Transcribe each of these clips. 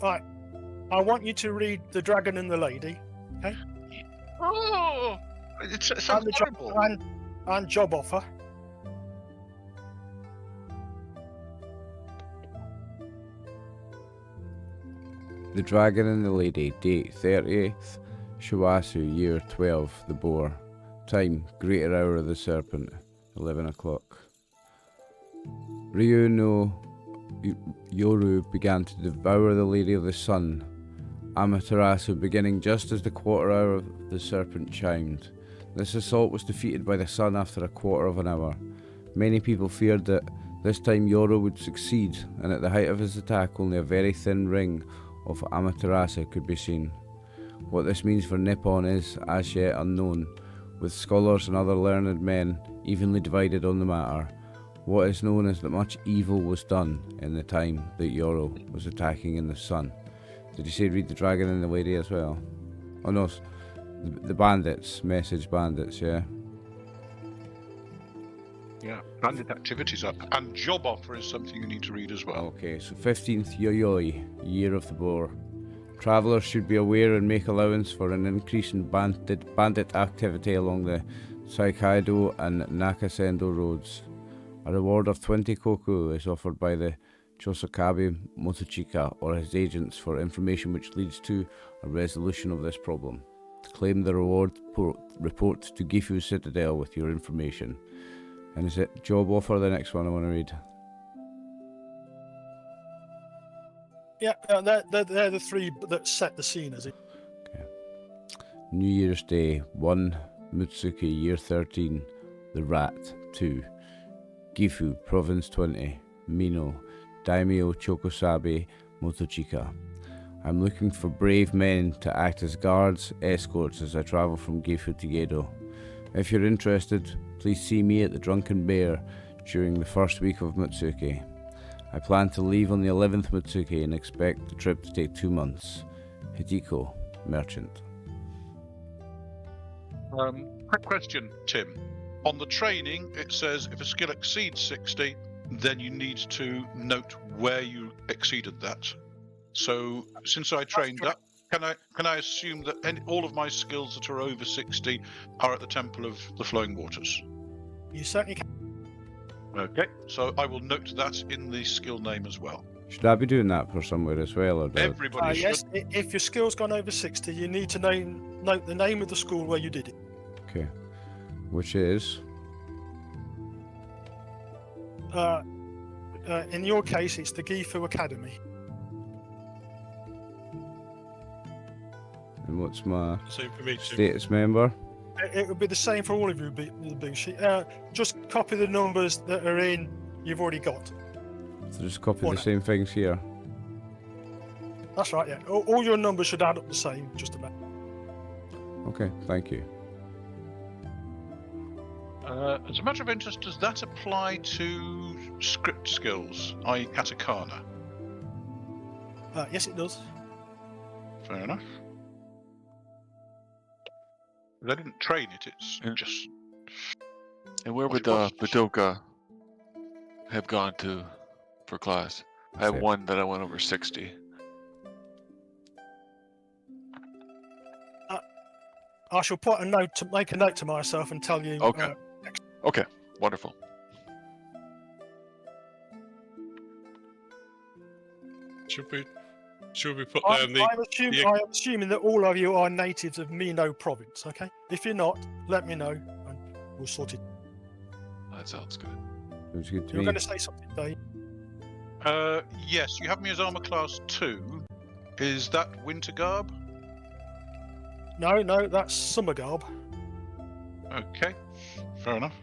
Right. I want you to read The Dragon and the Lady. Okay. Oh, it sounds horrible. And job offer. The Dragon and the Lady, date 30th Shiwasu, year 12, the boar. Time, greater hour of the serpent, 11 o'clock. Ryu no Yoru began to devour the Lady of the Sun, Amaterasu, beginning just as the quarter hour of the serpent chimed. This assault was defeated by the sun after a quarter of an hour. Many people feared that this time Yoru would succeed, and at the height of his attack only a very thin ring of Amaterasu could be seen. What this means for Nippon is as yet unknown, with scholars and other learned men evenly divided on the matter. What is known is that much evil was done in the time that Yoru was attacking in the sun. Did you say read The Dragon and the Lady as well? Oh no, the Bandits, message Bandits, yeah. Yeah, bandit activities up. And job offer is something you need to read as well. Okay, so 15th Yoyoi, Year of the Boar. Travellers should be aware and make allowance for an increase in bandit activity along the Saikaido and Nakasendo roads. A reward of 20 koku is offered by the Chosakabe Motochika or his agents for information which leads to a resolution of this problem. To claim the reward, report to Gifu Citadel with your information. And is it job offer, the next one I want to read? Yeah, they're the three that set the scene, is it? Okay. New Year's Day, 1 Mutsuki, year 13, The Rat, 2. Gifu, Province 20, Mino, Daimyo Chokosabe Motochika. I'm looking for brave men to act as guards, escorts as I travel from Gifu to Gedo. If you're interested, please see me at the Drunken Bear during the first week of Mutsuki. I plan to leave on the 11th Mutsuki and expect the trip to take 2 months. Hideko, Merchant. Quick question, Tim. On the training, it says if a skill exceeds 60, then you need to note where you exceeded that. So, since I trained that, can I assume that all of my skills that are over 60 are at the Temple of the Flowing Waters? You certainly can. Okay, so I will note that in the skill name as well. Should I be doing that for somewhere as well? Or Everybody should. Yes, if your skill's gone over 60, you need to note the name of the school where you did it. Okay. Which is? In your case, it's the Gifu Academy. And what's my Same for me too. status member? It would be the same for all of you, Bushi. Just copy the numbers that are in you've already got. So just copy the same things here. That's right, yeah. All your numbers should add up the same, just about. Okay, thank you. As a matter of interest, does that apply to script skills, i.e. katakana? Yes, it does. Fair enough. I didn't train it, it's just... And where would Budoka have gone to for class? I have one that I went over 60. I shall put a note to make a note to myself and tell you. Okay. Okay. Wonderful. Should we put down the... I'm assuming that all of you are natives of Mino province, okay? If you're not, let me know and we'll sort it. That sounds good. Sounds good to You're me. going to say something, Dave? Yes, you have me as armor class 2. Is that winter garb? No, that's summer garb. Okay, fair enough.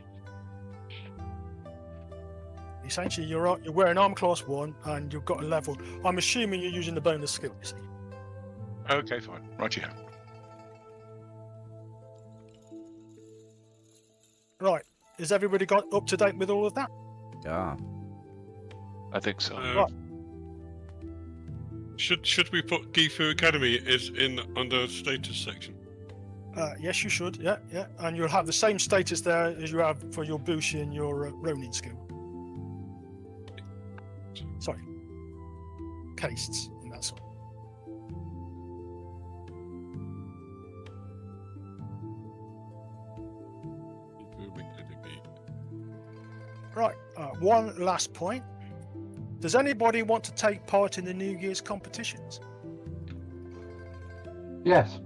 Essentially, you're wearing armor class 1 and you've got a level. I'm assuming you're using the bonus skill, you see. Okay, fine. Right, yeah. Right. Is everybody got up to date with all of that? Yeah. I think so. Right. Should we put Gifu Academy in under status section? Yes, you should. Yeah. And you'll have the same status there as you have for your Bushi and your Ronin skill. Sorry. Castes and that sort. One last point. Does anybody want to take part in the New Year's competitions? Yes.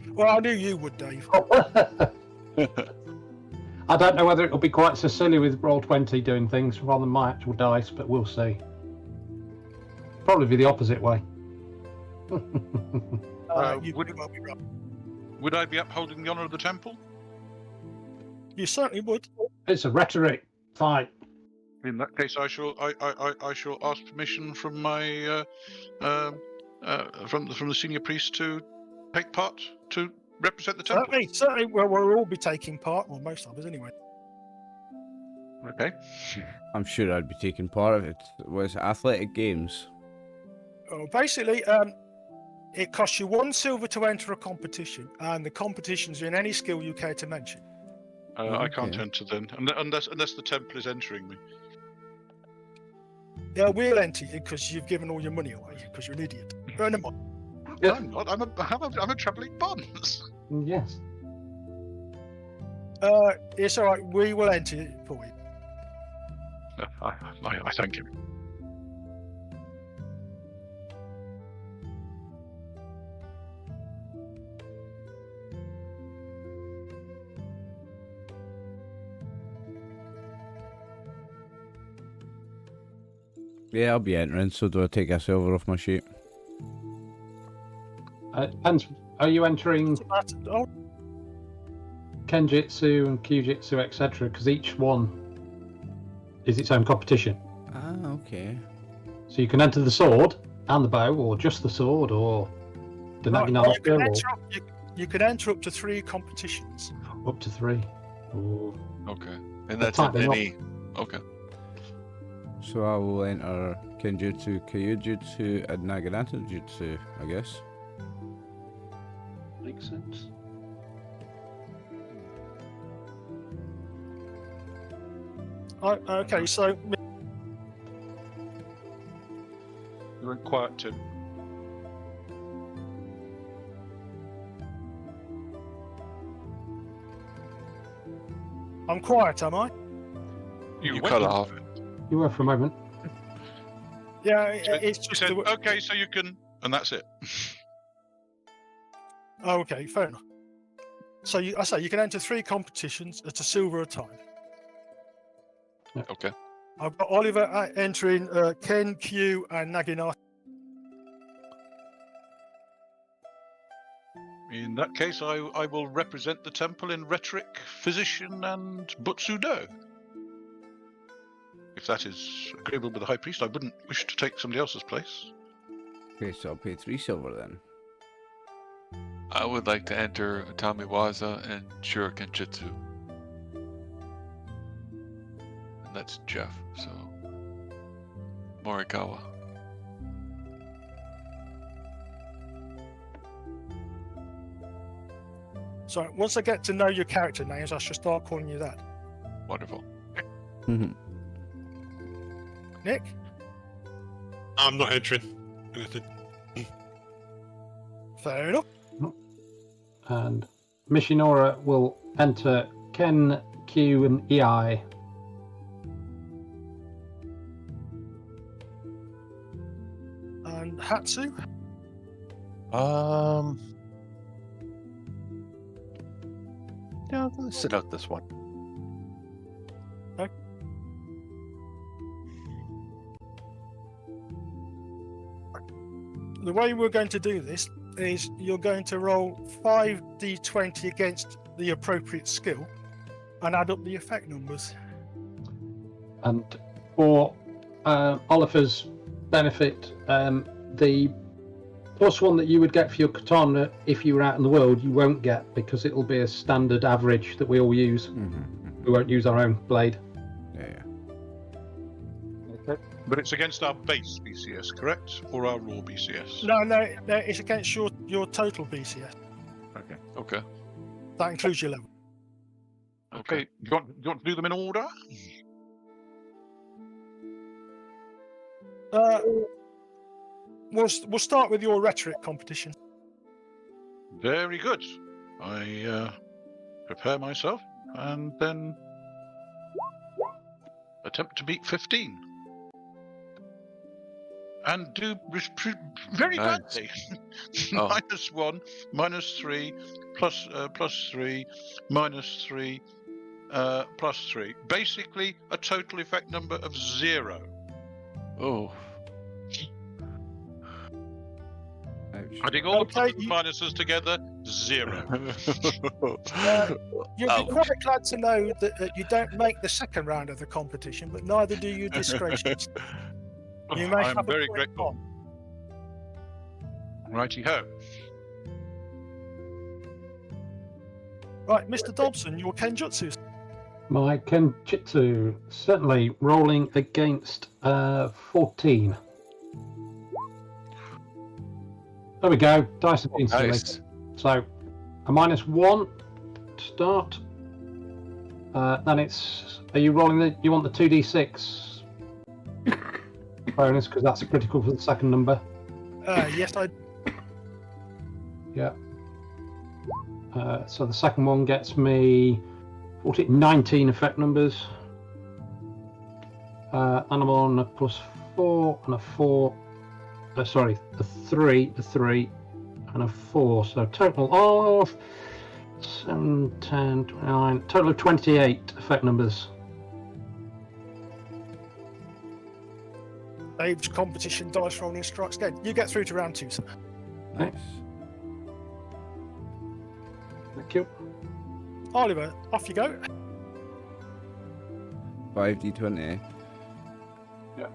Well, I knew you would, Dave. I don't know whether it'll be quite so silly with Roll20 doing things rather than my actual dice, but we'll see. Probably be the opposite way. You would- well be right. Would I be upholding the honour of the temple? You certainly would. It's a rhetoric fight. In that case, I shall ask permission from my from the senior priest to take part to represent the temple. Certainly. Well, we'll all be taking part, or most of us anyway. Okay. I'm sure I'd be taking part of it. Was athletic games? Oh, basically, it costs you 1 silver to enter a competition, and the competitions are in any skill you care to mention. I can't Okay. enter then, unless the temple is entering me. Yeah, we'll enter you because you've given all your money away because you're an idiot. Never mind. Yeah. I'm not. I'm a travelling bonds. Yes. It's all right. We will enter you for you. I thank you. Yeah, I'll be entering. So do I take a silver off my sheet? Depends. Are you entering Oh, Kenjutsu and Kyujutsu, etc.? Because each one is its own competition. Ah, okay. So you can enter the sword and the bow, or just the sword, or the right, Naginata, you can enter up to 3 competitions. or up to 3. Ooh. Okay. And They're that's in tightening up. any. Okay. So I will enter Kenjutsu, Kyujutsu, and Naginata Jutsu, I guess. Makes sense. Okay, so You went quiet, Tim. I'm quiet, am I? You went cut quiet. off. You were for a moment. Yeah, it's You just said, the, okay, so you can, and that's it. okay, fair enough. So I say you can enter 3 competitions at a silver a time. Okay. I've got Oliver entering Ken, Q, and Naginata. In that case, I will represent the temple in rhetoric, physician, and butsudo. If that is agreeable with the high priest, I wouldn't wish to take somebody else's place. Okay, so I'll pay 3 silver then. I would like to enter Atamiwaza and Shuriken Jitsu. And that's Jeff, so. Morikawa. So once I get to know your character names, I should start calling you that. Wonderful. Nick? I'm not entering anything. Fair enough. And Michinora will enter Ken, Q, and EI. And Hatsu? Yeah, let's sit out this one. The way we're going to do this is you're going to roll 5d20 against the appropriate skill and add up the effect numbers. And for Oliver's benefit, the +1 that you would get for your katana if you were out in the world, you won't get because it'll be a standard average that we all use. We won't use our own blade. Yeah. But it's against our base BCS, correct? Or our raw BCS? No, it's against your total BCS. Okay. Okay. That includes your level. Okay. Do you want to do them in order? We'll start with your rhetoric competition. Very good. I prepare myself, and then attempt to beat 15. And do very Nice. badly. Oh. -1, -3, +3, -3, +3. Basically, a total effect number of 0. Oh. Ouch. Adding all the Okay, pluses and minuses together, 0. You'll Ouch. be quite glad to know that you don't make the second round of the competition, but neither do you disgracious. You may I'm have a very point grateful. on. Righty-ho. Right, Mr. Dobson, your Kenjutsu. My Kenjutsu, certainly rolling against 14. There we go. Dice have been silly. Nice. So a -1 to start. Then it's. Are you rolling the? You want the 2d6 bonus because that's critical for the second number. Yes, I. Yeah. So the second one gets me 19 effect numbers. And I'm on a +4 and a 4. Sorry, a 3, and a 4. So total of 7, 10, 29. Total of 28 effect numbers. Dave's competition dice rolling strikes again. You get through to round 2, sir. Nice. Thank you. Oliver, off you go. 5d20. Yeah.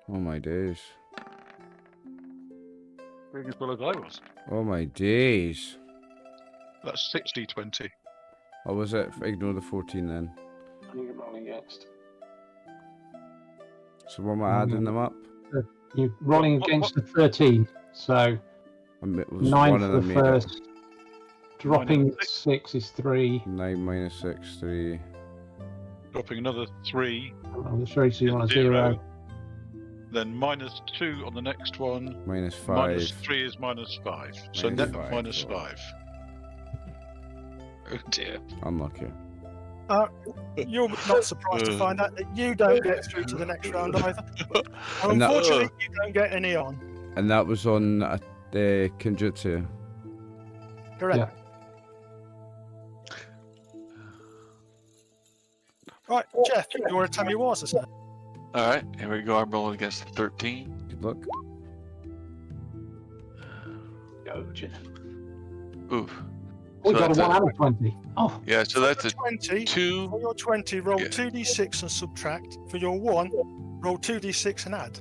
Oh my days. Doing as well as I was. Oh my days. That's 60-20. Or was it? Ignore the 14 then. You're rolling against. So what am I adding them up? You're rolling What- against the 13. So It was 9 one for of the them made it. first. Dropping Minus 6 is 3. 9 minus 6, 3. Dropping another 3. On the 3, so you want a Zero. 0. Then -2 on the next one. Minus 5. -3 is -5. So Minus net of 5, -5. Oh dear. Unlucky. You're not surprised to find out that you don't get through to the next round either. And that- Unfortunately, you don't get any on. And that was on the Kenjutsu. Correct. Yeah. Right, Jeff, you want to tell me what, sir? All right, here we go. I'm rolling against the 13. Good luck. Go, Jeff. Oof. We So got a that's 1 and a 20. Oh, Yeah, so that's a 20. 2. For your 20, roll Yeah. 2d6 and subtract. For your 1, roll 2d6 and add.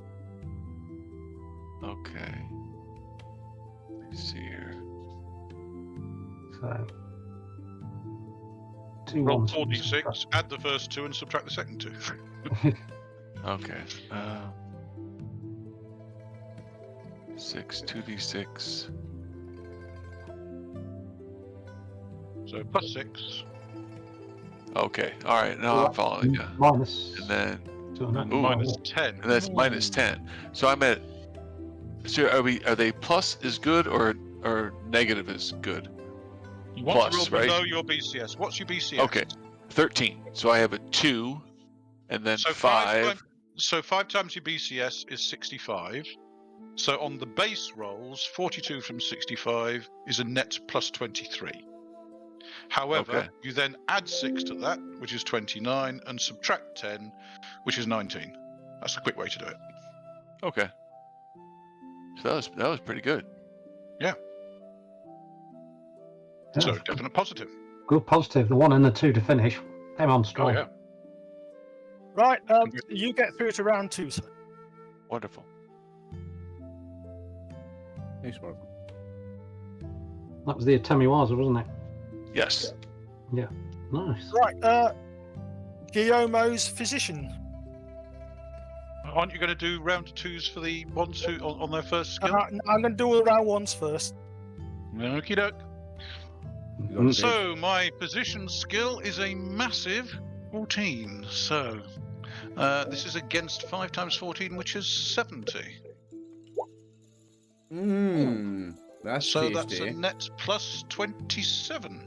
Okay. Let's see here. so. 2 Roll ones. 4d6, add the first 2 and subtract the second 2. Okay. 6, 2d6. So +6. Okay. All right. Now I'm following you. Minus. And then, 2 and a And half. -10. and that's -10. So I'm at. So are they plus is good or negative is good? You want Plus, to roll right? below your BCS. What's your BCS? Okay. 13. So I have a 2, and then So 5. So 5 times your BCS is 65. So on the base rolls, 42 from 65 is a net +23. However, Okay. you then add 6 to that, which is 29, and subtract 10, which is 19. That's a quick way to do it. Okay. So that was pretty good. Yeah, So definite positive. good positive. The 1 and the 2 to finish. Came on Oh strong. yeah. Right, you get through to round 2, sir. Wonderful. Nice work. That was the Atemiwaza, wasn't it? Yes. Nice. Right, Gyomo's physician. Aren't you going to do round 2s for the ones who on their first skill? I'm going to do all the round 1s first. Okie doke. Mm. So my position skill is a massive 14. So this is against 5 times 14, which is 70. That's So tasty. that's a net plus 27.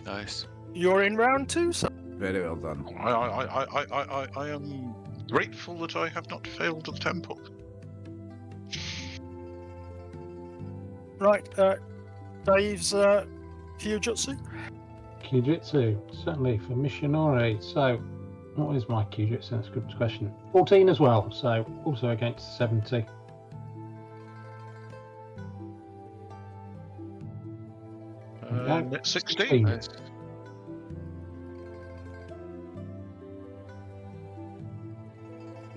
Nice. You're in round 2, so Very well done. I am grateful that I have not failed the temple. right. Dave's Kyujutsu. Kyujutsu, certainly for Michinora. So, what is my Kyujutsu? That's a good question. 14 as well, so also against 70. Net 16. Nice.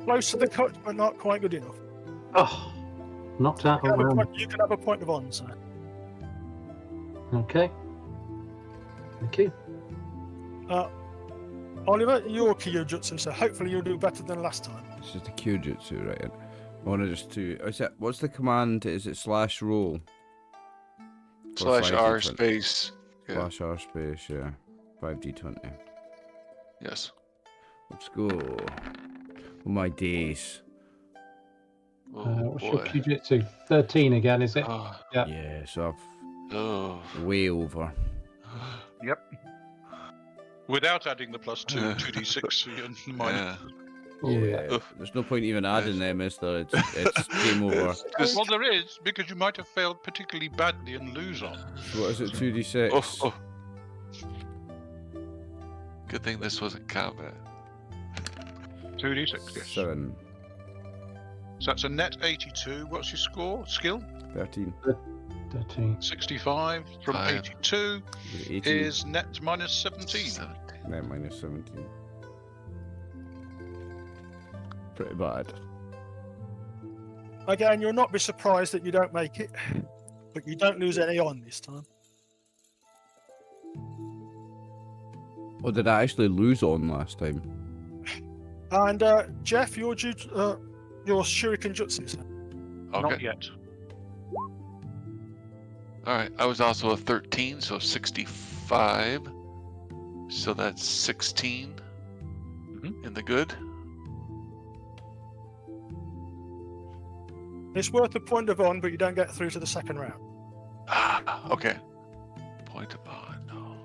Close to the cut, but not quite good enough. Oh, knocked out You a can have a round. point, you can have a point of honor, sir. Okay. Thank you. Oliver, your Kyujutsu, so hopefully you'll do better than last time. It's just a Kyujutsu, right? I want to just do. What's the command? Is it slash roll? For /R 5d20? space. Yeah. Slash R space, yeah. 5d20. Yes. Let's go. Oh my days. Oh, What's your boy. Kyujutsu? 13 again, is it? Oh, Yeah. Yeah, so oh. I've way over. Yep. Without adding the plus 2, 2d6 and minus. Yeah. Oh, yeah. There's no point even adding them, is there? It's game over. Well, there is, because you might have failed particularly badly and lose on. What is it? 2d6. Oh. Good thing this wasn't combat. 2d6, yes. 7. So that's a net 82. What's your score? Skill? 13. 13. 65 from 5. 82 18. is net minus 17. 17. No, minus 17. Pretty bad. Again, you'll not be surprised that you don't make it, but you don't lose any on this time. Oh, did I actually lose on last time? And Jeff, your Shuriken Jutsu, sir. Not Okay. yet. Alright. I was also a 13, so 65. So that's 16 in the good. It's worth a point of honor, but you don't get through to the second round. Ah, okay. Point of honor.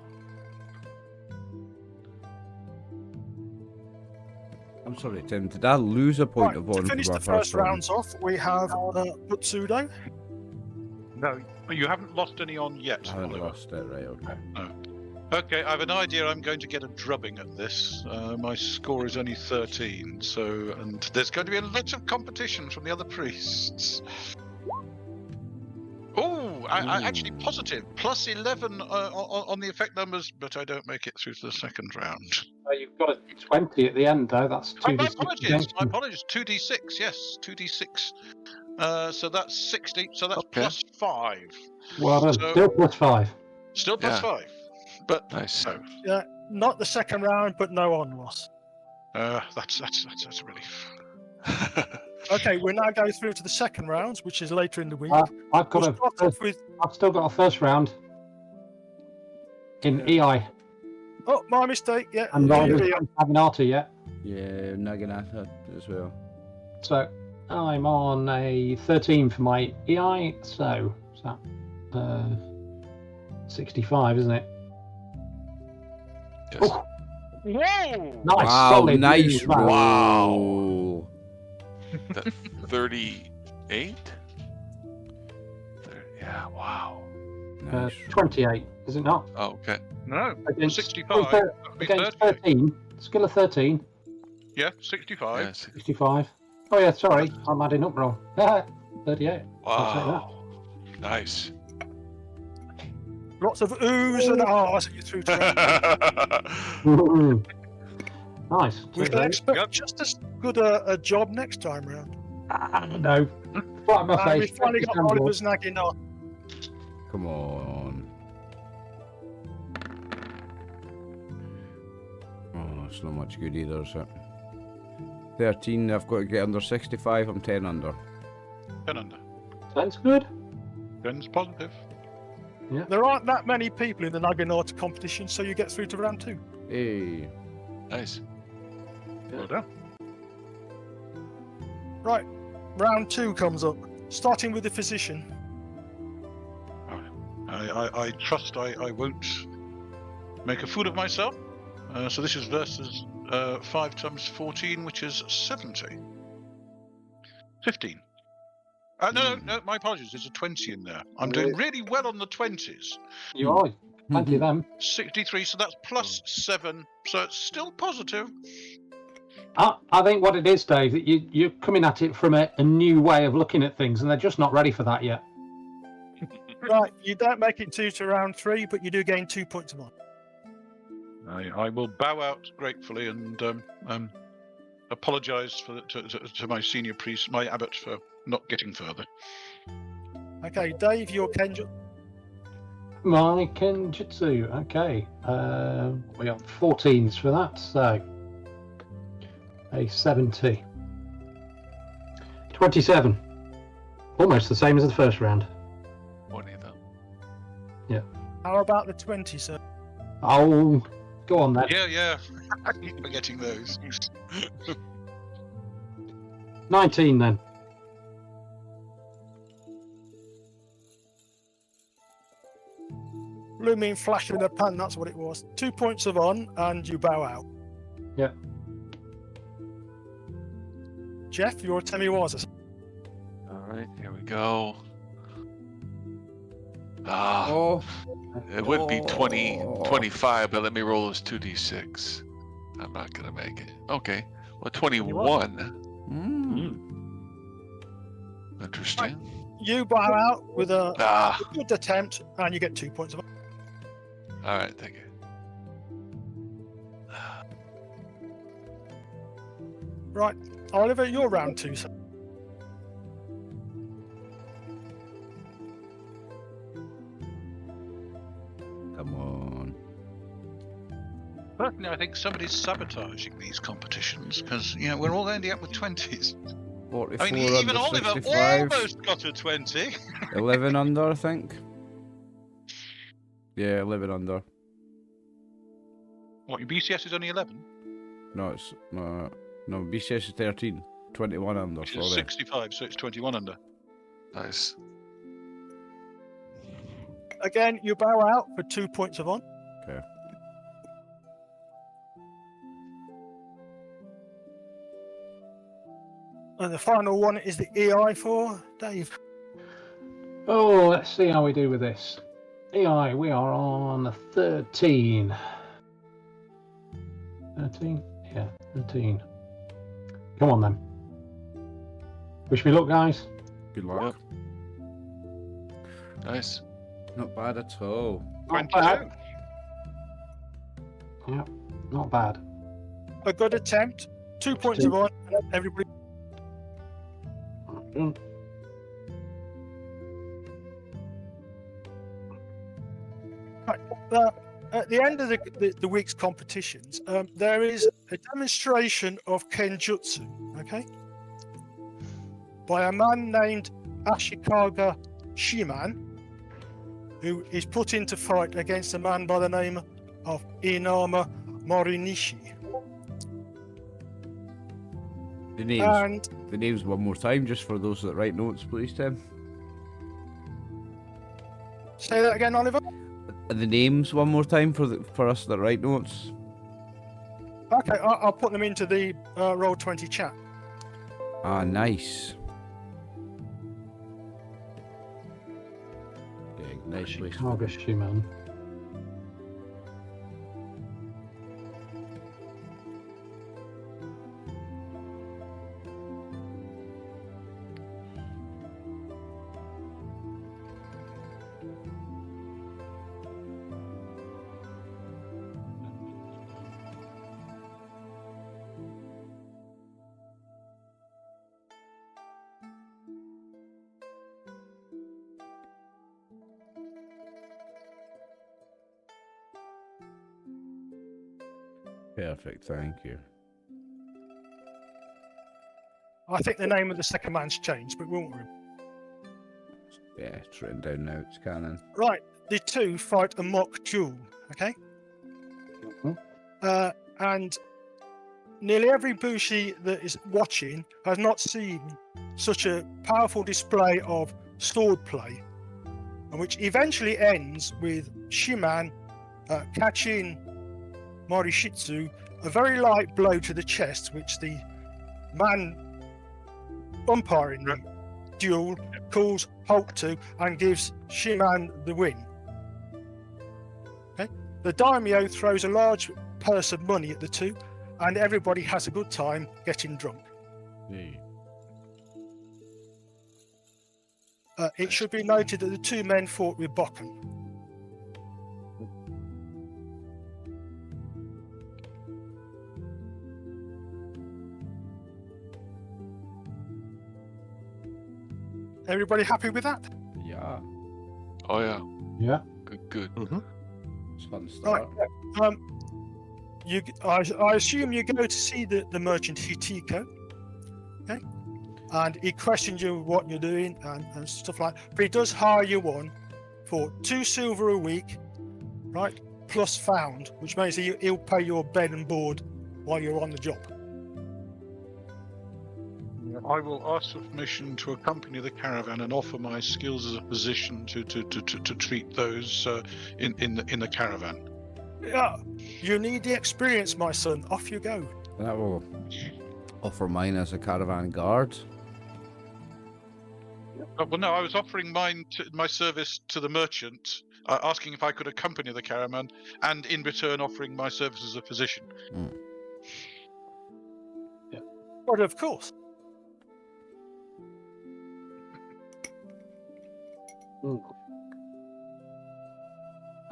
I'm sorry, Tim. Did I lose a point Right, of to honor finish for the my first round? rounds off, we have Butsudo. No, you haven't lost any on yet. I haven't Oliver. lost it, right? Okay. Okay, I have an idea. I'm going to get a drubbing at this. My score is only 13, and there's going to be a lot of competition from the other priests. Oh, I actually positive plus 11 on the effect numbers, but I don't make it through to the second round. You've got a 20 at the end, though. That's 2d6. My apologies. against My them. apologies. 2d6. Yes, 2d6. So that's 60. So that's Okay. plus 5. Well done. So- Still plus 5. Still plus Yeah. 5. But Nice. no. Yeah, not the second round, but no on loss. That's a relief. Okay, we're now going through to the second rounds, which is later in the week. I've got We'll a. start off with. I've still got a first round in EI. Oh, my mistake. Yeah, And I yeah, yeah. haven't Naginata yet. Yeah, Naginata as well. So I'm on a 13 for my EI. So is that 65, isn't it? Yes. Oh, Whoa! nice. Wow, solid nice move, man. roll. That 38? Yeah, wow. Nice. 28, is it not? Oh, okay. No, Against, 65. That would be against 38. 13. Skill of 13. Yeah, 65. Yes. 65. Oh yeah, sorry, I'm adding up wrong. 38. Wow. Nice. Lots of oohs and ahs that you threw to round. Nice. We can expect just as good a job next time round. No. Right, my And face. we finally got Oliver's nagging on. Come on. Oh, it's not much good either, is it? 13, I've got to get under 65, I'm 10 under. 10 under. Sounds good. 10's positive. There aren't that many people in the Naginata competition, so you get through to round 2. Hey. Nice. Well done. Right. round 2 comes up, starting with the physician. I trust I won't make a fool of myself. So this is versus 5 times 14, which is 70. 15. No, my apologies. There's a 20 in there. I'm doing really well on the 20s. You are. Plenty of them. 63, so that's plus 7. So it's still positive. I think what it is, Dave, that you're coming at it from a new way of looking at things, and they're just not ready for that yet. Right, you don't make it to round 3, but you do gain 2 points of honor. I will bow out gratefully and apologise to my senior priest, my abbot, for not getting further. Okay, Dave, your Kenjutsu. My Kenjutsu, okay. We got 14s for that, so a 70. 27. Almost the same as the first round. 20 though. How about the 20, sir? Oh, go on then. Yeah. I keep forgetting those. 19 then. Blooming flash in the pan, that's what it was. 2 points of on, and you bow out. Yeah. Jeff, your Temiwaza. Alright, here we go. It would be 25, but let me roll as 2d6. I'm not gonna make it. Okay. Well, 21. Interesting. You bow out with a Ah. good attempt, and you get 2 points of honor. Alright, thank you. Right, Oliver, you're round 2, sir. Come on. Personally, I think somebody's sabotaging these competitions because we're all ending up with 20s. 44 I mean, even under Oliver 65. almost got a 20. 11 under, I think. Yeah, 11 under. What, your BCS is only 11? No, it's no, BCS is 13. 21 under, Which is sorry. 65, so it's 21 under. Nice. Again, you bow out for 2 points of honor. Okay. And the final one is the EI for Dave. Oh, let's see how we do with this. EI, we are on 13. 13? Yeah, 13. Come on then. Wish me luck, guys. Good luck. Nice. Not bad at all. Not 22. bad. Yeah, not bad. A good attempt, 2 points of honor, and everybody. Mm. Right, at the end of the week's competitions, there is a demonstration of Kenjutsu, okay? By a man named Ashikata Shiman, who is put into fight against a man by the name of Inama Morinishi. The names one more time, just for those that write notes, please, Tim. Say that again, Oliver. The names one more time for us that write notes. Okay, I'll put them into the Roll20 chat. Ah, nice. Okay, nice place. Kagashi, man. Perfect, thank you. I think the name of the second man's changed, but we won't worry. Yeah, it's written down now, it's canon. Right, the two fight a mock duel, okay? Mhm. And nearly every bushi that is watching has not seen such a powerful display of swordplay, and which eventually ends with Shiman catching Morishitsu a very light blow to the chest, which the man umpiring the duel calls halt to and gives Shiman the win. Okay? The daimyo throws a large purse of money at the two, and everybody has a good time getting drunk. It should be noted that the two men fought with Bokken. Everybody happy with that? Yeah. Oh yeah. Yeah. Good. It's fun Right. start. I assume you go to see the merchant Hitiko, okay? And he questions you what you're doing and stuff like that. But he does hire you on for 2 silver a week, right? Plus found, which means he'll pay your bed and board while you're on the job. I will ask for permission to accompany the caravan and offer my skills as a physician to treat those in the caravan. Yeah, you need the experience, my son. Off you go. That will offer mine as a caravan guard. Well, no, I was offering my service to the merchant, asking if I could accompany the caravan, and in return offering my service as a physician. But of course.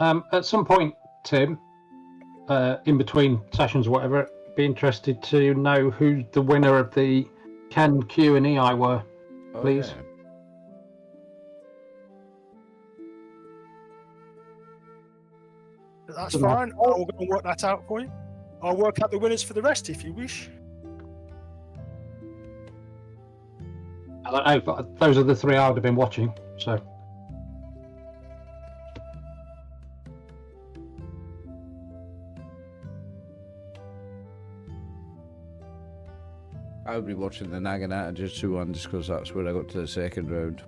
At some point, Tim, in between sessions or whatever, be interested to know who the winner of the Ken, Q, and EI were, please. Okay. That's fine. I'll go and work that out for you. I'll work out the winners for the rest if you wish. I don't know, but those are the 3 I would have been watching. So I would be watching the Naginata Jutsu one just because that's where I got to the second round.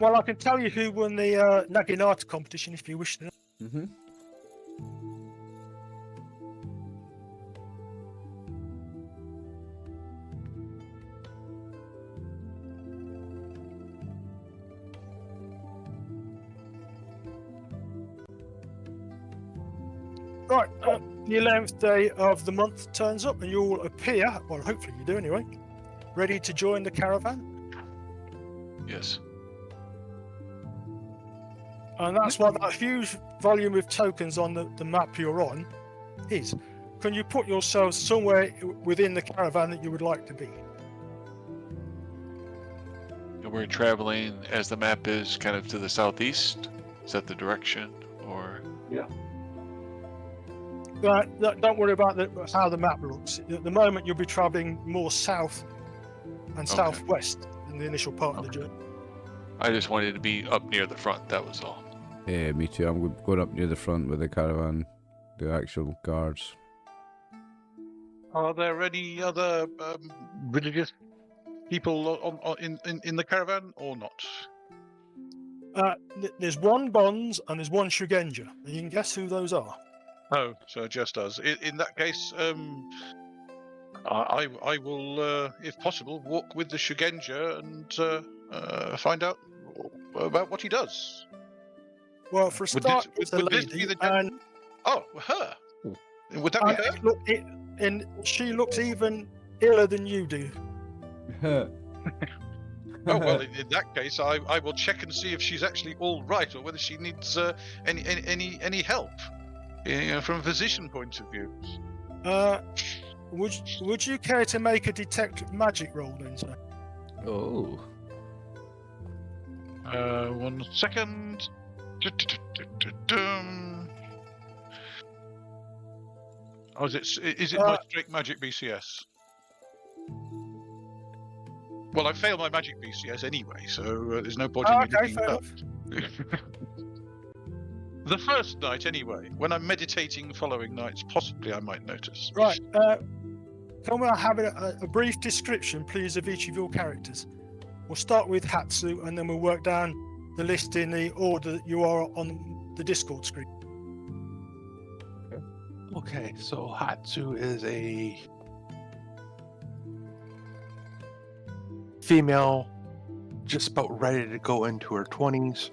Well, I can tell you who won the Naginata competition if you wish to know. Mm-hmm. Right, the 11th day of the month turns up and you all appear, well, hopefully you do anyway, ready to join the caravan. Yes. And that's what that huge volume of tokens on the map you're on is. Can you put yourselves somewhere within the caravan that you would like to be? And we're traveling as the map is kind of to the southeast. Is that the direction, or? Don't worry about how the map looks. At the moment, you'll be traveling more south and southwest in the initial part of the journey. I just wanted to be up near the front. That was all. Yeah, me too. I'm going up near the front with the caravan, the actual guards. Are there any other religious people in the caravan or not? There's one Bonds and there's one Shugenja. And you can guess who those are. Oh, so just us. In that case, I will, if possible, walk with the Shugenja and find out about what he does. Well, for a start, it's a would this lady, be the and Oh, her. Would that be her? and she looks even iller than you do. Oh well, in that case, I will check and see if she's actually all right, or whether she needs any help, from a physician point of view. Would you care to make a detect magic roll then, sir? Oh. 1 second. Oh, is it my straight magic BCS? Well, I failed my magic BCS anyway, so there's no point in me Okay, looking fair it up. The first night, anyway. When I'm meditating following nights, possibly I might notice. Right. Can we have a brief description, please, of each of your characters? We'll start with Hatsu, and then we'll work down the list in the order that you are on the Discord screen. Okay, so Hatsu is a female, just about ready to go into her 20s.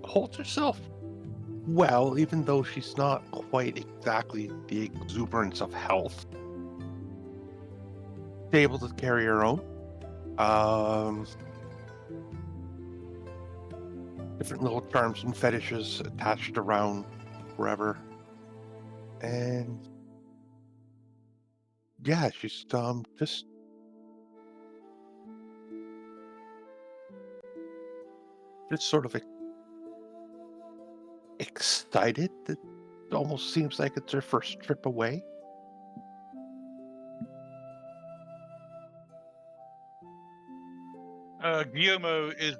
Holds herself well, even though she's not quite exactly the exuberance of health. Able to carry her own. Different little charms and fetishes attached around wherever. And yeah, she's just sort of excited. It almost seems like it's her first trip away. Gyomo is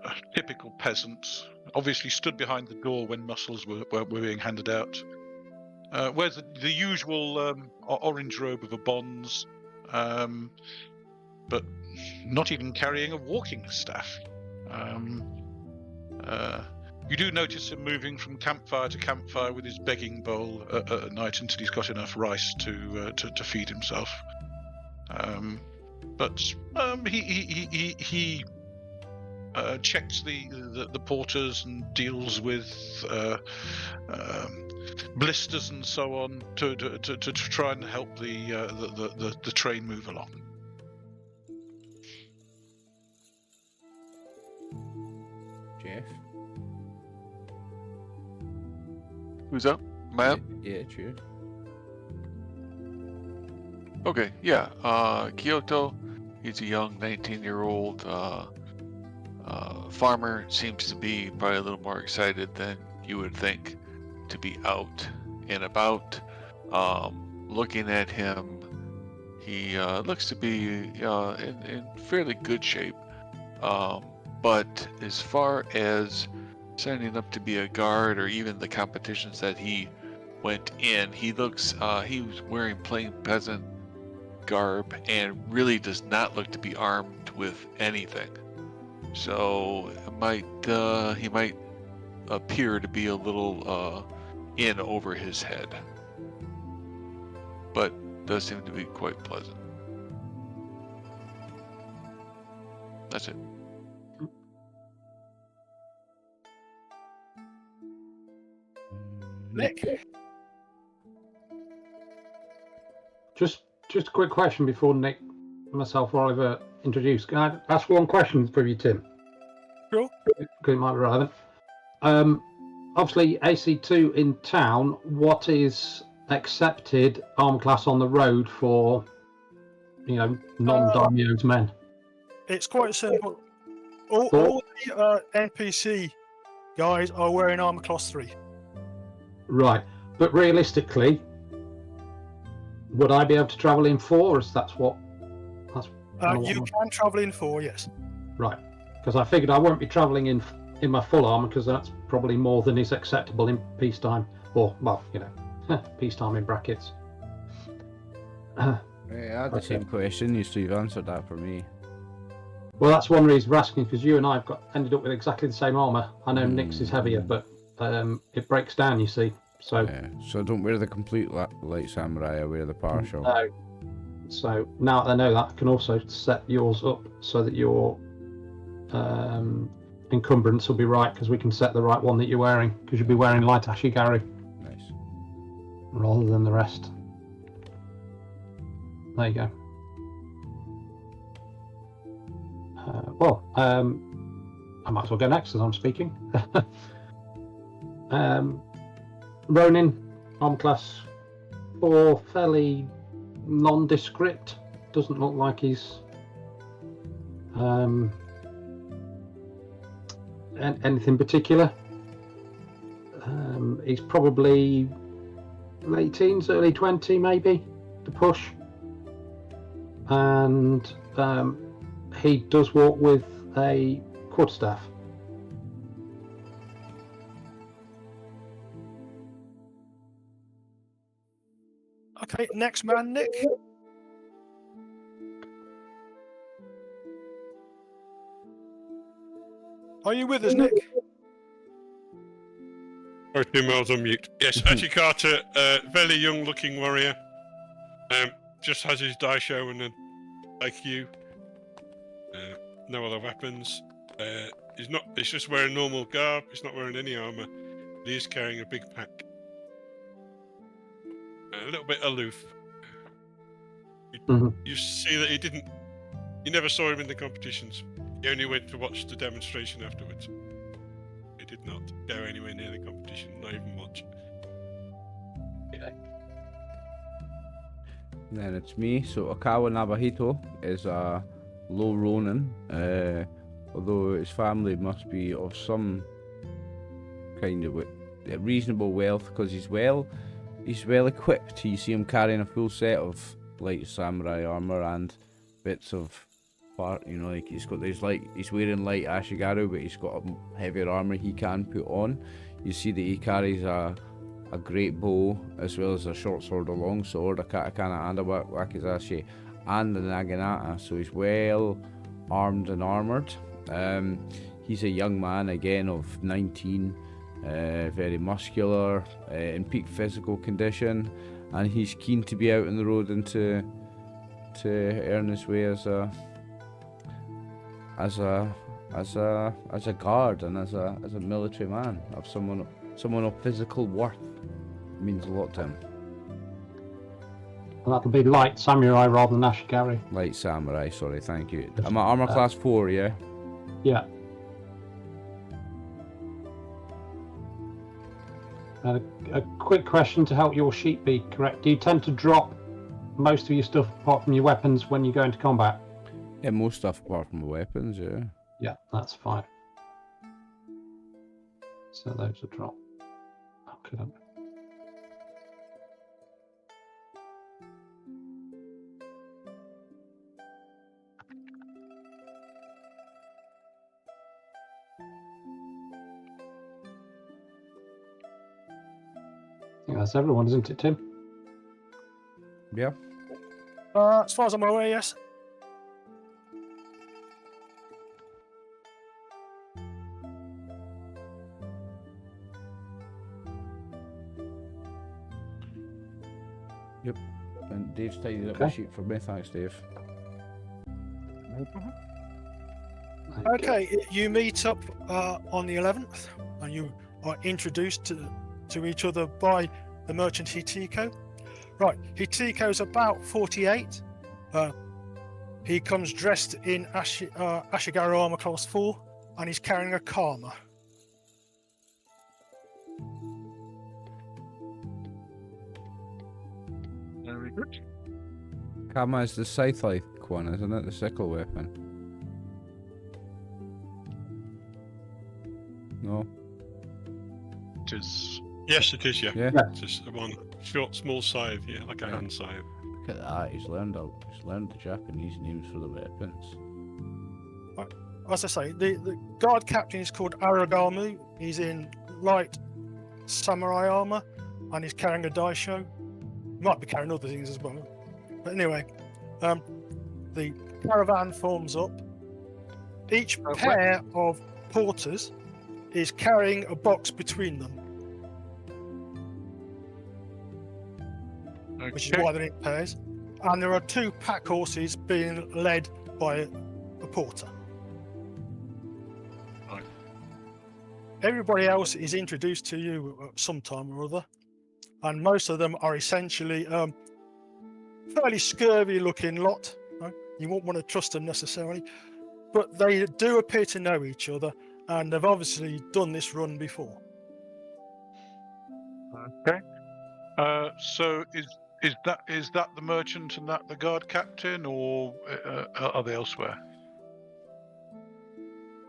a typical peasant. Obviously stood behind the door when muscles were being handed out. Wears the usual orange robe of a bonze, but not even carrying a walking staff. You do notice him moving from campfire to campfire with his begging bowl at night until he's got enough rice to feed himself. But he checks the porters and deals with blisters and so on to try and help the train move along. Jeff? Who's up? Am I up? Yeah, it's you. Okay, yeah. Kiyoto, he's a young 19-year-old farmer. Seems to be probably a little more excited than you would think to be out and about. Looking at him, he looks to be in fairly good shape. But as far as signing up to be a guard or even the competitions that he went in, he looks he was wearing plain peasant garb and really does not look to be armed with anything. So he might appear to be a little in over his head, but does seem to be quite pleasant. That's it. Nick? Just a quick question before Nick, myself, or Oliver introduce. Can I ask one question for you, Tim? Sure. Because it might be relevant. Obviously, AC2 in town. What is accepted arm class on the road for, non-daimyo's men? It's quite simple. All the NPC guys are wearing armor class 3. Right, but realistically, would I be able to travel in 4? Or is that's what? You can travel in 4, yes. Right, because I figured I won't be travelling in my full armour, because that's probably more than is acceptable in peacetime, or peacetime in brackets. I had the same question, so you've answered that for me. Well, that's one reason we're asking, because you and I have ended up with exactly the same armour. I know Nick's is heavier, but it breaks down, you see. So so don't wear the complete light samurai, I wear the partial. No. So now that I know that, I can also set yours up so that your encumbrance will be right, because we can set the right one that you're wearing, because you'll be wearing light ashigari. Nice. Rather than the rest. There you go. I might as well go next as I'm speaking. Ronin, arm class 4, fairly nondescript. Doesn't look like he's anything particular. He's probably late teens, early 20 maybe, to push. And he does walk with a quarterstaff, Okay, next man, Nick. Are you with us, Nick? Sorry, Tim, I was on mute. Yes, Ashikata, very young-looking warrior. Just has his daisho and a IQ. No other weapons. He's just wearing normal garb. He's not wearing any armor. He is carrying a big pack. A little bit aloof. You see that you never saw him in the competitions. He only went to watch the demonstration afterwards. He did not go anywhere near the competition, not even watch. Okay. Then it's me. So Okawa Nobuhito is a low ronin, although his family must be of some kind of reasonable wealth, because he's well equipped. You see him carrying a full set of light samurai armor and bits of part. You know, like he's wearing light ashigaru, but he's got a heavier armor he can put on. You see that he carries a great bow, as well as a short sword, a long sword, a katakana, and a wakizashi, and a naginata. So he's well armed and armored. He's a young man, again of 19, very muscular, in peak physical condition, and he's keen to be out on the road and to earn his way as a guard and as a military man, of someone of physical worth. It means a lot to him. And that'll be light samurai rather than ashigari. Light samurai, sorry, thank you. I'm at armor class 4, yeah? Yeah. A quick question to help your sheet be correct. Do you tend to drop most of your stuff apart from your weapons when you go into combat? Yeah, most stuff apart from the weapons, yeah. Yeah, that's fine. So those are dropped. Okay. I think that's everyone, isn't it, Tim? Yeah. As far as I'm aware, yes. Yep. And Dave's tidied up the sheet for me, thanks, Dave. Okay, you meet up on the 11th, and you are introduced to each other by the merchant Hitiko. Right, Hitiko's about 48. He comes dressed in Ashigaru armor class 4, and he's carrying a kama. Very good. Kama is the scythe-like one, isn't it? The sickle weapon. No? It is. Yes, it is, yeah. Yeah. It's just a one short, small scythe, yeah, like a hand scythe. Look at that, he's learned the Japanese names for the weapons. As I say, the guard captain is called Aragamu. He's in light samurai armor, and he's carrying a daisho. Might be carrying other things as well. But anyway, the caravan forms up. Each pair of porters is carrying a box between them, which is why they're in pairs. And there are 2 pack horses being led by a porter. Right. Everybody else is introduced to you at some time or other, and most of them are essentially fairly scurvy-looking lot. Right? You won't want to trust them necessarily, but they do appear to know each other, and they've obviously done this run before. Okay. So is that the merchant and that the guard captain, or are they elsewhere?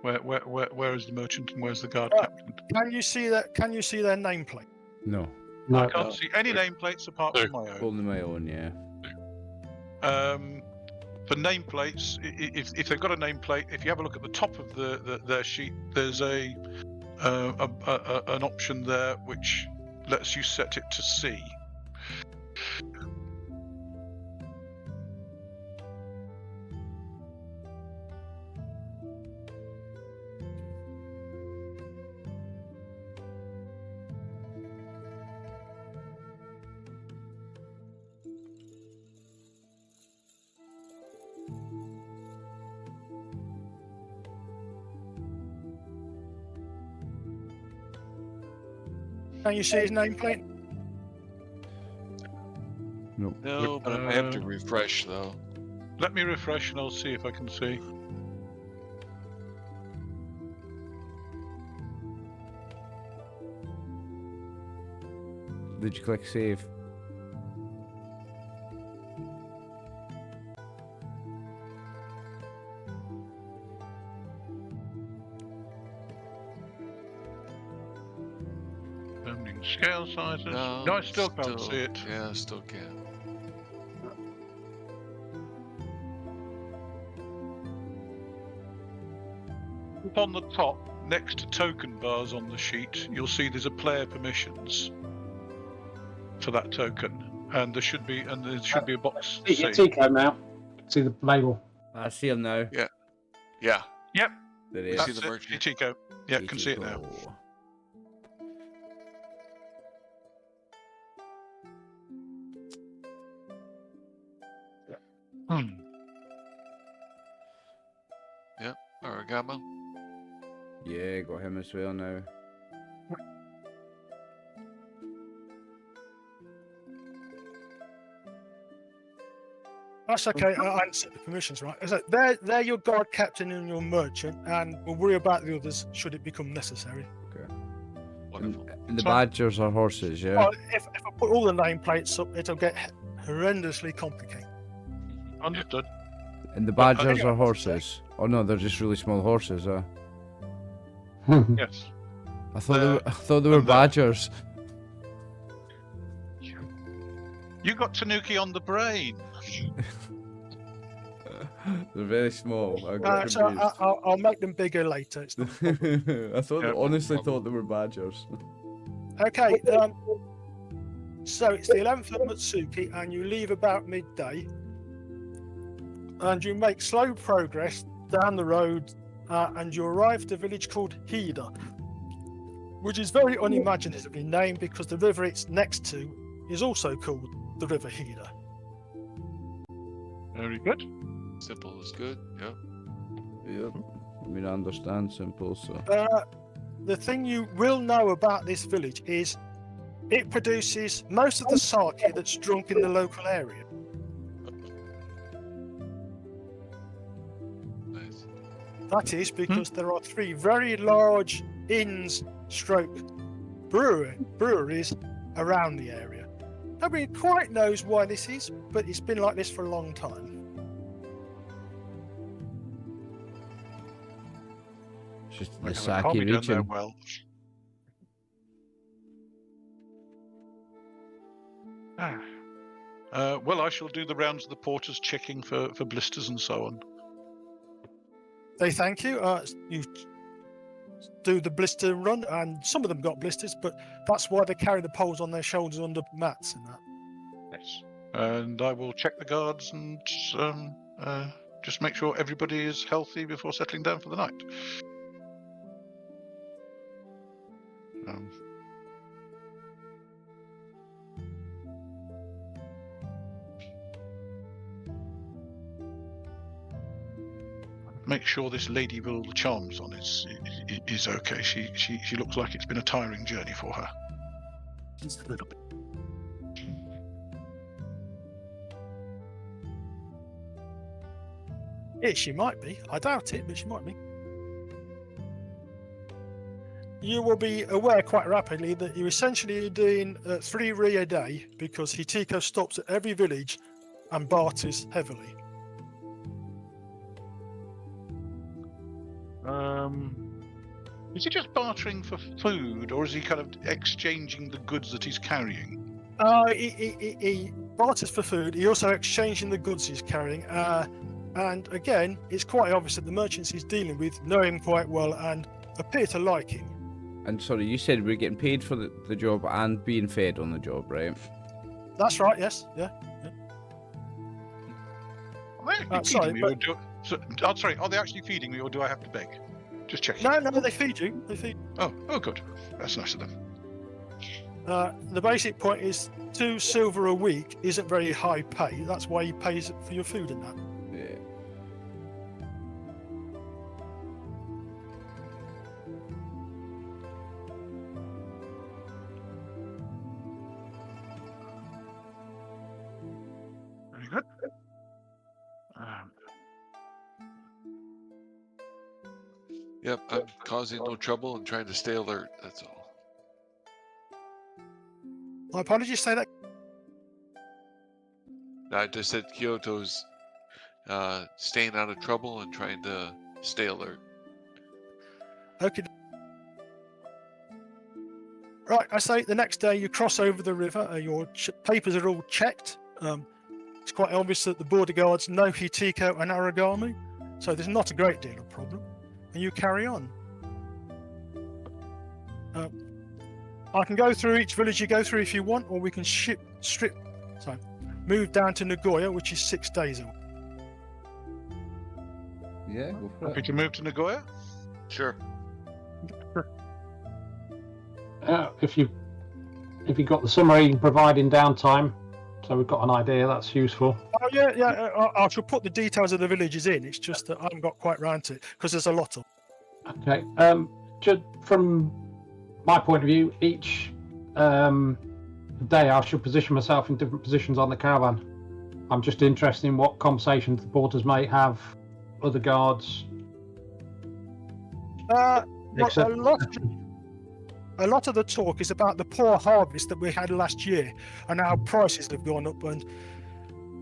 Where is the merchant and where's the guard captain? Can you see that? Can you see their nameplate? No. I can't see any nameplates apart from my own. Only my own, yeah. For nameplates, if they've got a nameplate, if you have a look at the top of their sheet, there's an option there which lets you set it to C. Can you see his nameplate? No, but I might have to refresh though. Let me refresh and I'll see if I can see. Did you click save? Opening scale sizes. No, No, I still can't see it. Yeah, still can't. Up on the top, next to token bars on the sheet, you'll see there's a player permissions for that token, and there should be a box See C. your Tico now. See the label. I see him now. Yeah. Yep, There he We is. see that's the it. merchant. Tico. Yeah, can see it now. Ichigo. Origamo. Yeah, got him as well now. That's okay. I haven't set the permissions right. So they're your guard captain and your merchant, and we'll worry about the others should it become necessary. Wonderful. And the Sorry? badgers are horses, yeah? Well, if I put all the nameplates up, it'll get horrendously complicated. Understood. And the badgers anyway, are horses. Oh no, they're just really small horses, huh? Yes. I thought they were and that. badgers. You got Tanuki on the brain. They're very small. I got So confused. I'll make them bigger later. It's not... I thought, Yeah, honestly no thought they were badgers. Okay. So it's the 11th of Matsuki, and you leave about midday, and you make slow progress down the road, and you arrive at a village called Hida, which is very unimaginatively named because the river it's next to is also called the River Hida. Very good. Simple is good. Yep. Yep. I mean, I understand simple, so. The thing you will know about this village is it produces most of the sake that's drunk in the local area. Nice. That is because there are 3 very large inns stroke breweries around the area. Nobody quite knows why this is, but it's been like this for a long time. It's just We the have a sake commie down there, region. well. Well, I shall do the rounds of the porters checking for blisters and so on. They thank you. You do the blister run, and some of them got blisters, but that's why they carry the poles on their shoulders under mats and that. Yes. And I will check the guards and just make sure everybody is healthy before settling down for the night. Make sure this lady with all the charms on is okay. She looks like it's been a tiring journey for her. Just a little bit. Yeah, she might be. I doubt it, but she might be. You will be aware quite rapidly that you're essentially doing 3 ri a day because Hitiko stops at every village and barters heavily. Is he just bartering for food, or is he kind of exchanging the goods that he's carrying? He barters for food. He also exchanging the goods he's carrying. And again, it's quite obvious that the merchants he's dealing with know him quite well and appear to like him. And sorry, you said we're getting paid for the job and being fed on the job, right? That's right. Yes. Yeah. Are they actually sorry, feeding me, or sorry, are they actually feeding me, or do I have to beg? Just checking. No, they feed you. They feed. Oh, good. That's nice of them. The basic point is 2 silver a week isn't very high pay. That's why he pays for your food and that. Yeah. Yep, I'm causing no trouble and trying to stay alert. That's all. My apologies, say that. I just said Kyoto's staying out of trouble and trying to stay alert. Okay. Right, I say the next day you cross over the river, your papers are all checked. It's quite obvious that the border guards know Hitiko and Aragami, so there's not a great deal of problem, and you carry on. I can go through each village you go through if you want, or we can move down to Nagoya, which is 6 days away. Yeah, go for Happy it. to move to Nagoya? Sure. If you got the summary providing downtime, so we've got an idea, that's useful. Oh yeah. I shall put the details of the villages in. It's just that I haven't got quite round to it because there's a lot of. Okay. Just from my point of view, each day I shall position myself in different positions on the caravan. I'm just interested in what conversations the porters may have, other guards. Well, a lot of the talk is about the poor harvest that we had last year and how prices have gone up, and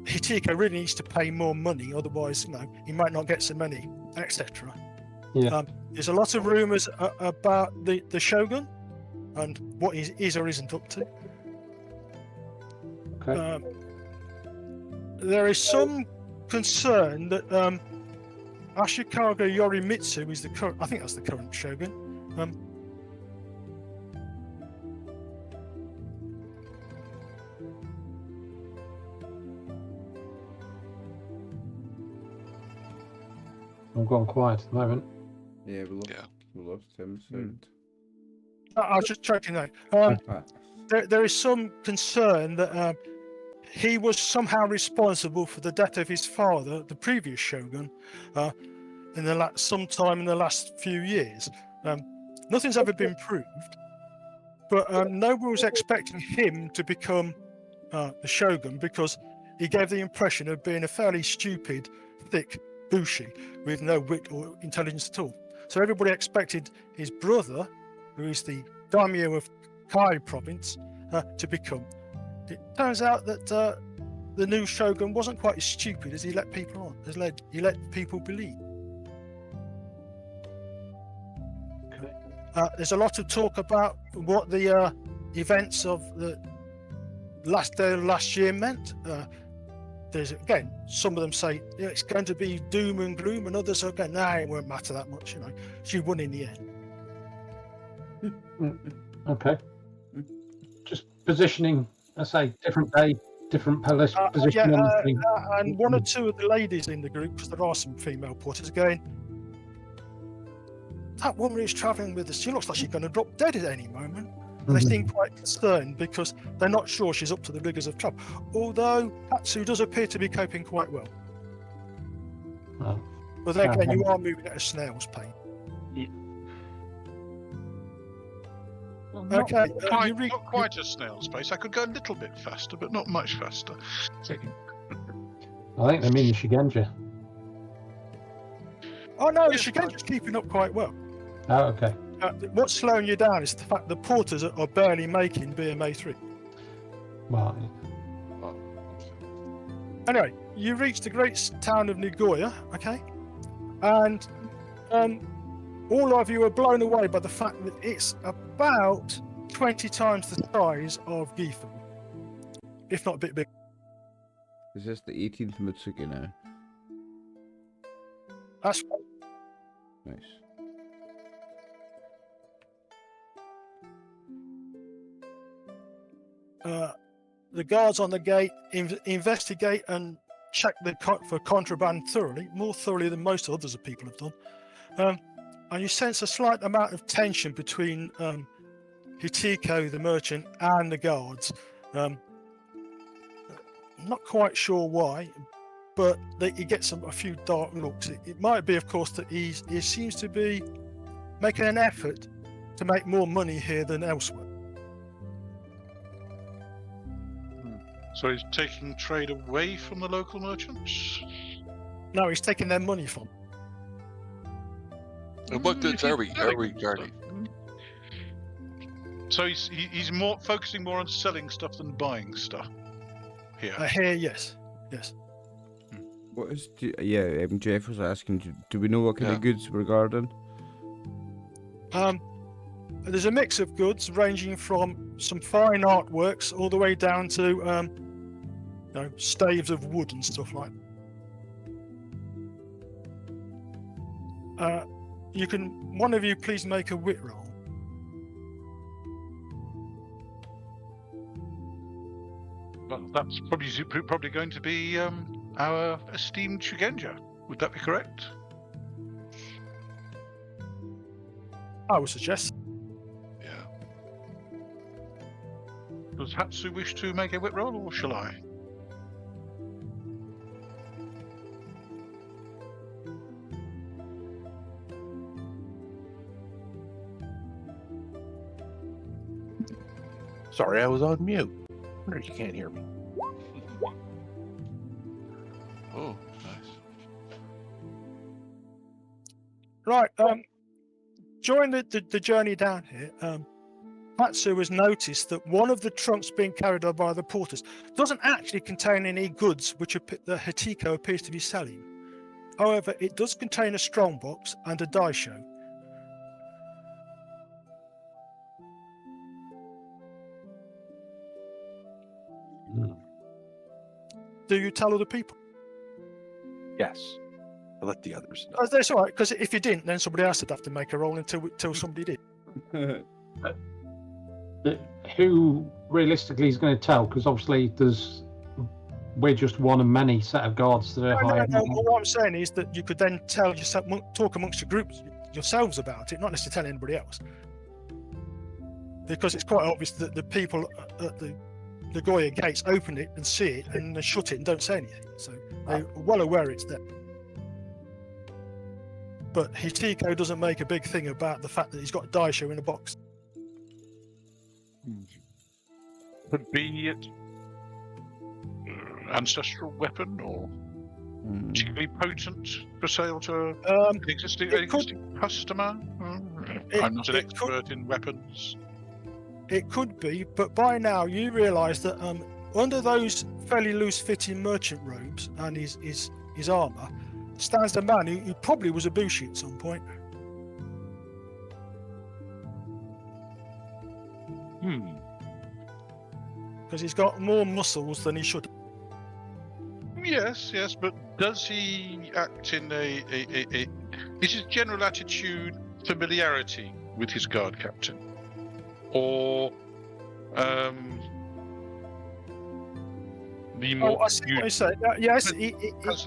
Hitiko really needs to pay more money, otherwise, he might not get so many, etc. Yeah. There's a lot of rumours about the Shogun and what he is or isn't up to. Okay. There is some concern that Ashikata Yorimitsu is the current. I think that's the current Shogun. I've gone quiet at the moment. Yeah, Yeah. we lost him soon. I was just checking that. There is some concern that he was somehow responsible for the death of his father, the previous shogun, sometime in the last few years. Nothing's ever been proved, but nobody was expecting him to become the shogun because he gave the impression of being a fairly stupid, thick bushi with no wit or intelligence at all. So everybody expected his brother, who is the daimyo of Kai province, to become. It turns out that the new shogun wasn't quite as stupid as he let people people believe. Okay. There's a lot of talk about what the events of the last day of last year meant. There's again, some of them say it's going to be doom and gloom, and others are going, nah, it won't matter that much. She won in the end. Okay. Just positioning, I say, different day, different position on the thing. And one or two of the ladies in the group, because there are some female porters, going, that woman who's travelling with us, she looks like she's going to drop dead at any moment. And they seem quite concerned because they're not sure she's up to the rigours of travel. Although Hatsu does appear to be coping quite well. Well, But then again, you are moving at a snail's pace. Okay, Not quite a snail's pace. I could go a little bit faster, but not much faster. I think they mean the Shigenja. Oh no, the Shigenja's keeping up quite well. Oh, okay. What's slowing you down is the fact the porters are barely making BMA 3. Well, Anyway, you reach the great town of Nagoya, okay? And all of you are blown away by the fact that it's about 20 times the size of Gifu, if not a bit bigger. Is this the 18th Mitsuki now? That's Nice. the guards on the gate investigate and check for contraband thoroughly, more thoroughly than most others of people have done. And you sense a slight amount of tension between Hitiko, the merchant, and the guards. Not quite sure why, but he gets a few dark looks. It might be, of course, that he seems to be making an effort to make more money here than elsewhere. So he's taking trade away from the local merchants? No, he's taking their money from. And what goods are we Selling guarding? stuff. So he's more focusing more on selling stuff than buying stuff. Here. Here, yes. Yes. What is? Jeff was asking. Do we know what kind of Yeah. goods we're guarding? There's a mix of goods ranging from some fine artworks all the way down to staves of wood and stuff like that. One of you please make a wit roll. Well, that's probably going to be our esteemed Shugenja. Would that be correct? I would suggest. Yeah. Does Hatsu wish to make a wit roll, or shall I? Sorry, I was on mute. Wonder if you can't hear me. Oh, nice. Right. During the journey down here, Hatsu has noticed that one of the trunks being carried on by the porters doesn't actually contain any goods which the Hitiko appears to be selling. However, it does contain a strongbox and a daisho. Do you tell other people? Yes. I'll let the others know. Oh, that's all right, because if you didn't, then somebody else would have to make a roll until somebody did. Who realistically is going to tell? Because obviously we're just one of many set of guards that are hired. No, what I'm saying is that you could then tell yourself, talk amongst your groups yourselves about it, not necessarily tell anybody else. Because it's quite obvious that the people at the Nagoya gates open it and see it and they shut it and don't say anything. So they're well aware it's there. But Hitiko doesn't make a big thing about the fact that he's got a daisho in a box. Could be it ancestral weapon or particularly potent for sale to an existing customer. I'm not an expert in weapons. It could be, but by now you realise that under those fairly loose-fitting merchant robes and his armour stands a man who probably was a bushi at some point. Because he's got more muscles than he should. Yes, but does he act in is his general attitude familiarity with his guard captain? Or the more I see what you say. Yes,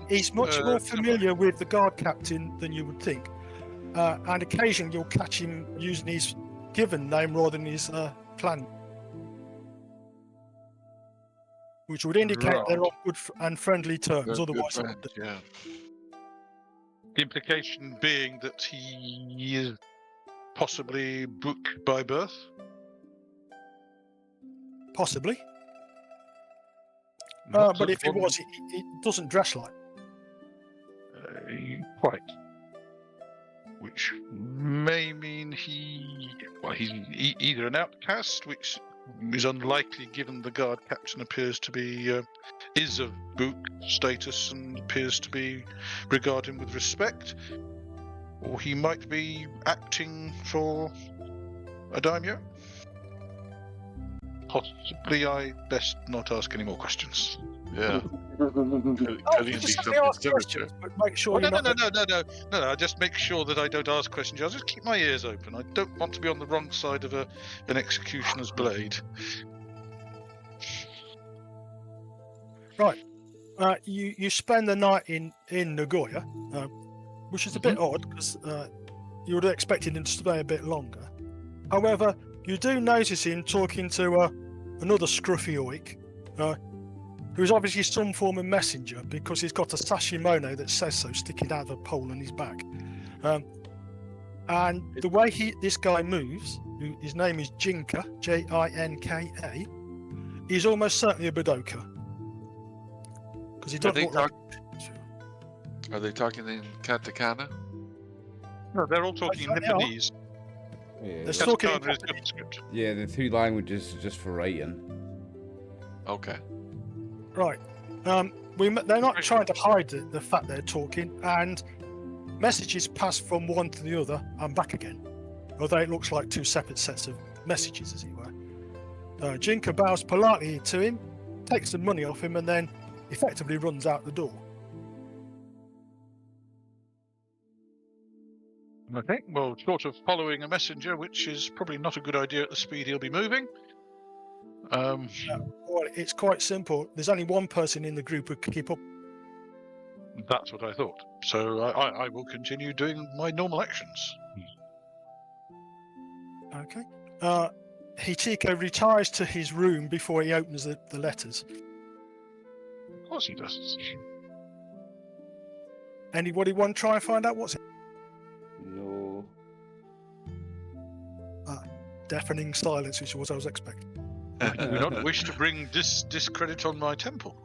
he's much more familiar with the guard captain than you would think. And occasionally you'll catch him using his given name rather than his clan. Which would indicate they're on good and friendly terms, otherwise. Yeah. The implication being that he is possibly book by birth? Possibly. Not But if it one- was, he doesn't dress like. Quite. Which may mean he's either an outcast, which is unlikely given the guard captain appears to be is of book status and appears to be regarded with respect, or he might be acting for a daimyo. Possibly I best not ask any more questions. Yeah. Could You he be just something ask similar questions, to? but make sure No, you're not. no. I just make sure that I don't ask questions. I'll just keep my ears open. I don't want to be on the wrong side of an executioner's blade. Right. You spend the night in Nagoya, which is a bit odd because you would have expected him to stay a bit longer. However, you do notice him talking to another scruffy oik, who's obviously some form of messenger because he's got a sashimono that says so sticking out of a pole on his back. And the way this guy moves, his name is Jinka, Jinka, he's almost certainly a Budoka. Because he doesn't look like... Are they talking in katakana? No, they're all talking in They are. Nipponese. Yeah, They're talking in Katakana is Japanese. JavaScript. yeah, the two languages are just for writing. Okay. Right. They're not trying to hide the fact they're talking, and messages pass from one to the other and back again. Although it looks like two separate sets of messages, as it were. Jinka bows politely to him, takes the money off him, and then effectively runs out the door. Okay, well, short of following a messenger, which is probably not a good idea at the speed he'll be moving. Well, it's quite simple. There's only one person in the group who can keep up. That's what I thought. So I will continue doing my normal actions. Okay. Hichiko retires to his room before he opens the letters. Of course he does. Anybody want to try and find out what's it? No. Deafening silence, which was what I was expecting. I do not wish to bring discredit on my temple.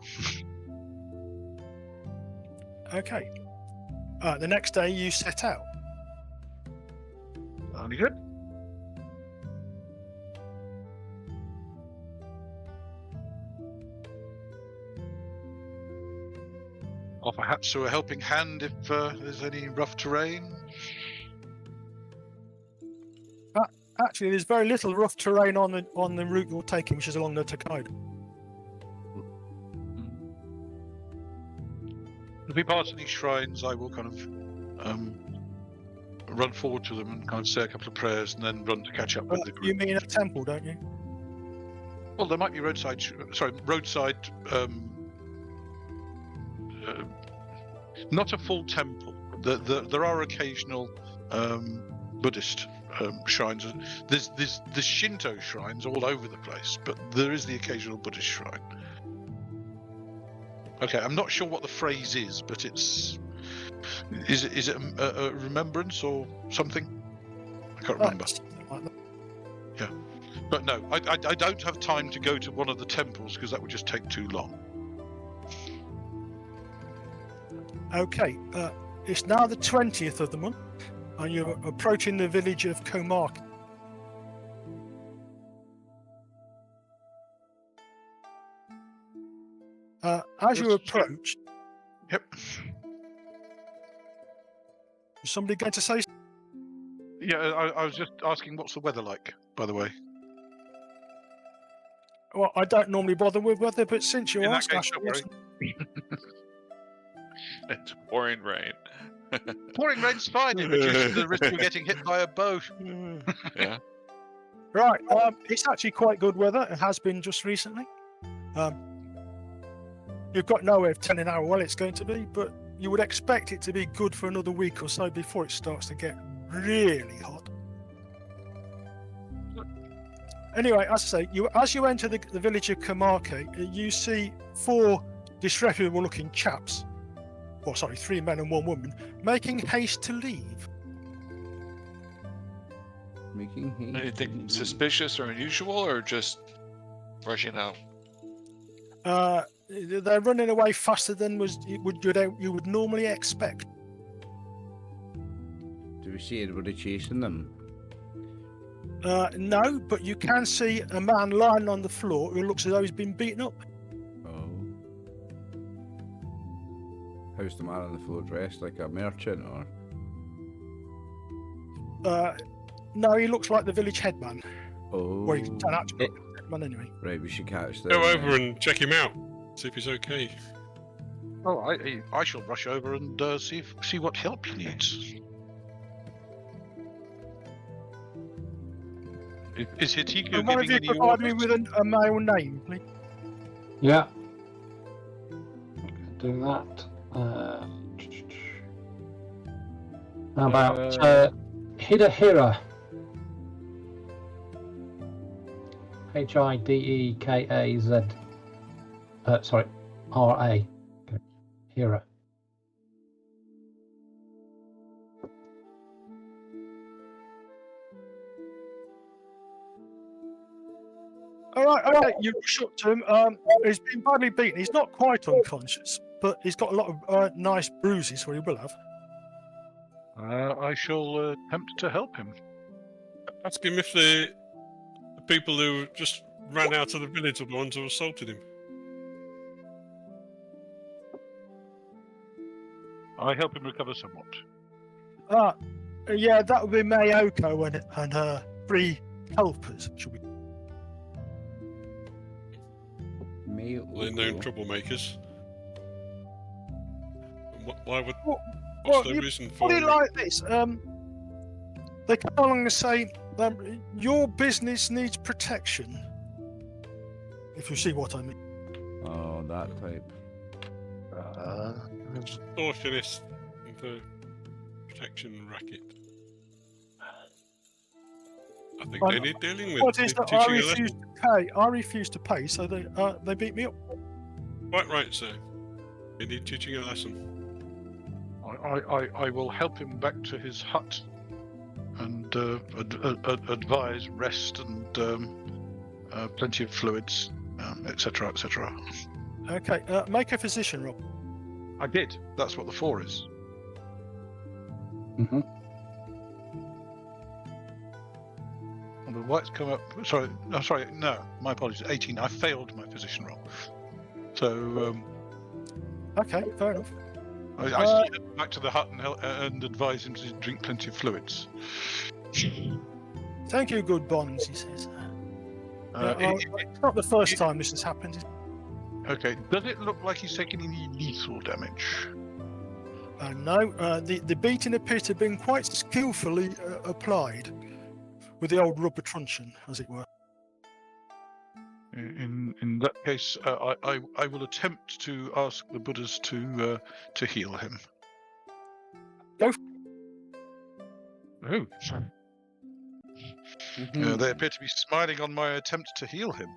Okay. The next day you set out. Only good. Offer Hatsu a helping hand if there's any rough terrain. Actually, there's very little rough terrain on the route you're taking, which is along the Tokaido. If we pass any shrines, I will kind of run forward to them and kind of say a couple of prayers and then run to catch up with the You group. mean a temple, don't you? Well, there might be roadside, not a full temple. There are occasional Buddhist shrines. There's Shinto shrines all over the place, but there is the occasional Buddhist shrine. Okay, I'm not sure what the phrase is, but is it a remembrance or something? I can't remember. Something like that. But no, I don't have time to go to one of the temples because that would just take too long. Okay, it's now the 20th of the month, and you're approaching the village of Komaki. As you approach, Yep. is somebody going to say? Yeah, I was just asking what's the weather like, by the way. Well, I don't normally bother with weather, but since you In that asked, case, Ash, don't worry. It's pouring rain. Pouring rain's fine. It reduces the risk of getting hit by a boat. Yeah. right, it's actually quite good weather. It has been just recently. You've got no way of telling how well it's going to be, but you would expect it to be good for another week or so before it starts to get really hot. Anyway, as I say, as you enter the village of Komaki, you see four disreputable-looking chaps. Well, sorry, 3 men and 1 woman, making haste to leave. Making haste. Anything suspicious or unusual, or just rushing out? They're running away faster than you would normally expect. Do we see anybody chasing them? No, but you can see a man lying on the floor who looks as though he's been beaten up. Oh. How's the man on the floor dressed? Like a merchant or? No, he looks like the village headman. Oh. Well, he's an actual headman anyway. Right, we should catch them. Go over and check him out. See if he's okay. Oh, I shall rush over and see what help he needs. Is Hitiko One of giving you any provide me orders? with a male name, please. Yeah. Do that. How about Hidehira? Hidekaz. Sorry, R-A. Hira. All right, you rush up to him. He's been badly beaten. He's not quite unconscious, but he's got a lot of nice bruises, where he will have. I shall attempt to help him. Ask him if the people who just ran out of the village are the ones who assaulted him. I help him recover somewhat. Yeah, that would be Mayoko and her 3 helpers, should we? They're known troublemakers. And why would? Well, What's the you reason for put it it? like this. They come along and say your business needs protection. If you see what I mean. Oh, that type. Extortionist and the protection racket. I think they need dealing with. What is They're that? I teaching a refuse lesson. to pay. I refuse to pay, so they beat me up. Quite right, sir. They need teaching a lesson. I will help him back to his hut and advise rest and plenty of fluids, etc., etc. Okay, make a physician roll. I did. That's what the 4 is. Mm-hmm. And the white's come up. Sorry, no, my apologies. 18. I failed my physician roll. So Okay, fair enough. I still head back to the hut and advise him to drink plenty of fluids. Thank you, good Bonds, he says. It's not the first time this has happened. Okay. Does it look like he's taking any lethal damage? No, the beating appears to have been quite skillfully applied with the old rubber truncheon, as it were. In that case, I will attempt to ask the Buddhas to heal him. Go. Oh. They appear to be smiling on my attempt to heal him.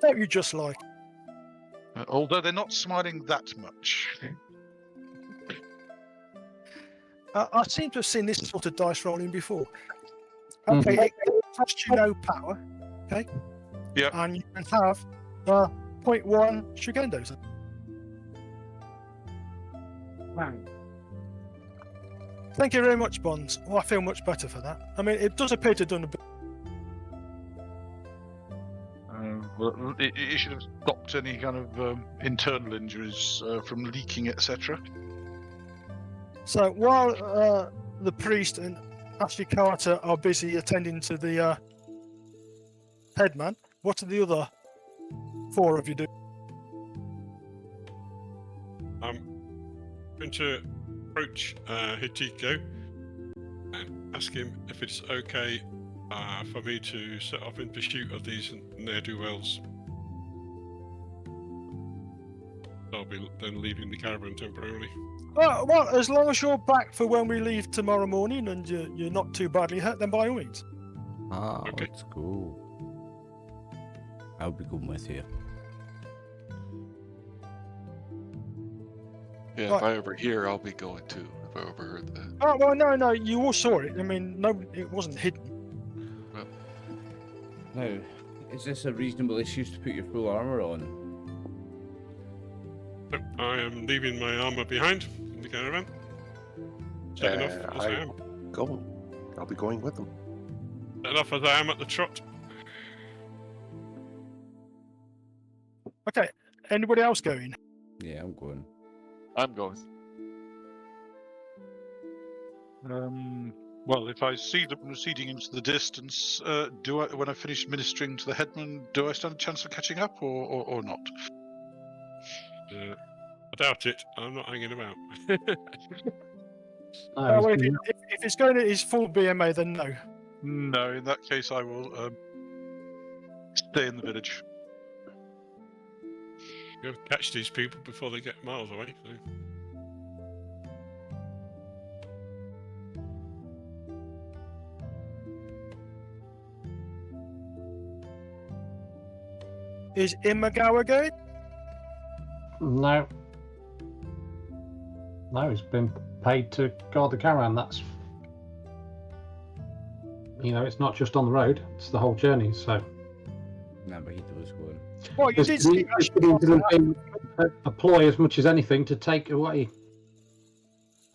Don't you just like? Although they're not smiling that much. I seem to have seen this sort of dice rolling before. Okay, it costs you no power. Okay. Yeah. And you can have 0.1 Shugendos. Thank you very much, Bonds. Oh, I feel much better for that. I mean, it does appear to have done a bit. Well, it should have stopped any kind of internal injuries from leaking, etc. So while the priest and Ashikata are busy attending to the headman, what are the other 4 of you do? I'm going to approach Hitiko and ask him if it's okay for me to set off in pursuit of these ne'er-do-wells. I'll be then leaving the caravan temporarily. Well, as long as you're back for when we leave tomorrow morning and you're not too badly hurt, then by all means. Okay. Let's go. I'll be going with you. Yeah, Right. if I overhear, I'll be going too. If I overheard that. Oh, well, no, you all saw it. I mean, no, it wasn't hidden. Now, is this a reasonable excuse to put your full armour on? So I am leaving my armour behind in the caravan. Setting off as I am. I'll be going with them. Setting off as I am at the trot. Okay, anybody else going? Yeah, I'm going. I'm going. Well, if I see them receding into the distance, when I finish ministering to the headman, do I stand a chance of catching up, or not? I doubt it. I'm not hanging about. Well, if it's going to his full BMA, then no. No, in that case, I will stay in the village. You'll catch these people before they get miles away. So. Is Imagawa going? No. No, he's been paid to guard the caravan. That's, it's not just on the road; it's the whole journey. So. Nabuhito was going. Well, you did see a ploy as much as anything to take away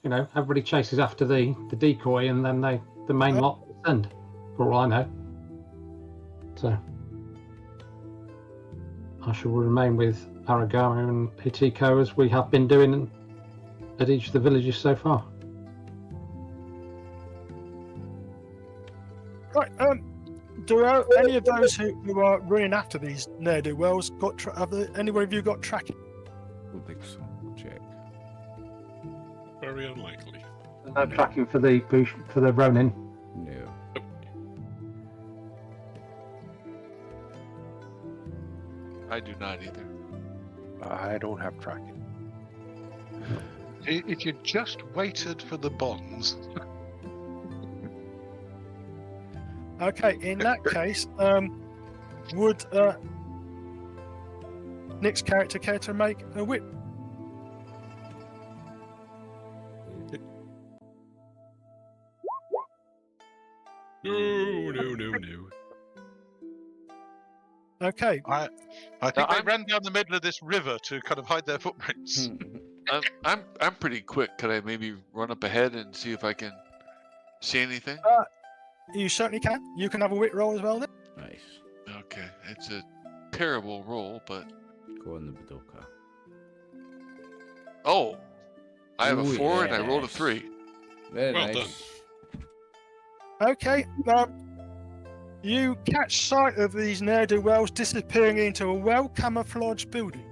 everybody chases after the decoy, and then the main lot descend. For all I know. So I shall remain with Aragami and Hitiko as we have been doing at each of the villages so far. Right. Do any of those who are running after these ne'er-do-wells have any of you got tracking? I don't think so. We'll check. Very unlikely. No tracking for the Ronin. No. I do not either. I don't have tracking. If you just waited for the bonds. Okay, in that case, would Nick's character care to make a whip? No. Okay. I think they ran down the middle of this river to kind of hide their footprints. I'm pretty quick. Could I maybe run up ahead and see if I can see anything? You certainly can. You can have a wit roll as well then. Nice. Okay, it's a terrible roll, but Go on the Budoka. oh, I have a Ooh, 4 and I rolled a yes. 3. Very Well nice. Okay. You catch sight of these ne'er-do-wells disappearing into a well-camouflaged building.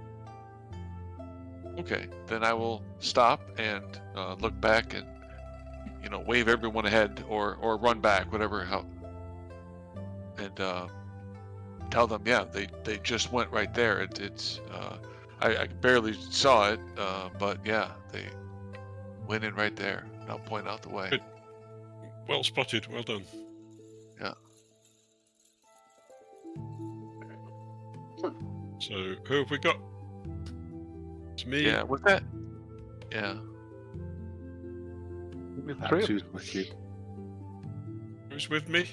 Okay, then I will stop and look back and wave everyone ahead or run back, whatever and tell them, yeah, they just went right there. It's I barely saw it, but yeah, they went in right there. And I'll point out the way. Good. Well spotted. Well done. Yeah. So who have we got? It's me. Yeah, with that. Yeah. Hatsu's with you. Who's with me?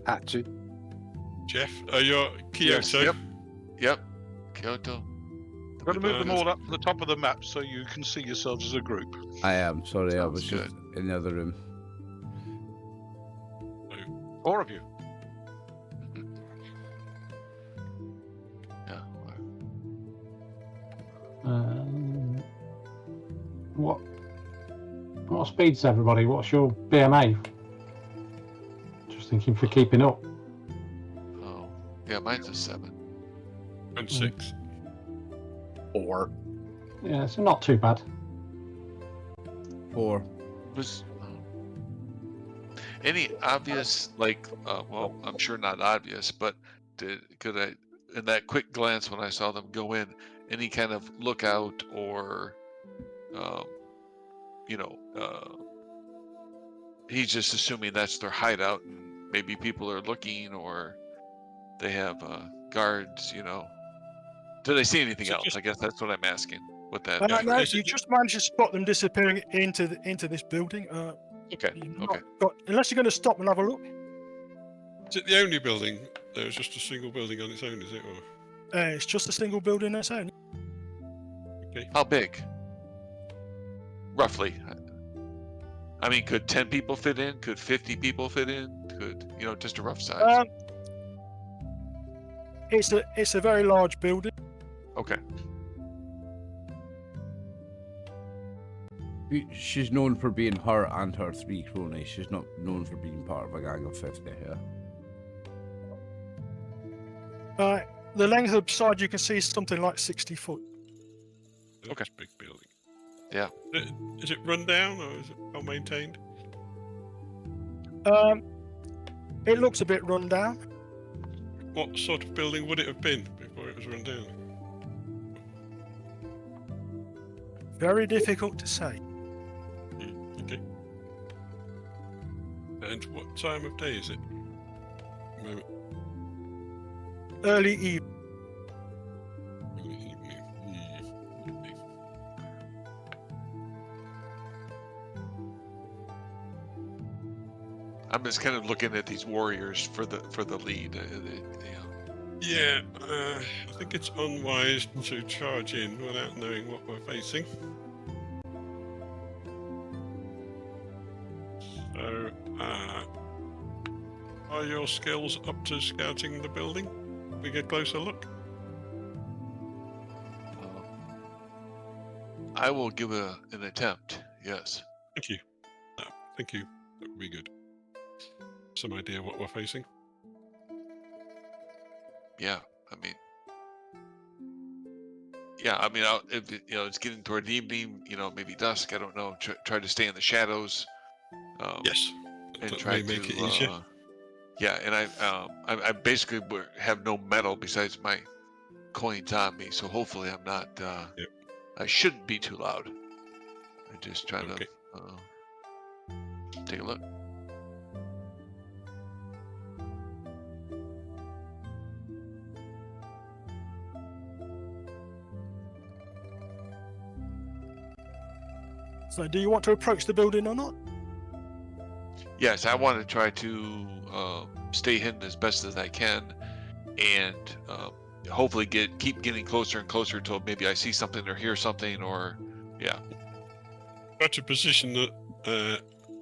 Hatsu. Jeff. You're Kiyoto. Yep. Yep. Kiyoto. You've got to move them all up to the top of the map so you can see yourselves as a group. I am sorry. I Sounds was just in the other room. 4 of you. Yeah. What speed's everybody? What's your BMA? Just thinking for keeping up. Oh, yeah. Mine's a 7. And 6. 4. Yeah, so not too bad. 4. Was any obvious, well, I'm sure not obvious, but could I, in that quick glance when I saw them go in, any kind of lookout or, he's just assuming that's their hideout and maybe people are looking or they have guards, Do they see anything So else? just- I guess that's what I'm asking with that. No, is it you ju- just managed to spot them disappearing into this building. Okay, You've not okay. unless you're going to stop and have a look. Is it the only building? There's just a single building on its own, is it? Or It's just a single building that's only. How big? Roughly. I mean, could 10 people fit in? Could 50 people fit in? Could, just a rough size? It's a very large building. Okay. She's known for being her and her 3 cronies. She's not known for being part of a gang of 50 here. The length of the side you can see is something like 60 foot. okay. Big building. Yeah. Is it run down or is it well maintained? It looks a bit run down. What sort of building would it have been before it was run down? Very difficult to say. Okay. And what time of day is it? Moment. Early evening. Early evening. Okay. I'm just kind of looking at these warriors for the lead. Yeah, I think it's unwise to charge in without knowing what we're facing. So, are your skills up to scouting the building? We get a closer look. I will give an attempt. Yes. Thank you. Thank you. That would be good. Some idea what we're facing. Yeah. I mean, if it's getting toward evening. Maybe dusk. I don't know. Try to stay in the shadows. Yes. And That try may make to. it easier. Yeah, and I basically have no metal besides my coins on me, so hopefully I'm not. Yep. I shouldn't be too loud. I'm just trying Okay. to take a look. So, do you want to approach the building or not? Yes, I want to try to stay hidden as best as I can, and hopefully keep getting closer and closer until maybe I see something or hear something, or Try to position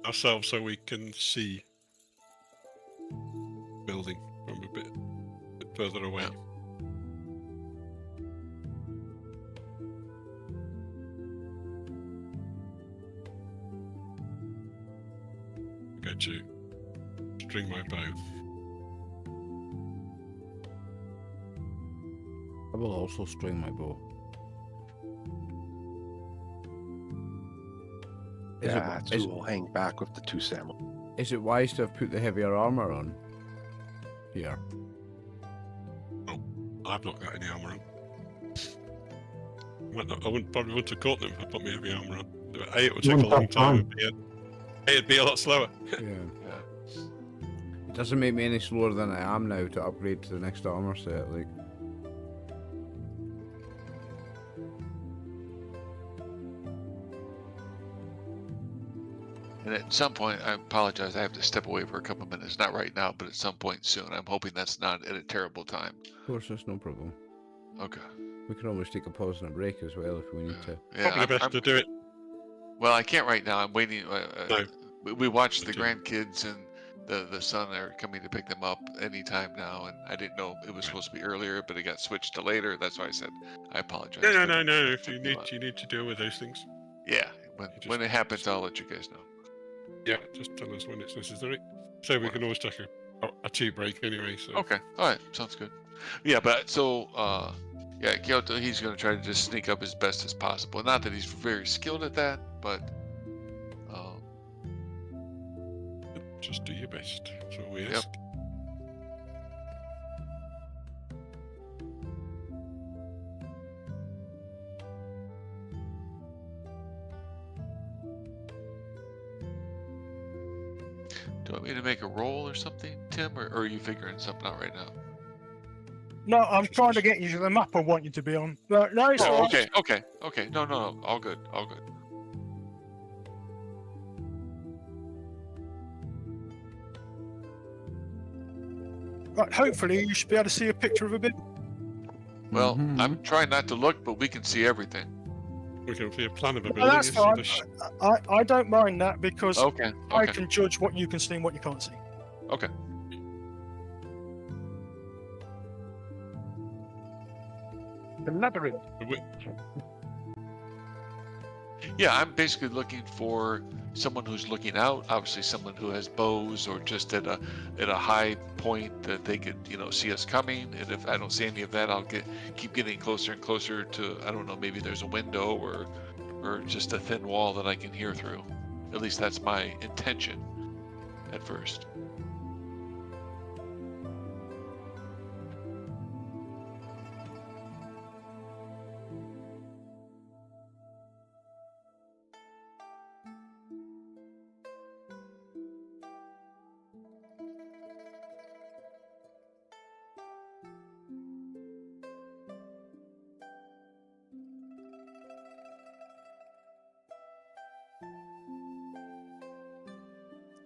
ourselves so we can see building from a bit further away. Yeah. I'm going to string my bow. I will also string my bow. Is Yeah, it, Hatsu will hang back with the 2 samurai. is it wise to have put the heavier armor on? Here. I've not got any armor on. I wouldn't probably want to caught them if I put my heavy armor on. A, it would You take a wouldn't long have time. time. And B, it'd be a lot slower. Yeah. It doesn't make me any slower than I am now to upgrade to the next armor set. Like, and at some point, I apologize. I have to step away for a couple of minutes. Not right now, but at some point soon. I'm hoping that's not at a terrible time. of course, that's no problem. Okay. We can always take a pause and a break as well if we need to. Yeah. Probably best to do it. Well, I can't right now. I'm waiting. No. We watched the Okay. grandkids and the son are coming to pick them up anytime now, and I didn't know it was supposed to be earlier, but it got switched to later. That's why I said I apologize. No. but If took you me a need, while. you need to deal with those things. Yeah, when it happens, just- I'll let you guys know. Yeah, just tell us when it's necessary. So we can always take a tea break anyway. So Okay, all right, sounds good. Yeah, but so yeah, Kiyoto, he's gonna try to just sneak up as best as possible. Not that he's very skilled at that, but just do your best. That's all we Yep. ask. do you want me to make a roll or something, Tim, or are you figuring something out right now? No, I'm trying to get you to the map I want you to be on. No, it's Oh, all right. okay. No, all good. Right, hopefully you should be able to see a picture of a bit. Well, Mhm. I'm trying not to look, but we can see everything. We can see a plan of a Oh, building. that's It's fine. sort of I don't mind that because Okay, I okay, can judge what you can see and what you can't see. okay. The labyrinth. Yeah, I'm basically looking for someone who's looking out. Obviously, someone who has bows or just at a high point that they could see us coming. And if I don't see any of that, I'll keep getting closer and closer to, I don't know, maybe there's a window or just a thin wall that I can hear through. At least that's my intention at first.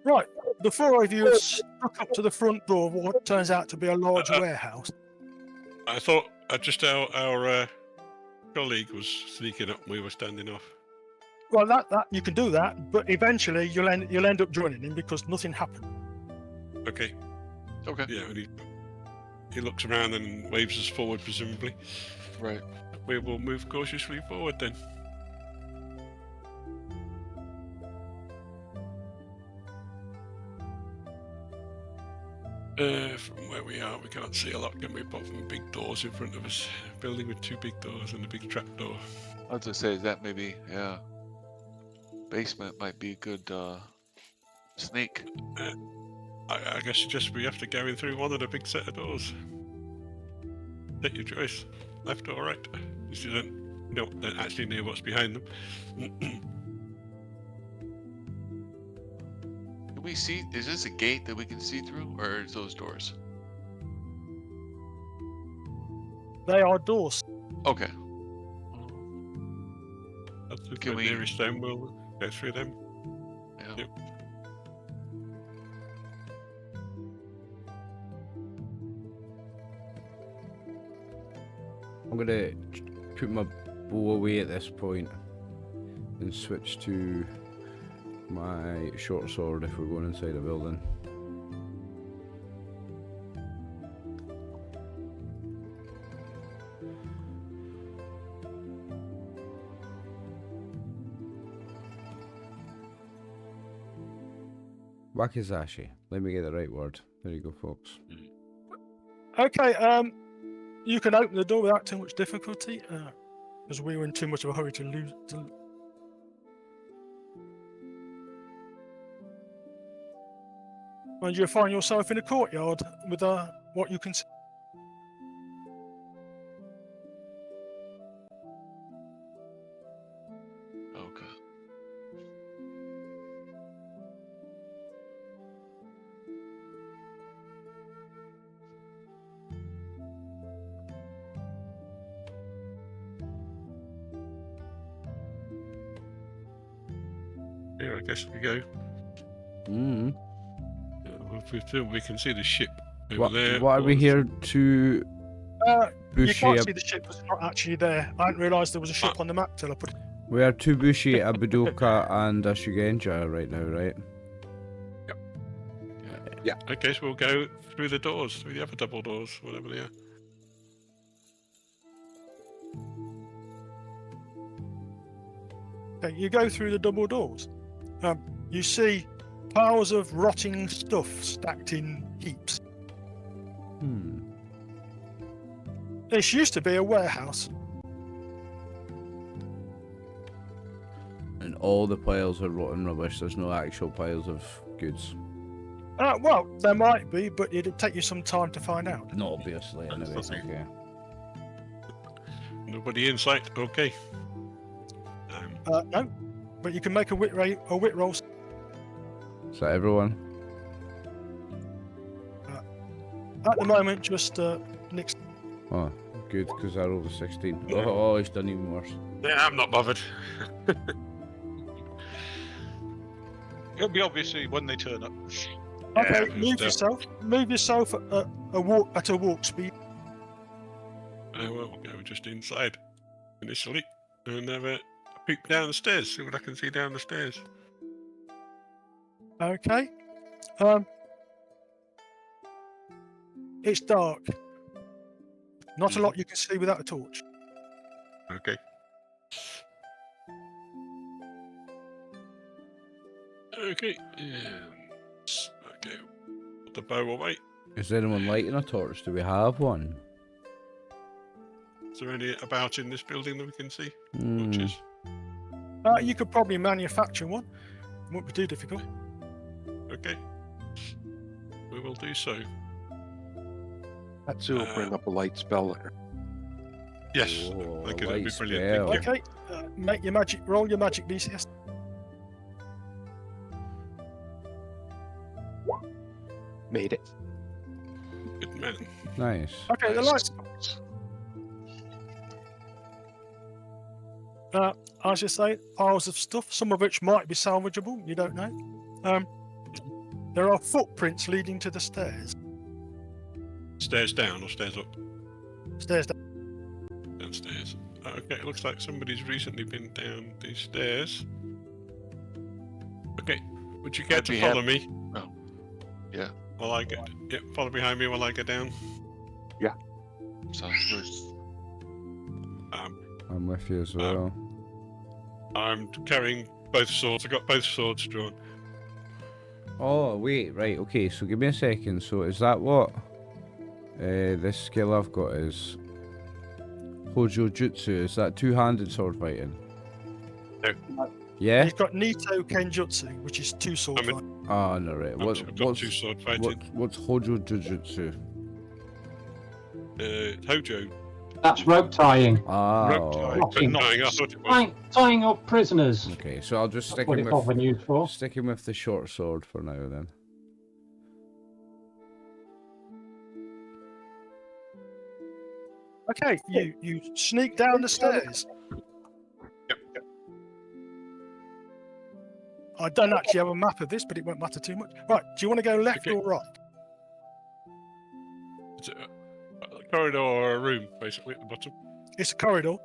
Right, the four of you have stuck up to the front door of what turns out to be a large warehouse. I thought just our colleague was sneaking up and we were standing off. Well, that you can do that, but eventually you'll end up joining him because nothing happened. Okay. Okay. Yeah, and he looks around and waves us forward, presumably. Right. We will move cautiously forward then. From where we are, we can't see a lot, can we? Apart from big doors in front of us. Building with 2 big doors and a big trap door. I was gonna say that maybe, yeah. Basement might be a good sneak. I guess just we have to go in through one of the big set of doors. Take your choice, left or right. If you don't actually know what's behind them. Can we see? Is this a gate that we can see through, or is those doors? They are doors. Okay. That's the Can we- nearest stone. We'll go through them. Yeah. Yep. I'm gonna put my bow away at this point and switch to my short sword if we're going inside a building. Wakizashi. Let me get the right word. There you go, folks. Okay, you can open the door without too much difficulty, because we were in too much of a hurry to lose. And you'll find yourself in a courtyard with what you can see. Okay. Here, I guess we go. Mm. We can see the ship over there. What are we here to You Bushi? can't see the ship was not actually there. I didn't realise there was a ship on the map till I put it. We are to Bushi, a Budoka, and a Shugenja right now, right? Okay, so we'll go through the doors, through the other double doors, whatever they are. Okay, you go through the double doors. You see piles of rotting stuff stacked in heaps. Hmm. This used to be a warehouse. And all the piles are rotten rubbish. There's no actual piles of goods. Well, there might be, but it'd take you some time to find out. No, obviously. That's Anyway, nothing. okay. Nobody in sight. Okay. No, but you can make a wit roll. Is that everyone? At the moment, just Nick's. Oh, good, because I rolled a 16. Yeah. Oh, it's done even worse. Yeah, I'm not bothered. It'll be obviously when they turn up. Okay, Yeah, move yourself at a walk speed. We'll go just inside initially and have a peek down the stairs, see what I can see down the stairs. Okay. It's dark. Not a lot you can see without a torch. Okay. Okay. Okay. Put the bow away. Is anyone lighting a torch? Do we have one? Is there any about in this building that we can see? Hmm. Torches? You could probably manufacture one. Won't be too difficult. Okay. We will do so. Hatsu will bring up a light spell there. Yes. Oh, Thank you, a that'd be light brilliant. Thank spell. you. Okay. Make your magic. Roll your magic BCS. Made it. Good man. Nice. Okay. The Nice. lights. As you say, piles of stuff. Some of which might be salvageable. You don't know. There are footprints leading to the stairs. Stairs down or stairs up? Stairs down. Downstairs. Okay, it looks like somebody's recently been down these stairs. Okay. Would you care Might to be follow hap- me? Oh, yeah. While I get, follow behind me while I go down. Sounds good. I'm with you as well. I'm carrying both swords. I got both swords drawn. Oh, wait, right, okay, so give me a second. So is that what this skill I've got is? Hojo Jutsu, is that two-handed sword fighting? No. Yeah? He's got Nito Kenjutsu, which is two sword I'm in- fighting. Oh, no, right. I've got two sword fighting. What's Hojo Jujutsu? Hojo. That's rope tying. Rope Oh, tying, but Locking. not tying up what it was. Tying up prisoners. okay, so I'll just That's stick what him it's often with, used for. sticking with the short sword for now then. Okay, you sneak down the stairs. Yep. I don't actually have a map of this, but it won't matter too much. Right, do you want to go left Okay. or right? It's a corridor or a room, basically, at the bottom. It's a corridor.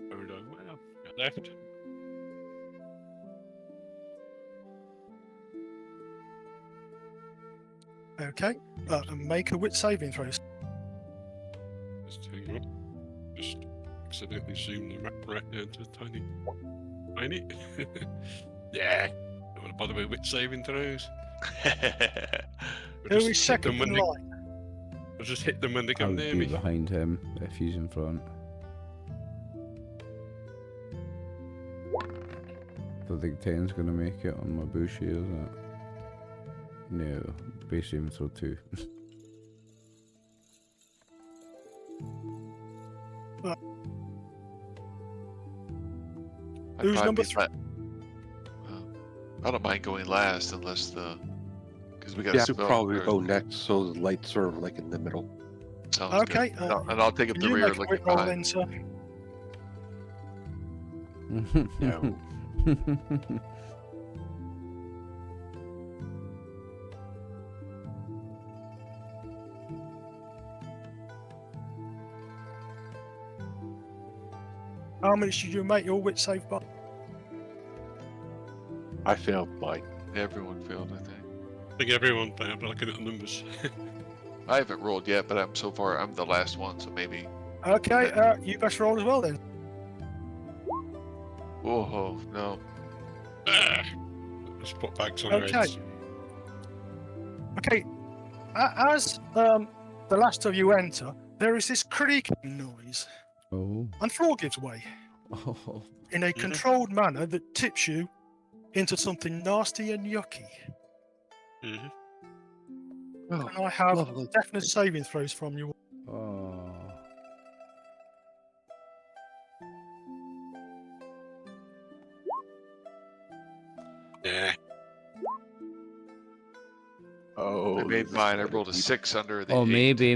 Corridor. Well, go left. Okay, and make a wit saving throws. Just hang on. Just accidentally zoom the map right down to tiny. Yeah. Don't want to bother with wit saving throws. Who is second in they, line? I'll just hit them when they I come would near be me. behind him if he's in front. Don't think 10's gonna make it on my Bushido, is it? No, base saving throw 2. I'd Who's probably number be 3? I don't mind going last unless because we got Yeah, a I'd spell. probably or- go next, so the lights are like in the middle. Sounds Okay, good. And I'll take up Can the you rear make a looking wit roll behind. then, sir? Yeah. How much did you make your wit save by? I failed mine. Everyone failed, I think. I think everyone failed, but looking at the numbers. I haven't rolled yet, but I'm the last one, so maybe. Okay, you best roll as well then. Whoa, no. Let's put bags on Okay. heads. Okay, as the last of you enter, there is this creaking noise, Oh. and floor gives way Oh. in a controlled manner that tips you into something nasty and yucky. Mm-hmm. Oh, And I have lovely. definite saving throws from you. Oh. Yeah. Oh, I made this mine. I is rolled a deep. 6 under the Oh, 8.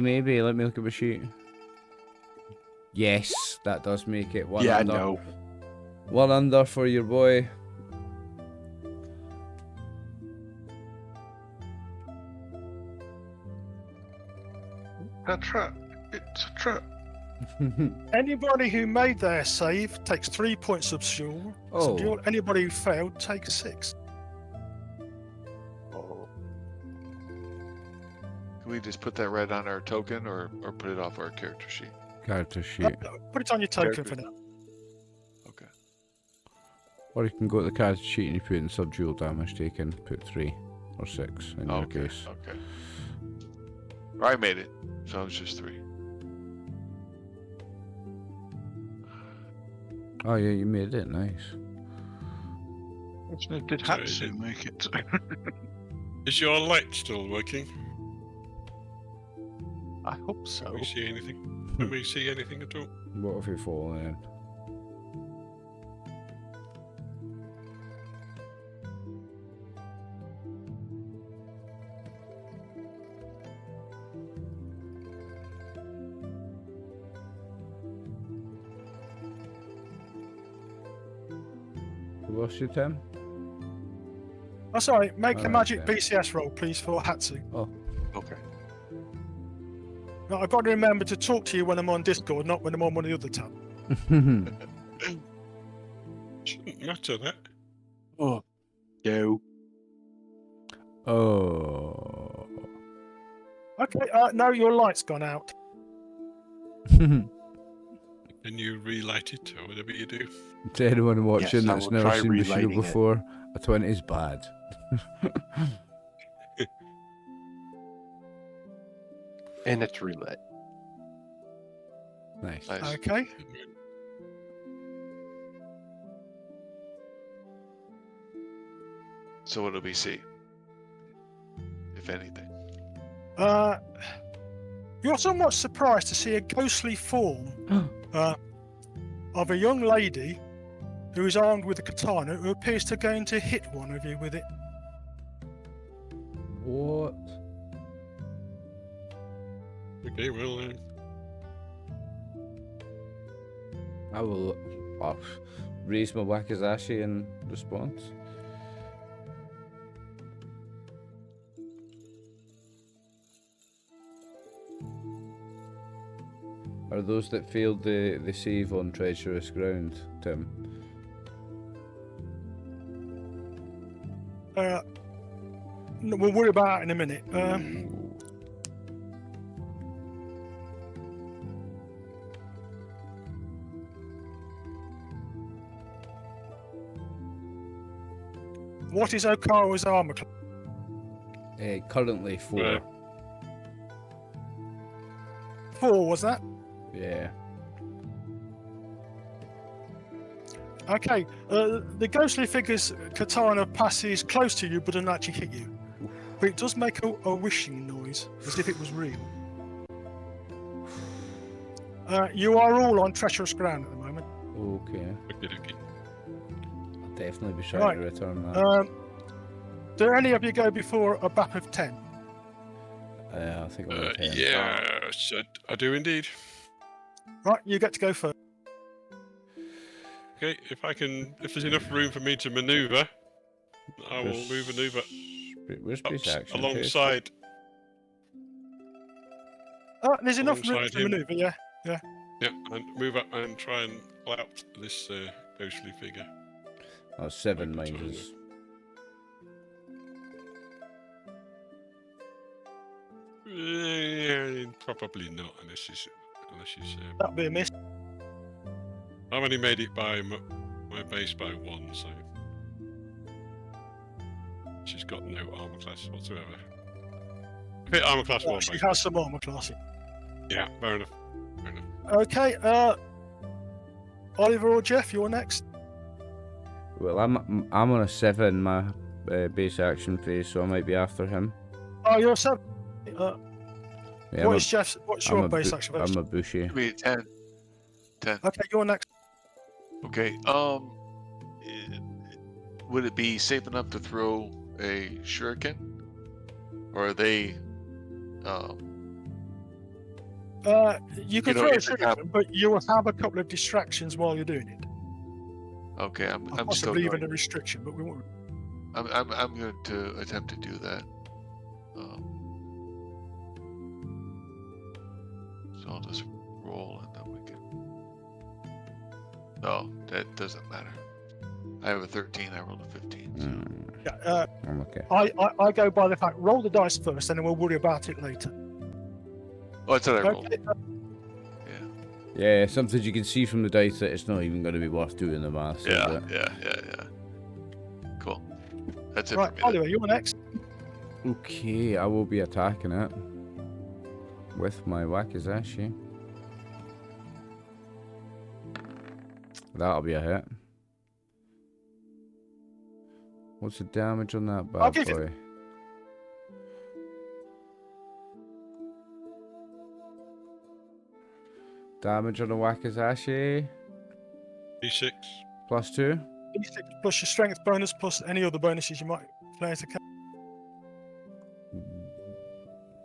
maybe. Let me look at my sheet. Yes, that does make it one Yeah, under. no. One under for your boy. A trap. It's a trap. Anybody who made their save takes 3 points of subdual. Oh. Anybody who failed takes 6. Oh, Can we just put that right on our token or put it off our character sheet? Character sheet. Put it on your token for now. Okay. Or you can go to the character sheet and you put in subdual damage taken, put 3 or 6 in your Okay. case. Okay. I made it. So it's just 3. Oh yeah, you made it, nice. Did Sorry, Hatsu did- make it? Is your light still working? I hope so. Can we see anything? Can we see anything at all? What if you fall in? What's your Tim? That's all right. Make a Alright, magic then. PCS roll, please, for Hatsu. Okay. Now, I've got to remember to talk to you when I'm on Discord, not when I'm on one of the other tabs. Shouldn't matter that. Oh, Go. Oh. Okay, no, your light's gone out. Can you relight it or whatever you do? To anyone watching Yes, I that's will never try seen Bushido relighting it. before, a 20 is bad. And it's relit. Nice. Nice. Okay. So what do we see? If anything. You're somewhat surprised to see a ghostly form of a young lady who is armed with a katana who appears to going to hit one of you with it. What? Okay, well, I will raise my wakizashi in response. Are those that failed the save on treacherous ground, Tim? No, we'll worry about it in a minute. What is Okawa's armor class? Currently 4. Right. 4, was that? Yeah. Okay, the ghostly figure's katana passes close to you but doesn't actually hit you. But it does make a wishing noise, as if it was real. You are all on treacherous ground at the moment. Okay. okay. I'll definitely be trying Right. to return that. Do any of you go before a BAP of 10? I think I'll return. Yes, I do indeed. Right, you get to go first. Okay, if there's enough room for me to maneuver, I will maneuver Where's space action? alongside. There's enough room Alongside to him. manoeuvre, yeah. Yeah, and move up and try and clout this ghostly figure. Oh, 7 Like mine the is. Probably not, unless she's. That'd be a miss. I've only made it by my base by 1, so she's got no armor class whatsoever. Okay, armor class 1. She has some armor class. Yeah, fair enough. Okay, Oliver or Jeff, you're next. Well, I'm on a 7, my base action phase, so I might be after him. Oh, you're 7. Yeah, What's your base action phase? I'm a bushy. Should be a 10. 10. Okay, you're next. Okay. Would it be safe enough to throw a shuriken? Or are they You can know, throw a if it hap- shuriken, but you will have a couple of distractions while you're doing it. okay, I'm still Possibly even going. a restriction, but we won't. I'm going to attempt to do that. So I'll just roll and then we can. No, that doesn't matter. I have a 13. I rolled a 15. So. Yeah, I'm okay. I go by the fact, roll the dice first, and then we'll worry about it later. Oh, that's what I rolled. Okay, Yeah, sometimes you can see from the dice that it's not even going to be worth doing the math. Yeah. Cool. That's it right, for me. Oliver, you're next. Okay, I will be attacking it with my wakizashi. That'll be a hit. What's the damage on that I'll bad give you- boy? Damage on the wakizashi. D6. +2. D6 plus your strength bonus plus any other bonuses you might play as a character.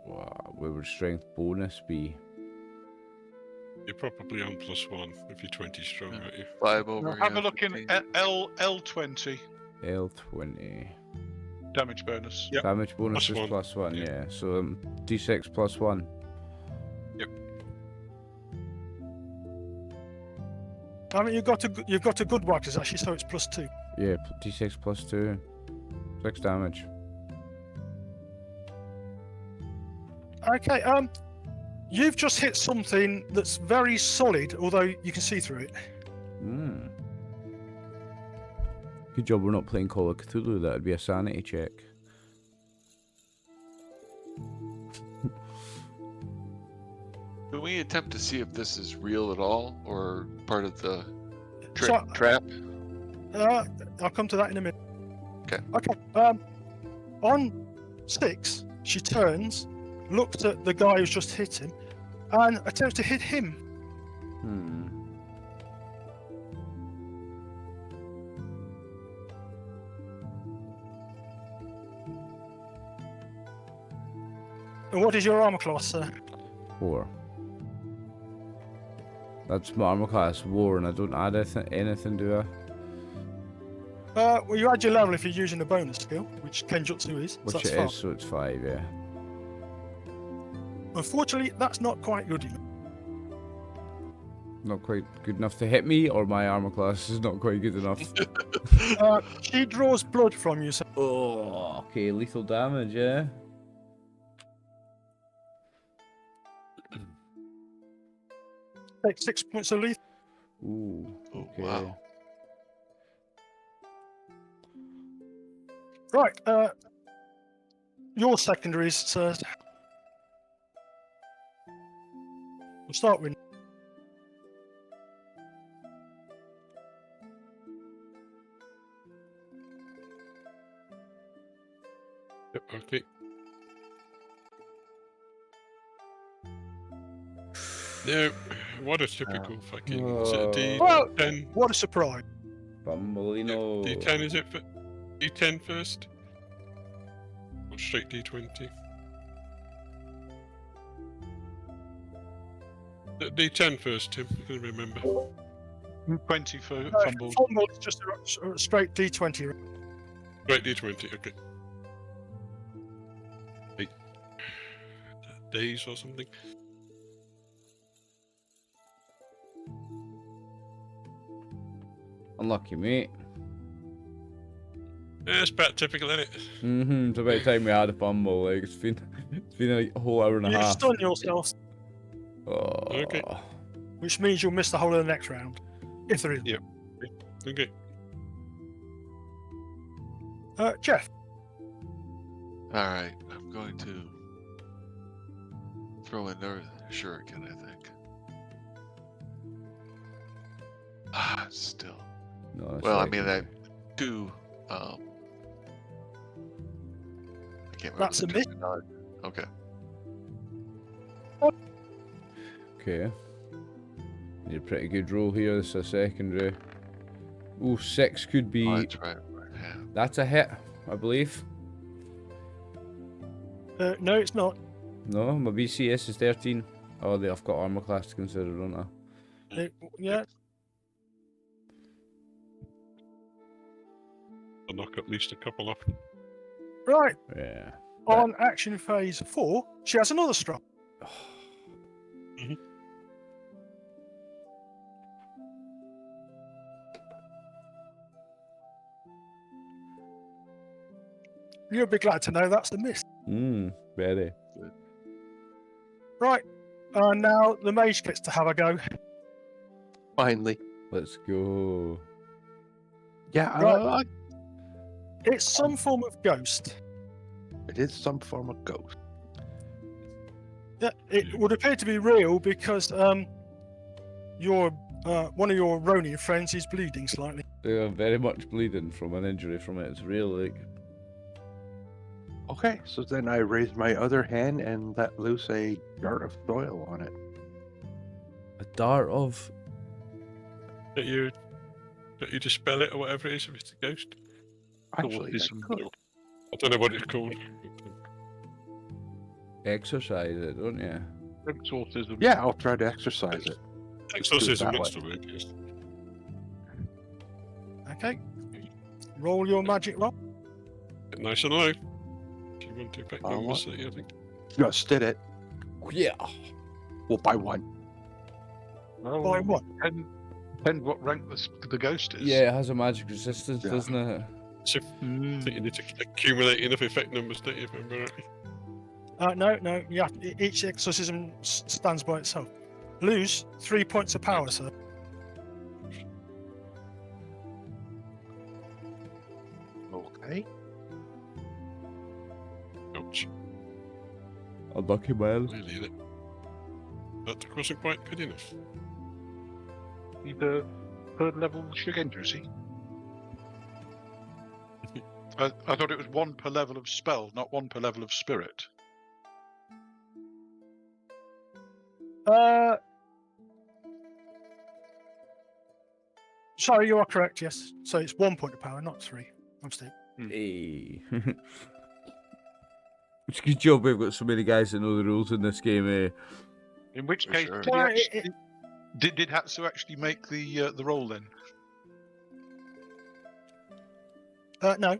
Wow, where would strength bonus be? You're probably on +1 if you're 20 strong, Yeah. aren't you? 5 over. Have yeah, a look in 15. L20 L20. damage bonus. Yep. Damage bonus is +1. +1, Yeah. yeah. So D6 +1. I mean, you've got a good wakizashi, so it's +2. Yeah, D6 +2. 6 damage. Okay, you've just hit something that's very solid, although you can see through it. Hmm. Good job we're not playing Call of Cthulhu. That'd be a sanity check. Can we attempt to see if this is real at all, or part of the So- trap? I'll come to that in a minute. Okay. Okay. On 6, she turns, looks at the guy who's just hit him, and attempts to hit him. Hmm. And what is your armor class, sir? 4. That's my armor class 4, and I don't add anything, do I? Well, you add your level if you're using a bonus skill, which Kenjutsu is. Which so that's it fine. is, so it's 5, yeah. Unfortunately, that's not quite good enough. Not quite good enough to hit me, or my armor class is not quite good enough. She draws blood from you, so Oh, okay, lethal damage, yeah. take 6 points of lethal. Ooh, Oh, okay. wow. Right, your secondaries, sir. We'll start with. Yep, okay. No, what a typical fucking. Is it a Well- D10? What a surprise. Bumbleino. D10 is it? D10 first? Or straight D20? D10 first, Tim. I can remember. 20 for No, fumble. fumble is just a straight D20. Right, D20. Okay. 8 days or something. Unlucky, mate. Yeah, it's about typical, isn't it? Mm-hmm. It's about time we had a fumble. Like it's been like a whole hour and a You half. stun yourself, Oh. Okay. which means you'll miss the whole of the next round. If there is. Yeah. Okay. Jeff. All right, I'm going to throw in their shuriken, I think. Ah, still. No, that's Well, I right. mean, I do. I can't remember. That's the a miss. terminology. Okay. Okay. Need a pretty good roll here. This is a secondary. Ooh, 6 could be. Oh, that's right. Yeah. That's a hit, I believe. No, it's not. No, my BCS is 13. Oh, I've got armor class to consider, don't I? Yeah. I'll knock at least a couple off. Right. Yeah. On action phase 4, she has another strike. You'll be glad to know that's the miss. Very. Right. Now the mage gets to have a go. Finally. Let's go. Yeah, Right. It's some form of ghost. it is some form of ghost. Yeah, it would appear to be real because your one of your Ronin friends is bleeding slightly. They are very much bleeding from an injury from it. It's real, like. Okay, so then I raise my other hand and let loose a dart of soil on it. A dart of. Don't you dispel it or whatever it is if it's a ghost? Actually, is I could. I don't know what it's called. Exercise it, don't you? Exorcism. Yeah, I'll try to exercise it. Exorcism that wants way. to work, yes. Okay. Roll your magic roll. Get nice and low. If you want to pick What? numbers, I think. Just did it. Yeah. Well, by one. Well, By what? Depends what rank the ghost is. Yeah, it has a magic resistance, Yeah. doesn't it? So, I think you need to accumulate enough effect numbers, don't you, if I remember rightly? No. Yeah, each exorcism stands by itself. Lose 3 points of power, sir. Okay. Ouch. Unlucky man. Really, that wasn't quite good enough. The third level Shugender, is he? I thought it was 1 per level of spell, not 1 per level of spirit. Sorry, you are correct. Yes, so it's 1 point of power, not 3. I'm Steve. Hey. It's a good job we've got so many guys that know the rules in this game, eh? In which For case, sure. did Hatsu actually make the roll then? No.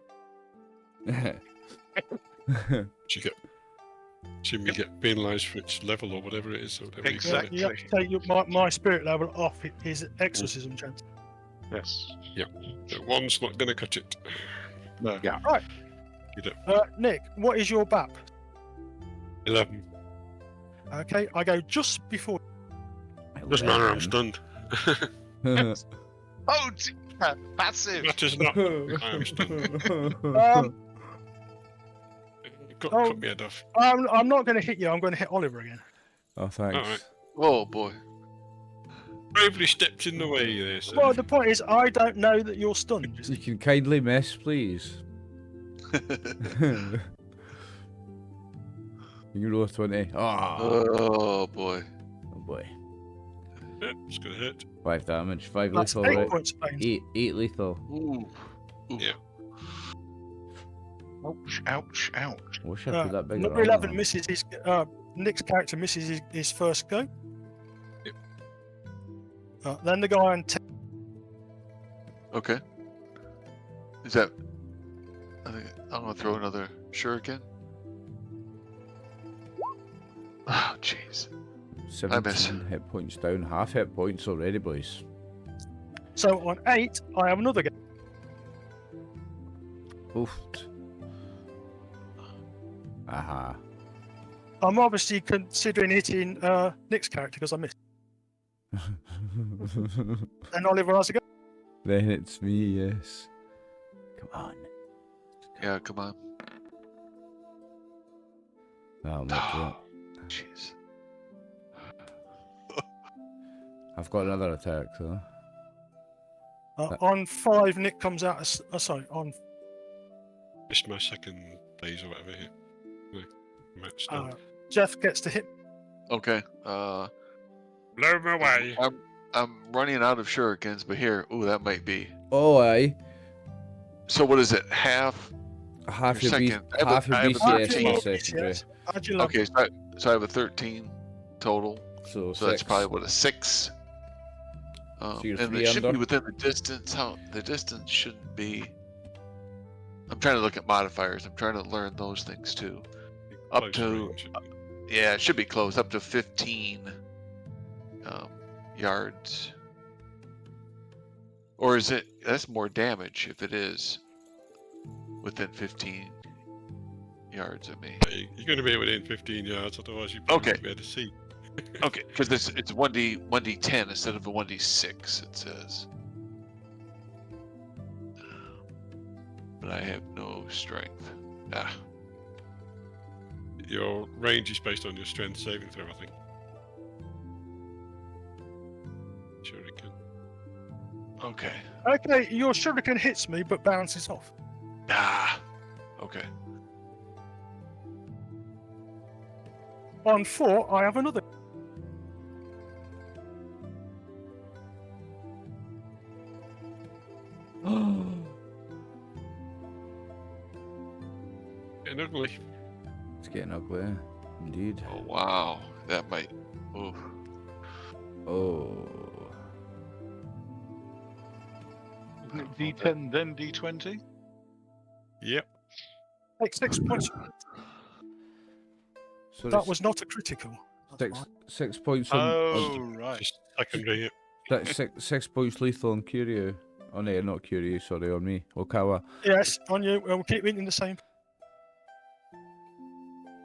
Should we get penalised for its level or whatever it is? Or whatever you call it? Exactly. You have to take my spirit level off his exorcism chance. Yes. So one's not going to cut it. No. Yeah. Right. You don't. Nick, what is your BAP? 11. Okay, I go just before. Doesn't matter, I'm stunned. Oh, passive. Matters not. I am stunned. Cut me head off. I'm not going to hit you. I'm going to hit Oliver again. Oh, thanks. Alright. Oh boy. Bravely stepped in the way there, sir. Well, the point is, I don't know that you're stunned. you see. You can kindly miss, please. You can roll a 20. Oh boy. Oh boy. Yeah, it's going to hit. 5 damage. 5 That's lethal, 8 right? points of pain. 8 lethal. Ooh. Yeah. Ouch, ouch. Wish I put that bigger Number on 11 that. misses his. Nick's character misses his first go. Yep. Then the guy on 10. Okay. Is that? I think I'm gonna throw another shuriken. Oh jeez. 17 hit points down. Half hit points already, boys. So on 8, I have another go. Oof. Aha. I'm obviously considering hitting Nick's character because I missed. And Oliver has a go. Then it's me, yes. Come on. Yeah, come on. That'll not do it. Jeez. I've got another attack, though. On 5, Nick comes out. On Missed my second phase or whatever here. No, match done. Jeff gets to hit. Okay. Blow him away. I'm running out of shurikens, but here, ooh, that might be. Oh, aye. So what is it? Half? Half Your your, second. I have a- half your I have a BCS 13. and secondary. How'd you love Okay, so I have a 13 total. So, So that's 6. probably what, a 6. you're And 3 it should under? be within the distance. How the distance shouldn't be. I'm trying to look at modifiers. I'm trying to learn those things too. Up Close to range. yeah, it should be close. Up to 15 yards. Or is it? That's more damage if it is within 15 yards of me. You're going to be within 15 yards, otherwise you probably Okay. won't be able to see. Okay, because it's 1d10 instead of a 1d6. It says. But I have no strength. Ah. Your range is based on your strength saving throw, I think. Sure it can. Okay. Okay, your shuriken hits me but bounces off. Ah. Okay. On 4, I have another. Getting ugly. It's getting ugly, indeed. Oh wow. That might. Ooh. Oh. D10, then D20? Yep. Take 6 points. So That it's was not a critical. That's fine. 6 points on. Oh, right. Just secondary. That's 6 points lethal on Curio. Oh no, not Kiryu, sorry, on me. Okawa. Yes, on you. We'll keep it in the same.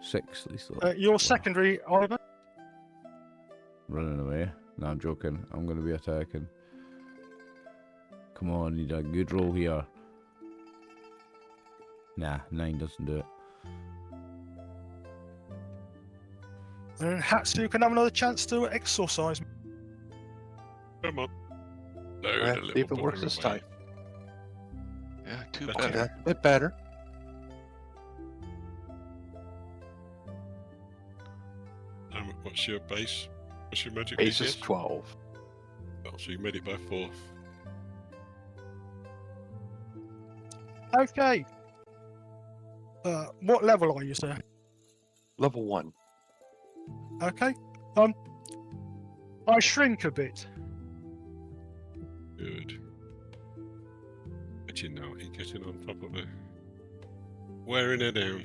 6 lethal. Your Wow. secondary, Oliver. Running away. No, I'm joking. I'm going to be attacking. Come on, need a good roll here. Nah, 9 doesn't do it. And Hatsu can have another chance to exorcise me. Come on. No, Let's the see if it little works bugger this away. time. Yeah, too That's Okay, better. that's a bit better. What's your base? What's your magic Base is DCS? 12. Oh, so you made it by 4. Okay. What level are you, sir? Level 1. Okay. I shrink a bit. Good. But you know, you're getting on top of her. Wearing her down.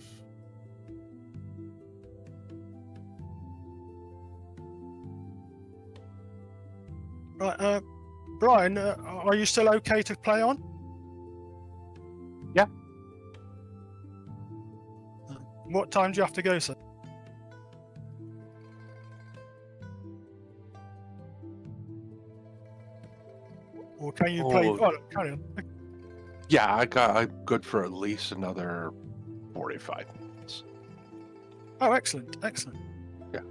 Right. Brian, are you still okay to play on? Yeah. What time do you have to go, sir? Or can you play? Oh. Oh, carry on. Yeah, I'm good for at least another 45 minutes. Oh, excellent, excellent. Yeah.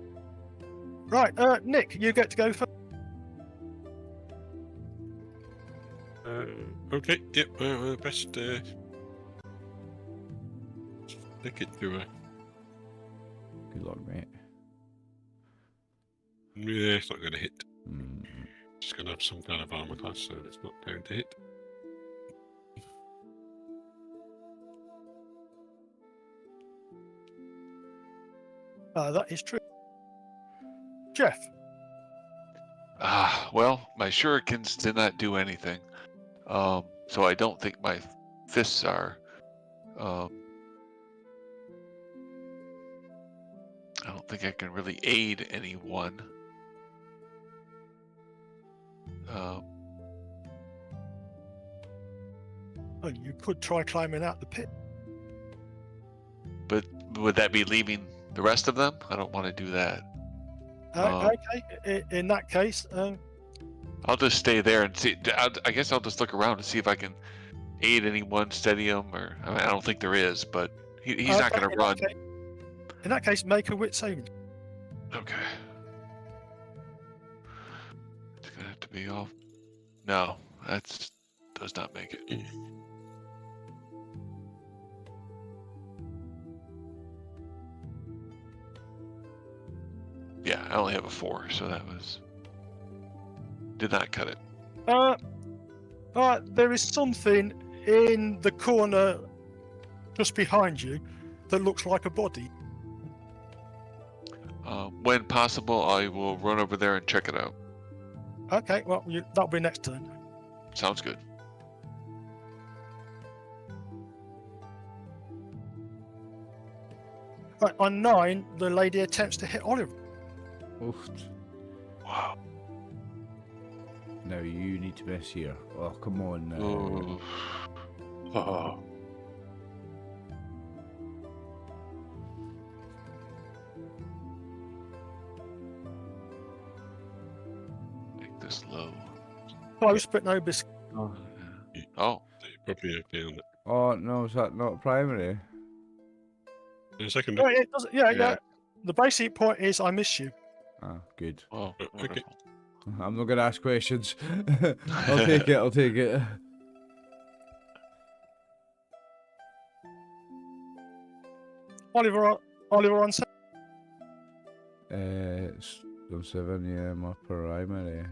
Right, Nick, you get to go first. Okay, yep, best stick it to her. Good luck, mate. Yeah, it's not going to hit. Mm. It's going to have some kind of armor class, so it's not going to hit. That is true. Jeff. Well, my shurikens did not do anything. So I don't think my fists are. I don't think I can really aid anyone. Oh, you could try climbing out the pit. But would that be leaving the rest of them? I don't want to do that. Okay, in that case, I'll just stay there and see. I guess I'll just look around and see if I can aid anyone, steady him, or I mean, I don't think there is, but he's not going to run. In that case, make a wit saving. Okay. It's gonna have to be off. No, does not make it. Yeah, I only have a 4, so that did not cut it. There is something in the corner just behind you that looks like a body. When possible, I will run over there and check it out. Okay, well, that'll be next turn. Sounds good. Right, on 9, the lady attempts to hit Oliver. Oof. Wow. Now you need to miss here. Oh, come on now. Ooh. Oh, Make this low. Close, but no biscuit. Oh. So you're probably okay on it. Oh, no, is that not primary? In a second. Yeah, it does, yeah. Yeah. The basic point is I miss you. Ah, good. Oh, Okay. wonderful. I'm not going to ask questions. I'll take it, I'll take it. Oliver on 7. It's on 7, yeah, my primary.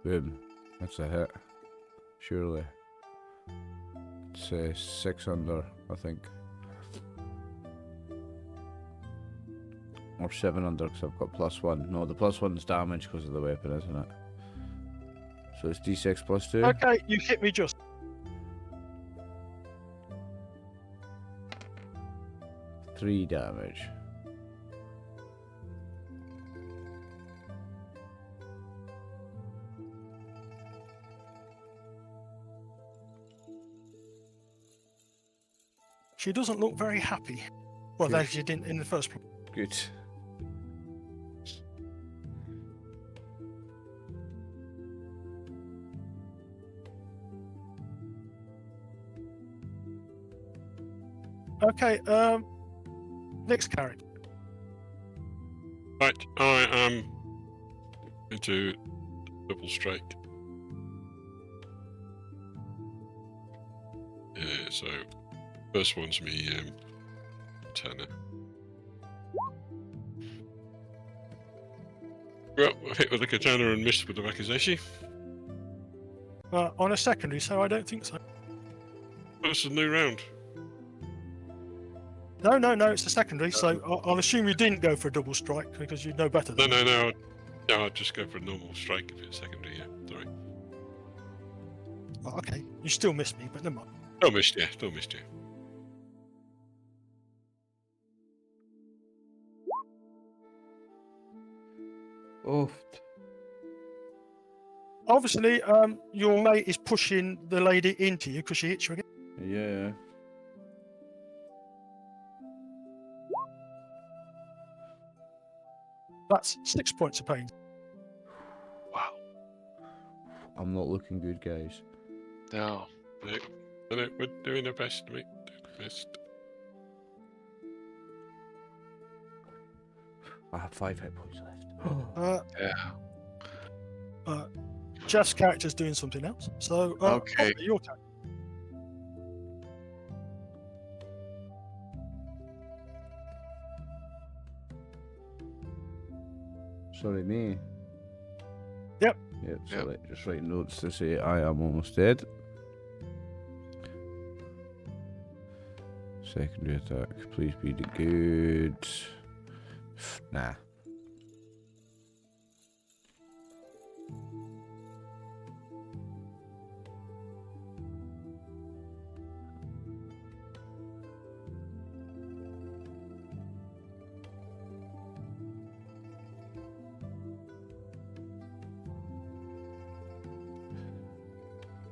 Boom. That's a hit. Surely. It's 6 under, I think. Or 7 under, because I've got +1. No, the +1's damage because of the weapon, isn't it? So it's D6 +2. Okay, you hit me just. 3 damage. She doesn't look very happy. Well, Good. that she didn't in the first place. Good. Okay, next character. Right, I am into double strike. So first one's me Tanner. Well, I hit with the katana and missed with the wakizashi. On a secondary, so I don't think so. That's a new round. No, it's a secondary, so I'll assume you didn't go for a double strike because you know better than me. No. No, I'd just go for a normal strike if it's secondary, yeah. Sorry. Oh, okay, you still missed me, but never mind. Still missed you. Oh, Obviously, your mate is pushing the lady into you because she hits you again. yeah. That's 6 points of pain. Wow. I'm not looking good, guys. No. No, we're doing our best, mate. Doing our best. I have 5 hit points left. Yeah. Jeff's character's doing something else. So, Okay. Oliver, your turn. Sorry, me. Yep. Yep, sorry. Just writing notes to say I am almost dead. Secondary attack. Please be the good. Nah.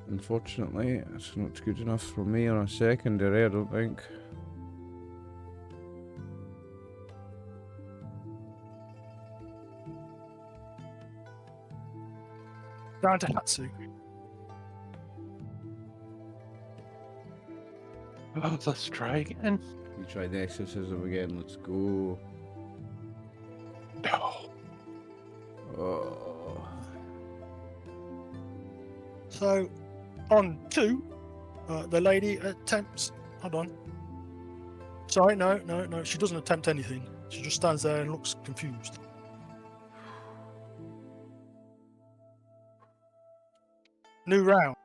Unfortunately, it's not good enough for me on a secondary, I don't think. Down to Hatsu. Oh, let's try again. You try the exorcism again, let's go. No. Oh. So, on 2, the lady attempts. Hold on. Sorry, no. She doesn't attempt anything. She just stands there and looks confused. New round.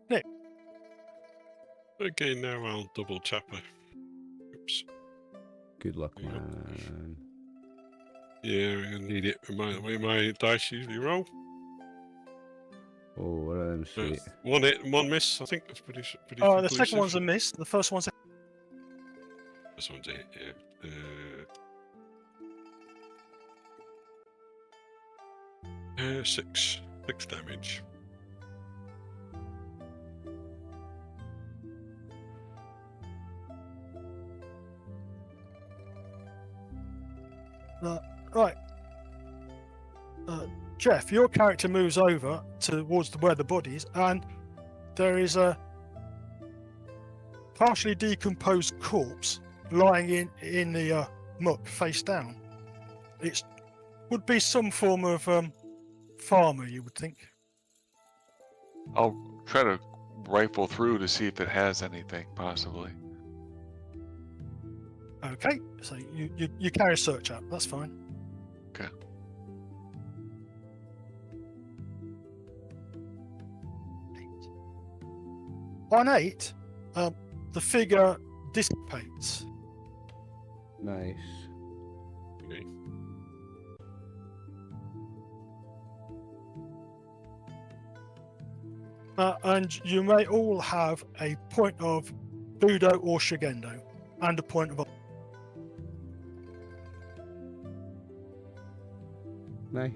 Nick. Okay, now I'll double tap her. Oops. Good luck, Yep. man. Yeah, I'm gonna need it with the way my dice usually roll. Oh, what are them sweet? One hit and one miss. I think that's pretty. Oh, the second conclusive. one's a miss. The first one's a. This one's a hit. Yeah. 6 damage. Right. Jeff, your character moves over towards where the body is, and there is a partially decomposed corpse lying in the muck, face down. It would be some form of farmer, you would think. I'll try to rifle through to see if it has anything, possibly. Okay, so you carry a search out. That's fine. Okay. On 8, the figure dissipates. Nice. Okay. And you may all have a point of Budo or Shigendo, and a point of. Nice.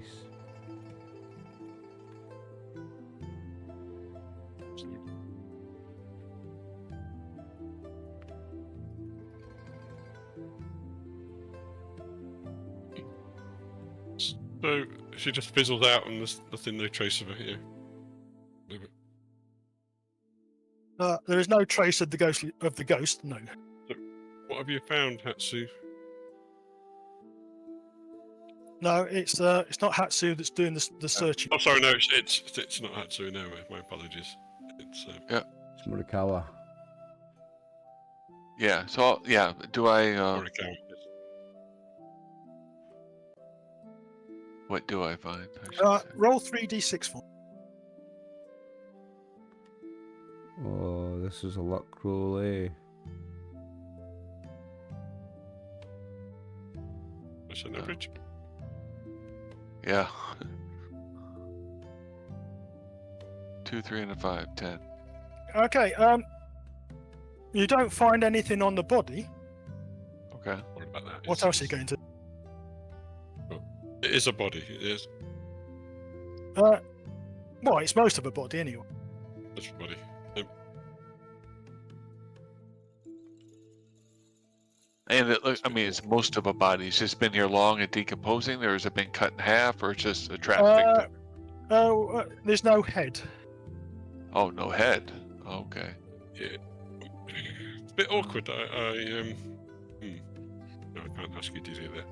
So she just fizzles out and there's nothing, no trace of her here. Leave it. There is no trace of the ghost. No. What have you found, Hatsu? No, it's not Hatsu that's doing the searching. Oh, sorry, no, it's not Hatsu. No, my apologies. It's It's Morikawa. Yeah. So yeah, do I? Morikawa. What do I find? I should say. Roll 3d6 for. Oh, this is a luck roll, eh? That's an average. Yeah. 2, 3, and a 5, 10. Okay. You don't find anything on the body. Okay. What about that? What else are you going to? It is a body. It is. Well, it's most of a body anyway. It's a body. And it looks. I mean, it's most of a body. It's just been here long and decomposing. Or has it been cut in half, or it's just a trap victim? There's no head. Oh, no head. Okay. Yeah. It's a bit awkward. No, I can't ask you to do that.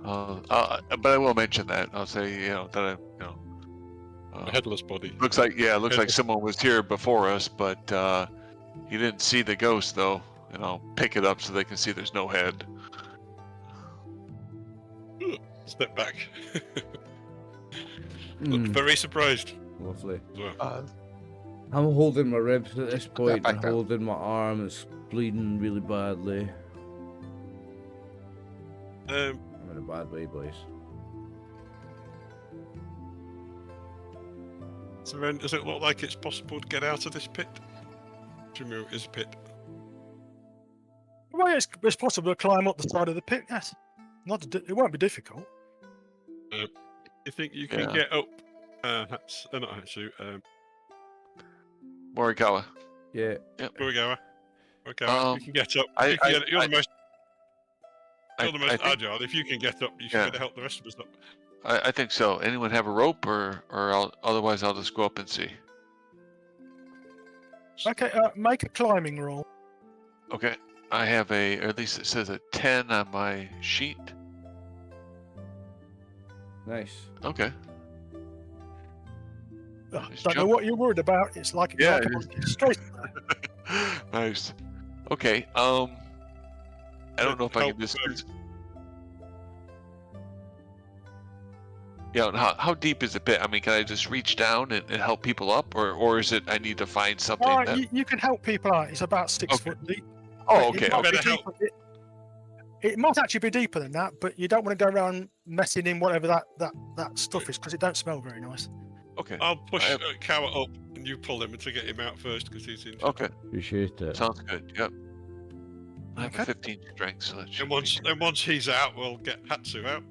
But I will mention that. I'll say, that I, A headless body. looks like someone was here before us, but you didn't see the ghost though. And I'll pick it up so they can see there's no head. Step back. Look very surprised Lovely. as well. I'm holding my ribs at this point back and down. holding my arm. It's bleeding really badly. I'm in a bad way, boys. So then, does it look like it's possible to get out of this pit? Jimmy, is a pit. Well, it's possible to climb up the side of the pit. Yes. It won't be difficult. You think you can Yeah. get up? Not Hatsu. Morikawa. Yeah. Morikawa. Okay, you can get up. I- You can get, you're I- the most. I- You're the I most think- agile. If you can get up, you should Yeah. be able to help the rest of us up. I think so. Anyone have a rope, or otherwise I'll just go up and see. Okay. Make a climbing roll. Okay. I have or at least it says a 10 on my sheet. Nice. Okay. Don't Nice know jump. what you're worried about. It's like Yeah, like it a is. monkey. Straight there. Nice. Okay. I don't know if I can just. Yeah. And how deep is the pit? I mean, can I just reach down and help people up, or is it I need to find something? Oh, that... you can help people out. It's about 6 Okay. foot deep. Oh, It okay. might be Better help. deeper- It might actually be deeper than that, but you don't want to go around messing in whatever that stuff is because it don't smell very nice. Okay. I'll push I have- Kawa up, and you pull him to get him out first because he's in. Okay. Appreciate it. Sounds good. Yep. I have Okay. a 15 strength, so that should And be- once he's out, we'll get Hatsu out,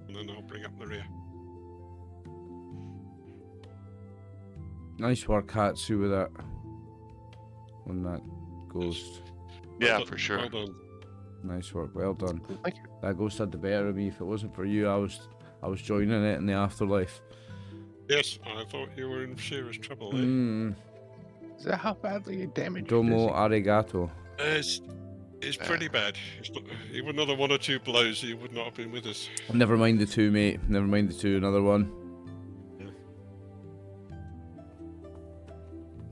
and then I'll bring up the rear. Nice work, Hatsu, with that. On that ghost. Yeah, Well done, for sure. Well done. Nice work. Well done. Thank you. That ghost had the better of me. If it wasn't for you, I was joining it in the afterlife. Yes, I thought you were in serious trouble. Eh? Mm. Is that how badly you damaged Domo your arigato. It's pretty bad. It's not, even another 1 or 2 blows, he would not have been with us. Never mind the two, mate. Never mind the two. Another one.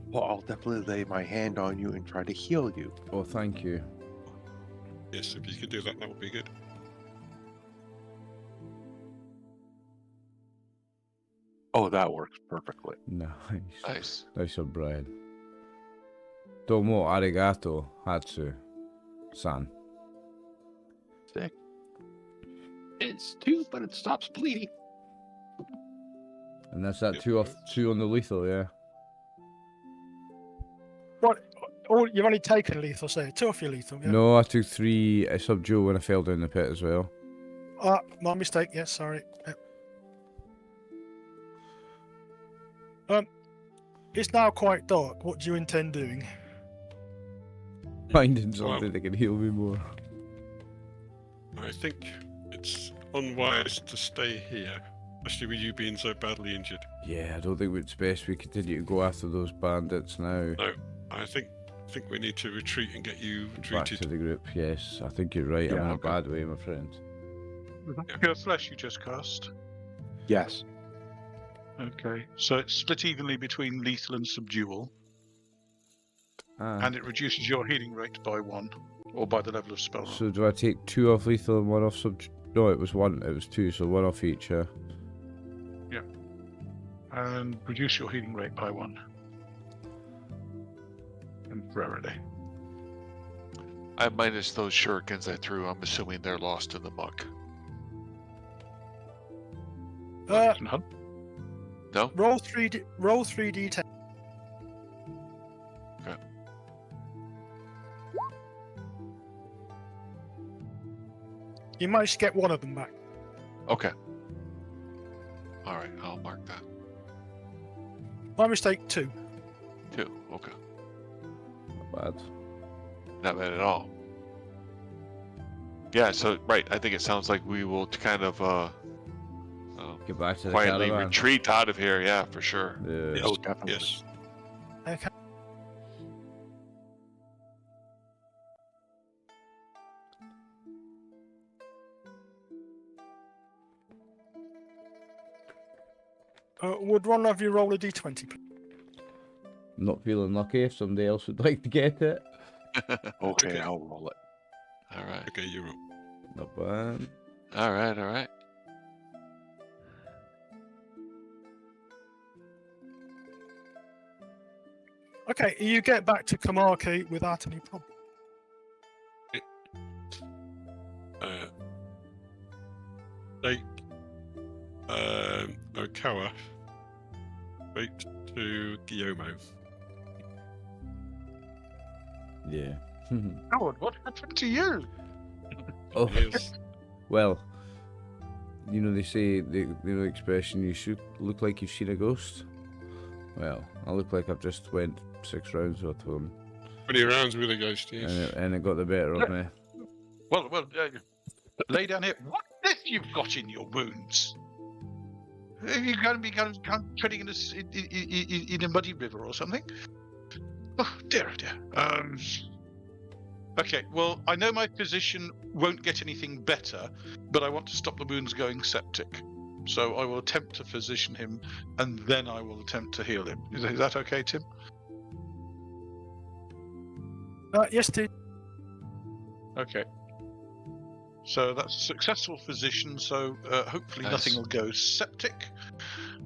Well, I'll definitely lay my hand on you and try to heal you. Oh, thank you. Yes, if you could do that, that would be good. Oh, that works perfectly. Nice. Nice. Nice one, Brian. Domo arigato, Hatsu. San. Sick. It's 2, but it stops bleeding. And that's that Yep. 2 on the lethal, yeah? What? Oh, you've only taken lethal, so 2 off your lethal. Yeah. No, I took 3 subdual when I fell down the pit as well. My mistake. Yes, sorry. It's now quite dark. What do you intend doing? Finding something that can heal me more. I think it's unwise to stay here, especially with you being so badly injured. Yeah, I don't think it's best we continue to go after those bandits now. No, I think we need to retreat and get you Back treated. to the group, yes. I think you're right. I'm Yeah, in a okay. bad way, my friend. Your flesh you just cast. Yes. Okay. So it's split evenly between lethal and subdual, and it reduces your healing rate by 1, or by the level of spell. So do I take 2 off lethal and 1 off sub? No, it was 1. It was 2, so 1 off each. And reduce your healing rate by 1. Temporarily. I minus those shurikens I threw. I'm assuming they're lost in the muck. No? Roll 3d10. Okay. You managed to get one of them back. Okay. All right, I'll mark that. My mistake, 2. 2. Okay. Not bad. Not bad at all. Yeah, so, right, I think it sounds like we will kind of Get back to the quietly caravan. retreat out of here, yeah, for sure. Yeah. Yes. Oh, definitely. Yes. Okay. Would one of you roll a d20, please? I'm not feeling lucky if somebody else would like to get it. Okay, Okay. I'll roll it. All right. Okay, you're up. Not bad. All right, all right. Okay, you get back to Kamaki without any problem. Take Okawa straight to Gyomo. Yeah. Howard, what happened to you? Oh, Yes. well. You know, they say, the expression, you should look like you've seen a ghost. Well, I look like I've just went 6 rounds with them, 20 rounds with a ghost, yes. and it got the better of me. Well, lay down here. What is you've got in your wounds? Are you going to be treading in a muddy river or something? Oh dear, oh dear. Okay, well, I know my physician won't get anything better, but I want to stop the wounds going septic. So I will attempt to physician him, and then I will attempt to heal him. Is that okay, Tim? Yes, dude. Okay. So that's a successful physician, so hopefully Nice. nothing will go septic.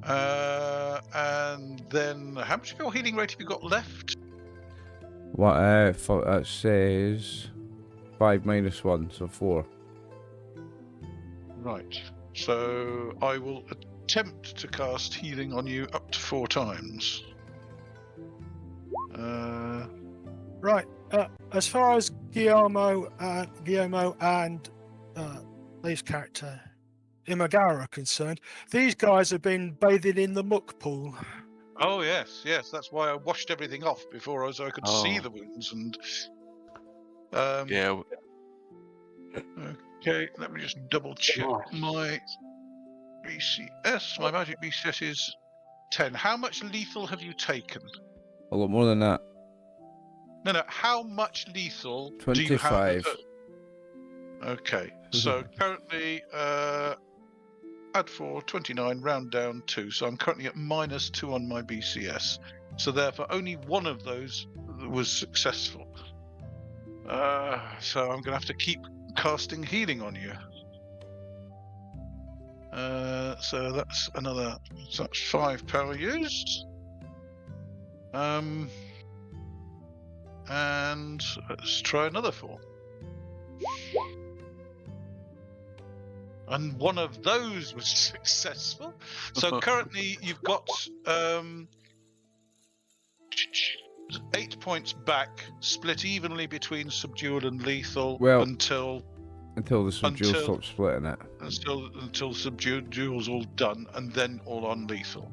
And then, how much of your healing rate have you got left? What, that says 5 minus 1, so 4. Right. So I will attempt to cast healing on you up to 4 times. Right. As far as Gyomo and Lee's character Imagawa are concerned, these guys have been bathing in the muck pool. Oh yes, that's why I washed everything off before so I could see Oh. the wounds and. Yeah, Okay, let me just double check Nice. my BCS. My magic BCS is 10. How much lethal have you taken? A lot more than that. No. How much lethal do 25. you have? Okay, so currently, add 4, 29, round down 2. So I'm currently at -2 on my BCS. So therefore, only one of those was successful. So I'm going to have to keep casting healing on you. So that's another. So that's 5 power used. And let's try another 4. And one of those was successful. So currently you've got 8 points back, split evenly between subdued and lethal Well, until Until the subdual Until- stops splitting it. until subdued duel's all done, and then all on lethal.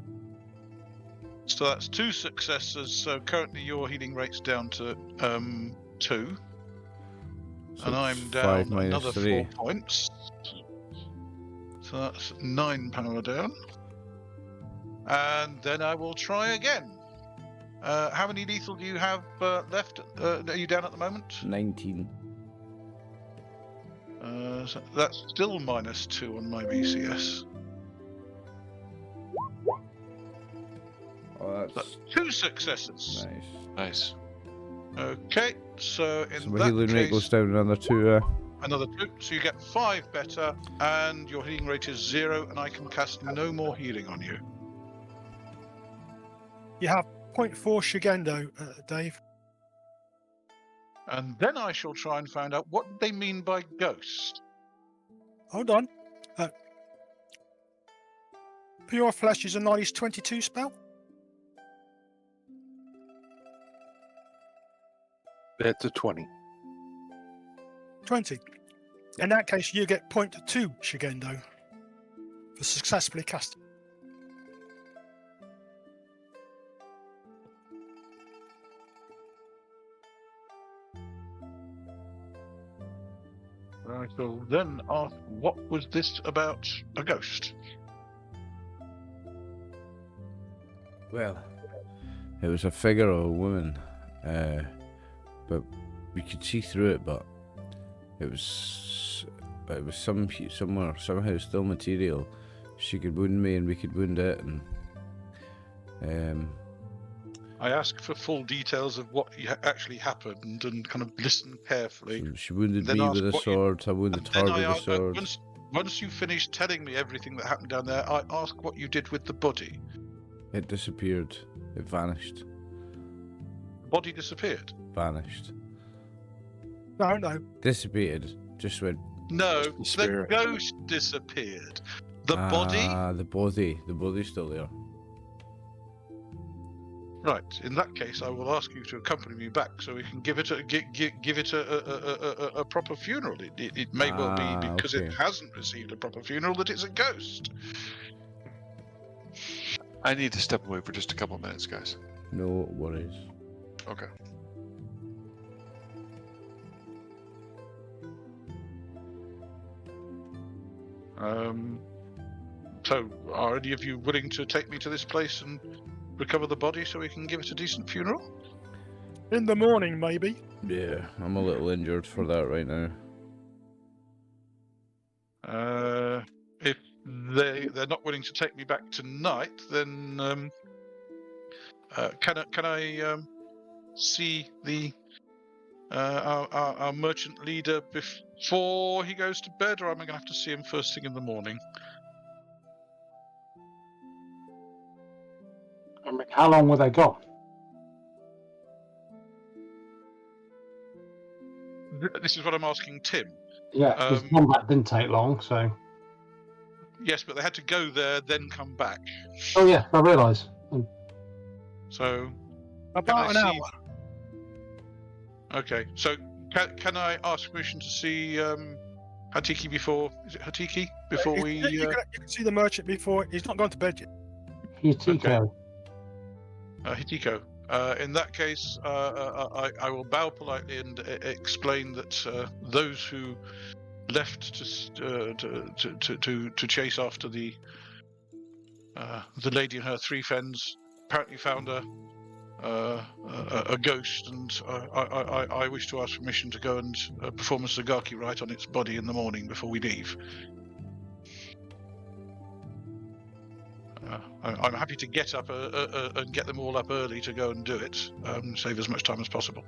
So that's 2 successes. So currently your healing rate's down to 2, So and it's I'm 5 down minus another 3. 4 points. So that's 9 power down. And then I will try again. How many lethal do you have left? Are you down at the moment? 19. So that's still -2 on my VCS. Oh, That's that's 2 successes. nice. Nice. Okay, so in So my that healing rate goes case, down another 2. another 2. So you get 5 better, and your healing rate is 0, and I can cast no more healing on you. You have 0.4 Shigendo, Dave. And then I shall try and find out what they mean by ghost. Hold on. Pure Flesh is a nice 22 spell. That's a 20. 20. In that case, you get 0.2 Shigendo for successfully casting. I shall then ask, what was this about a ghost? Well, it was a figure of a woman, but we could see through it. But it was somehow still material. She could wound me, and we could wound it, and I ask for full details of what actually happened and kind of listen carefully. she wounded Then me ask with a what you- sword. I wounded And her then with a I sword. once you finish telling me everything that happened down there, I ask what you did with the body. It disappeared. It vanished. The body disappeared. Vanished. No. Dissipated. Just went. No, The the spirit. ghost disappeared. The body. The body. The body's still there. Right. In that case, I will ask you to accompany me back so we can give it a proper funeral. It may well be because okay. it hasn't received a proper funeral that it's a ghost. I need to step away for just a couple of minutes, guys. No worries. Okay. So, are any of you willing to take me to this place and recover the body so we can give it a decent funeral? In the morning, maybe. Yeah, I'm a little injured for that right now. If they're not willing to take me back tonight, then can I see the our merchant leader before he goes to bed, or am I going to have to see him first thing in the morning? I mean, how long were they gone? This is what I'm asking Tim. Yeah, because combat didn't take long, so. Yes, but they had to go there, then come back. Oh yeah, I realise. So About an see- hour. Okay, so can I ask permission to see Hatiki before? Is it Hatiki before we? You can see the merchant before. He's not gone to bed yet. Hitiko. Hitiko. In that case, I will bow politely and explain that those who left to chase after the lady and her 3 friends apparently found a ghost, and I wish to ask permission to go and perform a Sagaki rite on its body in the morning before we leave. I'm happy to get up and get them all up early to go and do it, save as much time as possible.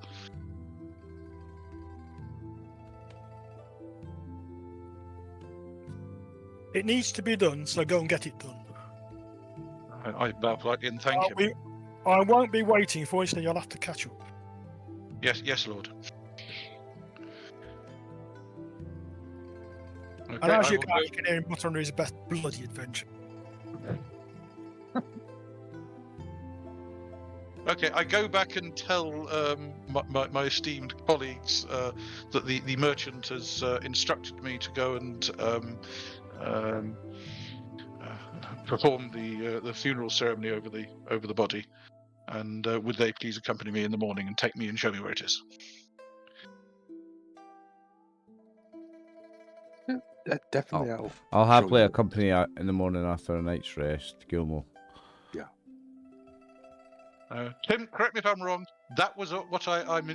It needs to be done, so go and get it done. I bow politely and thank you. I won't be waiting for you, so you'll have to catch up. Yes, Lord. Okay, And as I you will go, you can hear him mutter under his best bloody adventure. Okay, I go back and tell my esteemed colleagues that the merchant has instructed me to go and perform the funeral ceremony over the body, and would they please accompany me in the morning and take me and show me where it is? Definitely. I'll show happily you. accompany you in the morning after a night's rest, Gyomo. Tim, correct me if I'm wrong. That was what I'm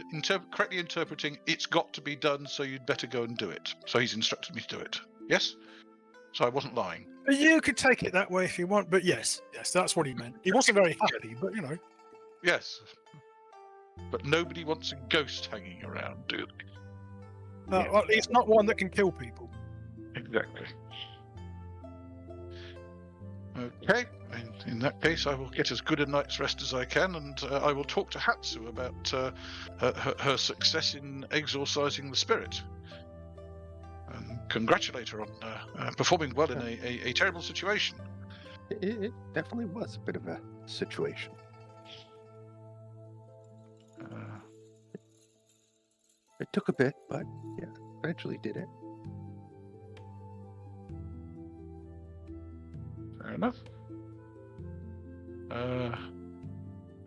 correctly interpreting. It's got to be done, so you'd better go and do it. So he's instructed me to do it. Yes? So I wasn't lying. You could take it that way if you want, but yes, that's what he meant. He wasn't very happy, but you know. Yes. But nobody wants a ghost hanging around, do they? Well, it's not one that can kill people. Exactly. Okay. In that case, I will get as good a night's rest as I can, and I will talk to Hatsu about her success in exorcising the spirit. And congratulate her on performing well in a terrible situation. It definitely was a bit of a situation. It took a bit, but yeah, eventually did it. Fair enough.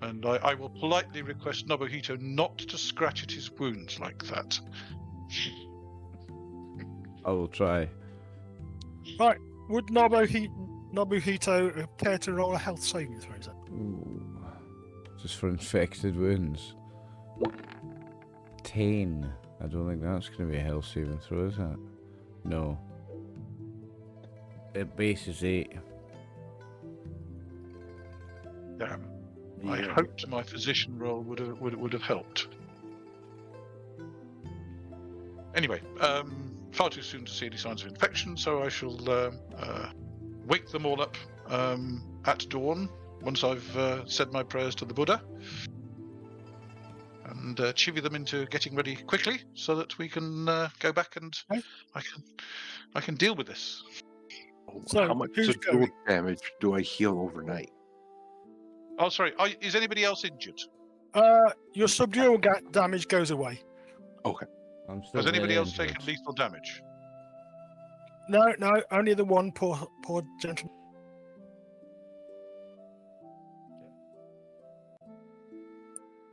And I will politely request Nobuhito not to scratch at his wounds like that. I will try. Right, would Nobuhito care to roll a health saving throw? Is that? Ooh. Just for infected wounds. 10. I don't think that's going to be a health saving throw, is it? No. At base is 8. Damn. I hoped my physician roll would have helped. Anyway, far too soon to see any signs of infection, so I shall wake them all up at dawn once I've said my prayers to the Buddha, and chivvy them into getting ready quickly so that we can go back and I can deal with this. So, how much who's sword damage do I heal overnight? Oh, sorry. Is anybody else injured? Your subdual damage goes away. I'm still Has anybody very else injured. taken lethal damage? No, only the one poor gentleman.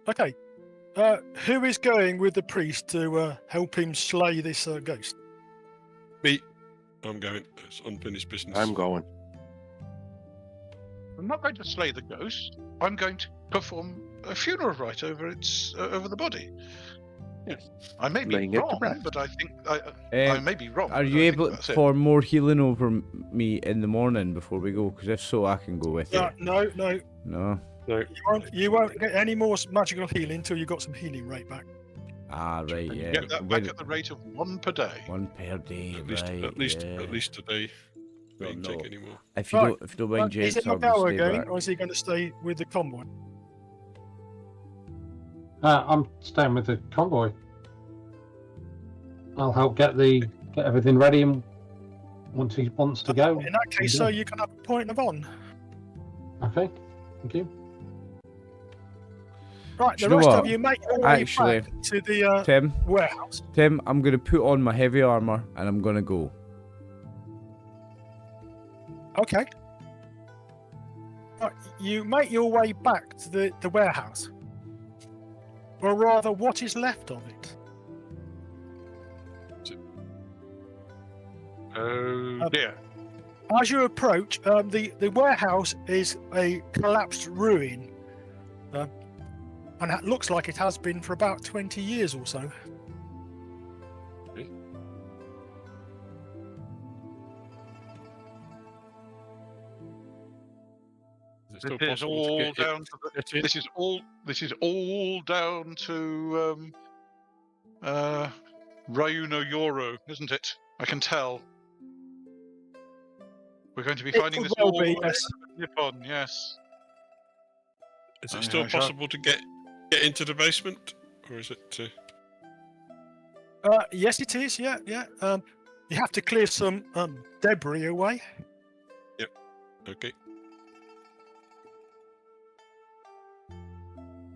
Okay. Who is going with the priest to help him slay this ghost? Me. I'm going. It's unfinished business. I'm going. I'm not going to slay the ghost. I'm going to perform a funeral rite over the body. Yes. I may be Laying it to wrong, rest. but I think I may be wrong. Are but you I think able to that's it. pour more healing over me in the morning before we go? Because if so, I can go with you. No. No? You won't get any more magical healing until you got some healing rate back. Ah, right, You yeah. get that back at the rate of 1 per day. 1 per day, At least today. We Well, didn't no. take any more. If you don't mind, Is gents, it I'll just Magawa stay going, back. or is he going to stay with the convoy? I'm staying with the convoy. I'll help get everything ready, and once he wants to go. In that case, you can have a point of on. Okay, thank you. Right, Do you the know rest what? of you make your way Actually, back to the Tim, warehouse. I'm going to put on my heavy armor and I'm going to go. Okay. Right, you make your way back to the warehouse. Or rather, what is left of it. Oh dear. As you approach, the warehouse is a collapsed ruin. And it looks like it has been for about 20 years or so. Is it still This is possible to all get down to get in? this is all down to Ryuno Yoro, isn't it? I can tell. We're going to be It finding could this well all be, over yes. Nippon, yes. Is it still possible to get into the basement, or is it? Yes, it is. Yeah. You have to clear some debris away. Okay.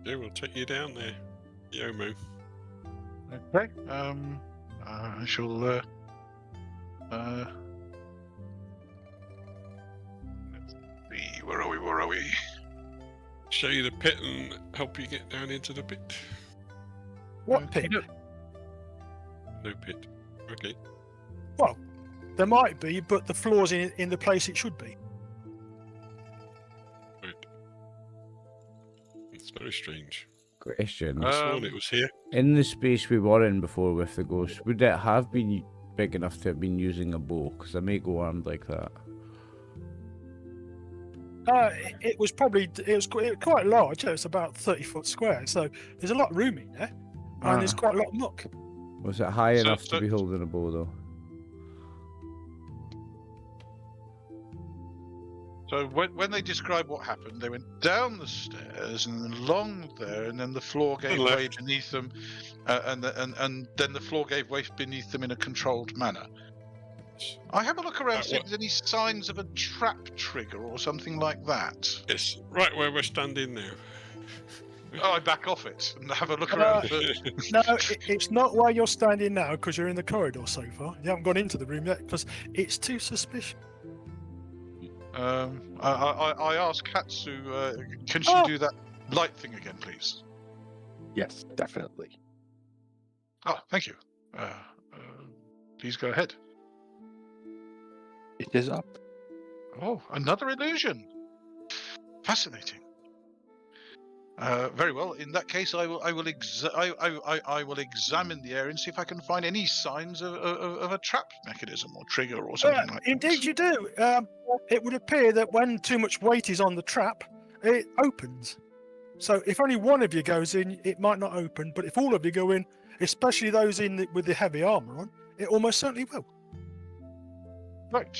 Yeah, we'll take you down there, Yomo. Okay. I shall. Let's see. Where are we? Show you the pit and help you get down into the pit. What pit? No pit. Okay. Well, there might be, but the floor's in the place it should be. Right. It's very strange. Question. I sworn it was here. In the space we were in before with the ghost, would it have been big enough to have been using a bow? Because I may go armed like that. It was quite large. It was about 30-foot square, so there's a lot of room in there, and there's quite a lot of muck. Was it high enough so- to be holding a bow though? So when they described what happened, they went down the stairs and then along there, and then the floor gave And way left. beneath them, and then the floor gave way beneath them in a controlled manner. I have a look around, see if there's any signs of a trap trigger or something like that. It's right where we're standing now. Oh, I back off it and have a look around. No, it's not where you're standing now because you're in the corridor so far. You haven't gone into the room yet because it's too suspicious. I ask Hatsu, can she do that light thing again, please? Yes, definitely. Oh, thank you. Please go ahead. It is up. Oh, another illusion. Fascinating. Very well. In that case, I will examine the area and see if I can find any signs of a trap mechanism or trigger or something like that. Indeed, you do. It would appear that when too much weight is on the trap, it opens. So if only one of you goes in, it might not open. But if all of you go in, especially those with the heavy armor on, it almost certainly will. Right.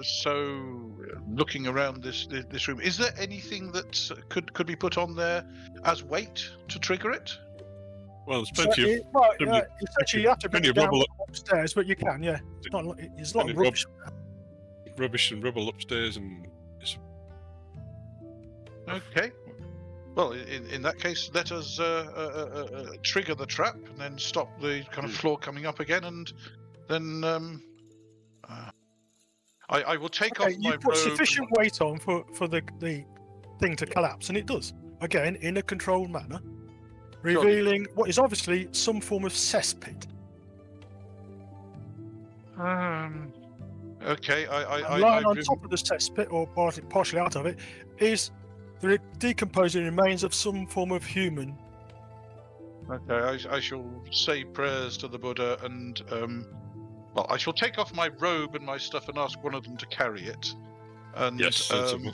So, looking around this room, is there anything that could be put on there as weight to trigger it? Well, there's plenty of essentially you have to bring plenty it of down rubble upstairs, but you can, yeah. It's not. There's a lot of Plenty of rubbish. rubbish and rubble upstairs, and it's Okay. Well, in that case, let us trigger the trap and then stop the kind of floor coming up again, and then I will take off You my put robe. sufficient weight on for the thing to collapse, and it does. Again, in a controlled manner, revealing what is obviously some form of cesspit. Okay, And lying on top of the cesspit, or partially out of it, is the decomposing remains of some form of human. Okay, I shall say prayers to the Buddha, and well, I shall take off my robe and my stuff and ask one of them to carry it, and yes, sensible.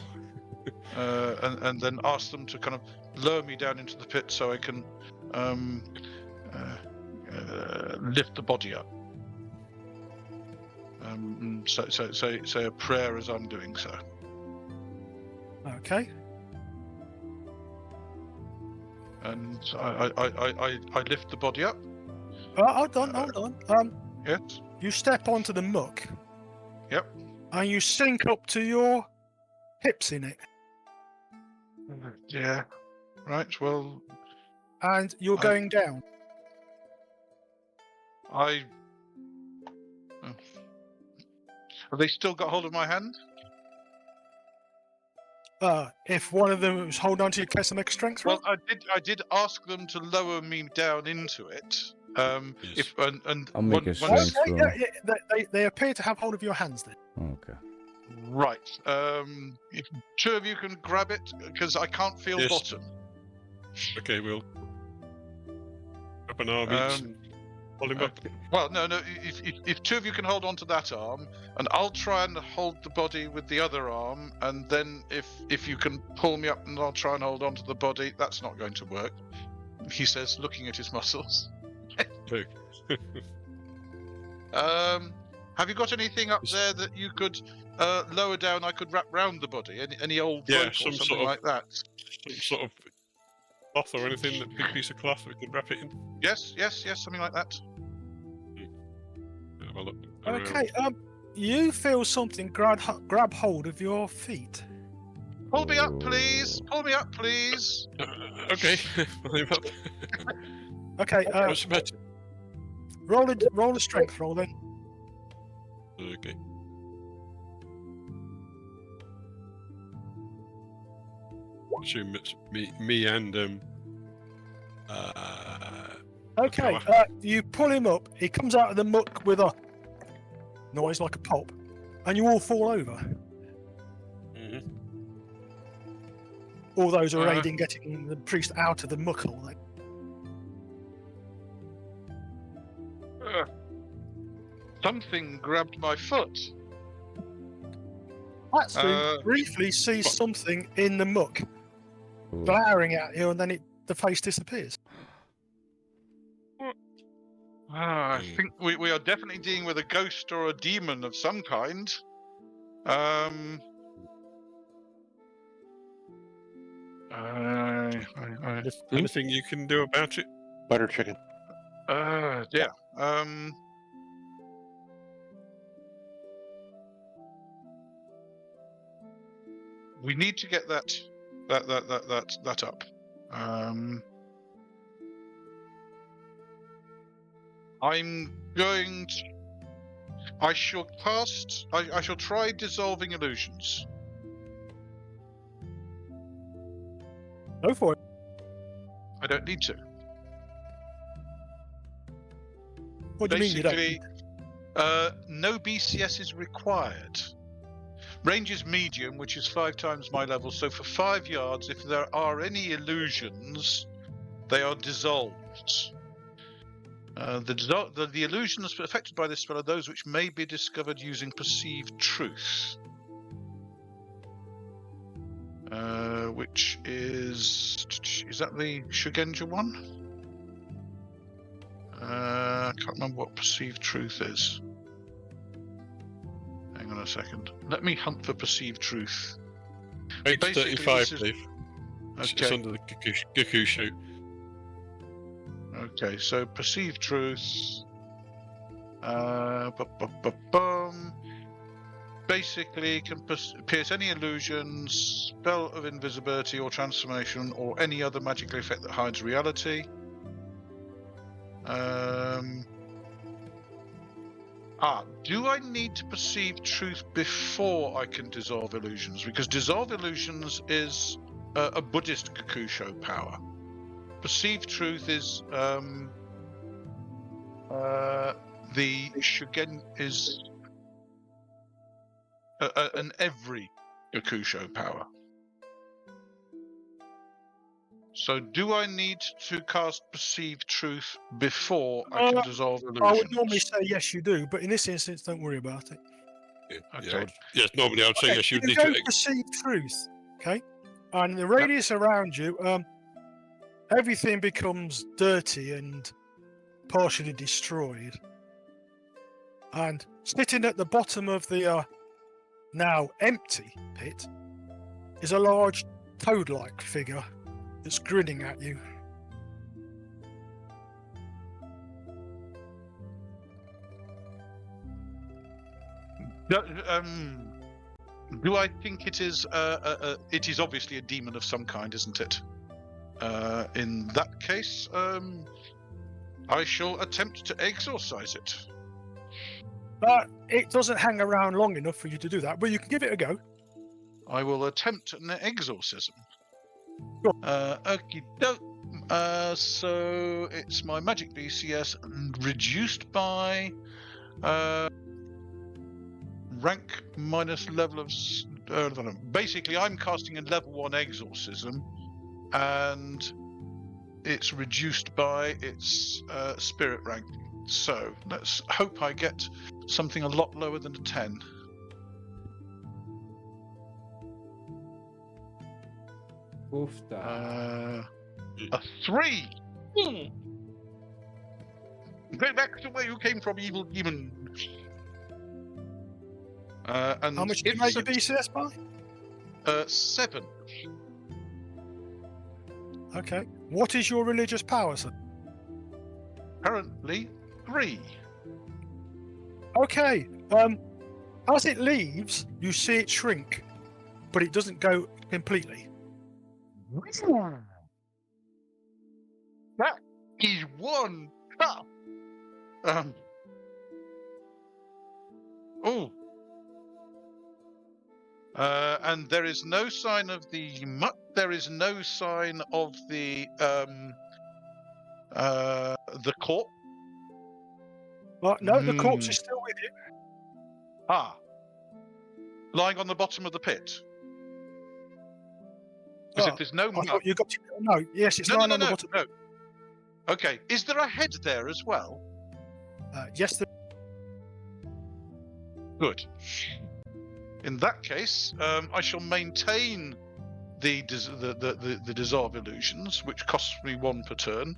and then ask them to kind of lower me down into the pit so I can lift the body up. Say a prayer as I'm doing so. Okay. And I lift the body up. Hold on. Yes. You step onto the muck. Yep. And you sink up to your hips in it. Yeah. Right. Well, And you're going down. have they still got hold of my hand? If one of them was hold on to your case and make a strength roll. Well, I did ask them to lower me down into it. Yes. If and I'll make a strength Okay, roll. they appear to have hold of your hands then. Okay. right. If two of you can grab it, because I can't feel Yes. bottom. Okay, we'll up an arm each and pull him up. Well, no. If two of you can hold on to that arm, and I'll try and hold the body with the other arm, and then if you can pull me up, and I'll try and hold on to the body. That's not going to work, he says, looking at his muscles. Okay. Have you got anything up there that you could lower down? I could wrap round the body. Any old Yeah, rope or some something sort of- like that. Some sort of cloth or anything, that big piece of cloth we could wrap it in. Yes, something like that. Have a look around. Okay. You feel something grab hold of your feet. Pull me up, please. Pull me up, please. Okay, pull him up. Okay. What's the matter? Roll a strength roll then. Okay. Assume it's me and Okay. Okawa. You pull him up. He comes out of the muck with a noise like a pop, and you all fall over. Mhm. All those are Uh-huh. aiding getting the priest out of the muck hole. Something grabbed my foot. Hatsu briefly sees what? something in the muck Oh. glaring at you, and then the face disappears. I think we are definitely dealing with a ghost or a demon of some kind. Anything you can do about it? Butter chicken. Yeah. We need to get that up. I'm going to. I shall cast. I shall try dissolving illusions. Go for it. I don't need to. What do you mean you don't? Basically, no BCS is required. Range is medium, which is 5 times my level. So for 5 yards, if there are any illusions, they are dissolved. The illusions affected by this spell are those which may be discovered using perceived truth. Which is that the Shugenja one? I can't remember what perceived truth is. Hang on a second. Let me hunt for perceived truth. Page Basically, 35, this is- Dave. It's Okay. under the Gakushu. Okay, so perceived truth. Basically, can pierce any illusions, spell of invisibility or transformation, or any other magical effect that hides reality. Do I need to perceive truth before I can dissolve illusions? Because dissolve illusions is a Buddhist Gakusho power. Perceived truth is the Shugen is an every Gakusho power. So do I need to cast perceived truth before I can dissolve illusions? I would normally say yes, you do, but in this instance, don't worry about it. Okay. Yes, normally I would say Okay, yes, you you'd need go to. perceive truth, okay? And the radius around you, everything becomes dirty and partially destroyed. And sitting at the bottom of the now empty pit is a large toad-like figure that's grinning at you. Do I think it is? It is obviously a demon of some kind, isn't it? In that case, I shall attempt to exorcise it. But it doesn't hang around long enough for you to do that, but you can give it a go. I will attempt an exorcism. Sure. Okie doke. So it's my magic BCS reduced by rank minus level of. Basically, I'm casting a level 1 exorcism, and it's reduced by its spirit rank. So let's hope I get something a lot lower than a 10. A 3. Go back to where you came from, evil demon. And How much did you make your BCS by? 7. Okay. What is your religious power, sir? Currently 3. Okay. As it leaves, you see it shrink, but it doesn't go completely. That is one tough. And there is no sign of the muck. There is no sign of the corpse. No, the corpse is still with you. Lying on the bottom of the pit. Because if there's no I map... thought you got to, no. Yes, it's lying on the bottom. No. Okay, is there a head there as well? Yes, Good. In that case, I shall maintain the dissolve illusions, which costs me 1 per turn.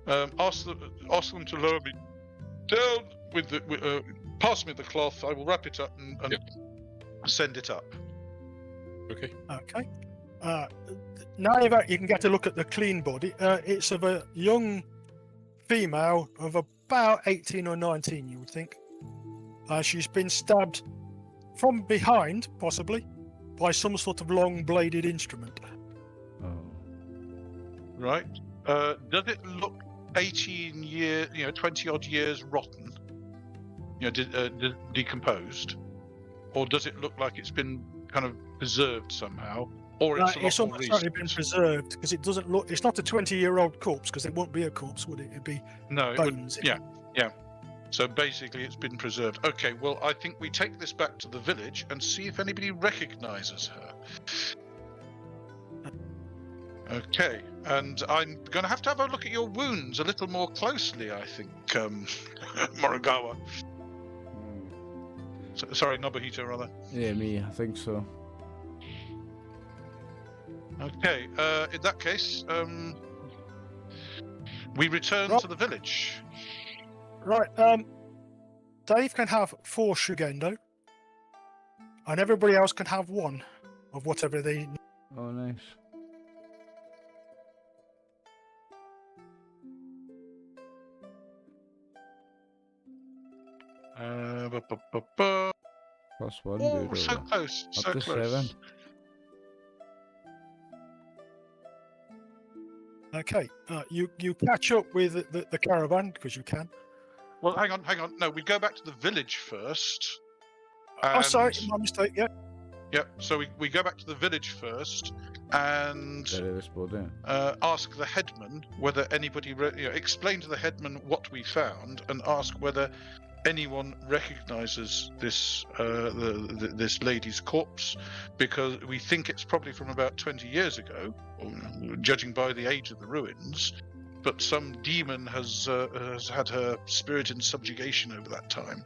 Ask them to lower me down with the pass me the cloth. I will wrap it up and send it up. Okay. Okay. Now you can get a look at the clean body. It's of a young female of about 18 or 19, you would think. She's been stabbed from behind, possibly, by some sort of long-bladed instrument. Oh. Right. Does it look 18 years, 20 odd years rotten? Decomposed? Or does it look like it's been kind of preserved somehow? Or it's It's a lot more almost certainly recent? been preserved because it doesn't look. It's not a 20-year-old corpse because it won't be a corpse, would it? It'd be No, it would, bones. yeah. So basically, it's been preserved. Okay, well, I think we take this back to the village and see if anybody recognises her. Okay, and I'm going to have a look at your wounds a little more closely, I think, Morikawa. Sorry, Nobuhito, rather. Yeah, me, I think so. Okay, in that case, we return Right. to the village. Right. Dave can have 4 Shugendo, and everybody else can have 1 of whatever they. Oh, nice. +1, Oh, dude. so Over. close, Up so to close. 7. Okay. You catch up with the caravan because you can. Well, hang on. No, we go back to the village first. Oh, sorry, and- my mistake. Yeah. Yep. So we go back to the village first and There it is, Bodin. ask the headman whether anybody explain to the headman what we found and ask whether anyone recognizes this this lady's corpse, because we think it's probably from about 20 years ago, judging by the age of the ruins. But some demon has had her spirit in subjugation over that time.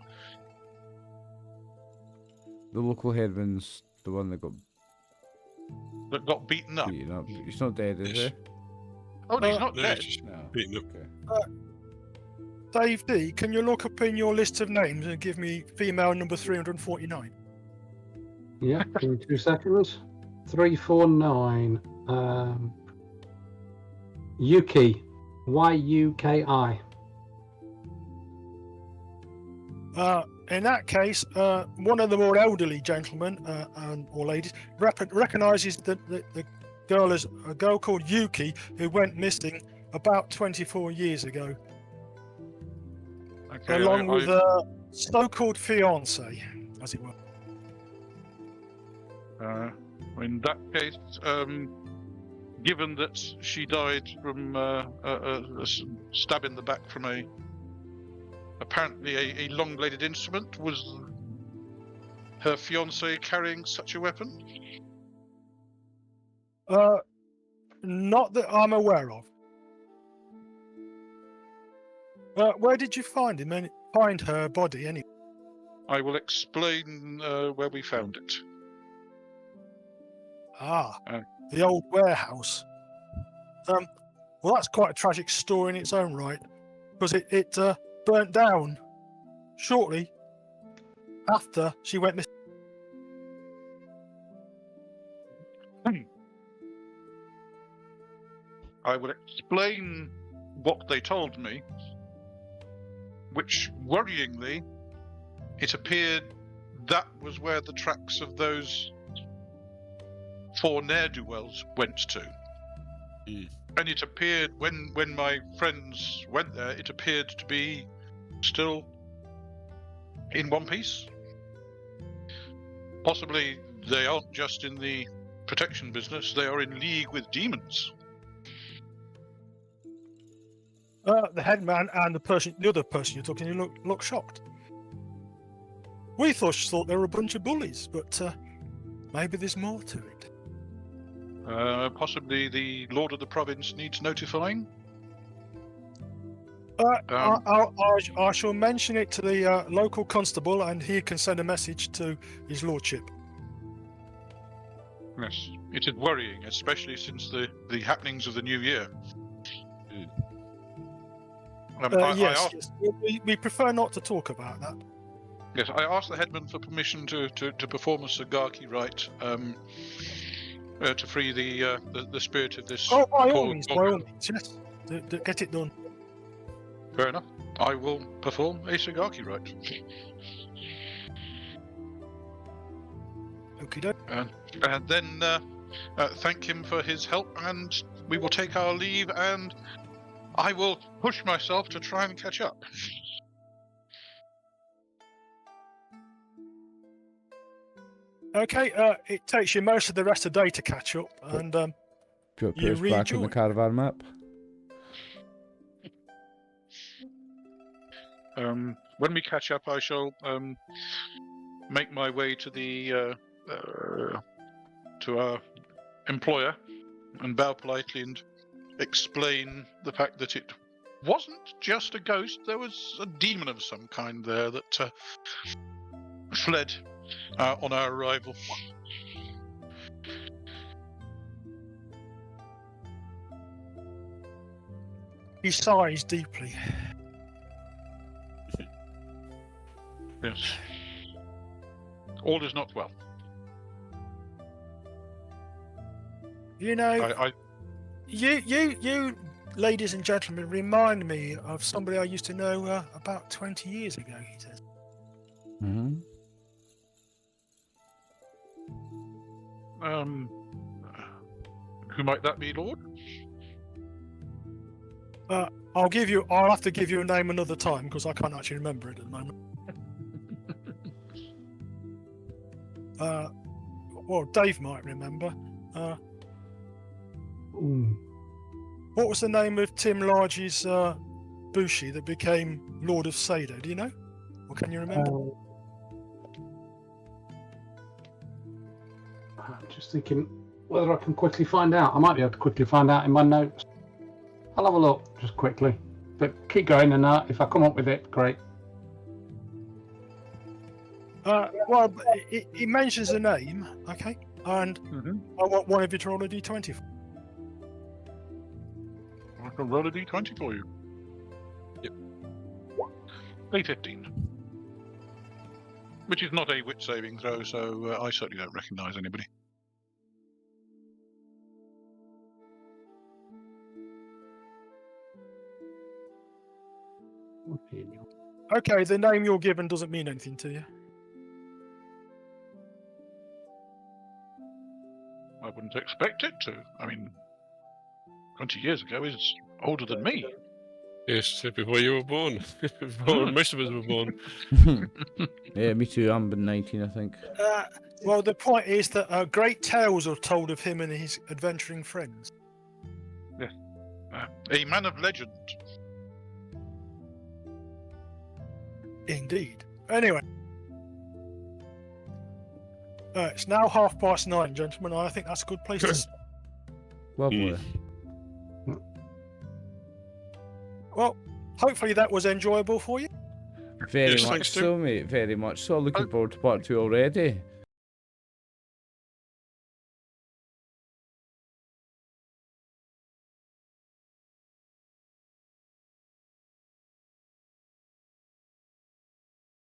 The local headman's the one that got That got beaten up. beaten up. He's not dead, is Yes. he? Oh, he's not No, dead. it's just No. beaten up. Okay. Dave D, can you look up in your list of names and give me female number 349? Yeah, give me 2 seconds. 349. Yuki. Yuki. In that case, one of the more elderly gentlemen or ladies recognizes the girl as a girl called Yuki who went missing about 24 years ago, Okay, along with a so-called fiance, as it were. In that case, given that she died from a stab in the back from apparently a long-bladed instrument, was her fiance carrying such a weapon? Not that I'm aware of. Where did you find him? Find her body, anyway. I will explain where we found it. The old warehouse. Well, that's quite a tragic story in its own right, because it burnt down shortly after she went missing. I will explain what they told me, which, worryingly, it appeared that was where the tracks of those 4 ne'er-do-wells went to. And it appeared, when my friends went there, it appeared to be still in one piece. Possibly they aren't just in the protection business, they are in league with demons. The headman and the other person you're talking to look shocked. We thought they were a bunch of bullies, but maybe there's more to it. Possibly the Lord of the Province needs notifying. I shall mention it to the local constable, and he can send a message to his lordship. Yes, it is worrying, especially since the happenings of the new year. Yes. We prefer not to talk about that. Yes, I asked the headman for permission to perform a Sagaki rite to free the spirit of this. Oh, by all means, yes. Get it done. Fair enough. I will perform a Sagaki rite. Okie doke. And then thank him for his help, and we will take our leave, and I will push myself to try and catch up. Okay, it takes you most of the rest of the day to catch up, and Put you us back on the rejoin. caravan map. When we catch up, I shall make my way to our employer and bow politely and explain the fact that it wasn't just a ghost. There was a demon of some kind there that fled on our arrival. He sighs deeply. Yes. All is not well. You know, I you, ladies and gentlemen, remind me of somebody I used to know about 20 years ago. He says. Mm-hmm. Who might that be, Lord? I'll have to give you a name another time because I can't actually remember it at the moment. Well, Dave might remember. What was the name of Tim Large's Bushi that became Lord of Sado? Do you know? Or can you remember? I'm just thinking whether I can quickly find out. I might be able to quickly find out in my notes. I'll have a look just quickly. But keep going, and if I come up with it, great. Well, he mentions a name, okay? And I want one of you to roll a d20. I can roll a d20 for you. Yep. A15. Which is not a wit saving throw, so I certainly don't recognise anybody. Okay, the name you're given doesn't mean anything to you. I wouldn't expect it to. I mean, 20 years ago is older than me. Yes, before you were born. Before most of us were born. Yeah, me too. I'm 19, I think. Well, the point is that great tales are told of him and his adventuring friends. Yes. A man of legend. Indeed. Anyway. It's now 9:30, gentlemen. I think that's a good place to start. Lovely. Well, hopefully that was enjoyable for you. Very Yes, much thanks, so, mate. Very much so. Looking forward to part 2 already.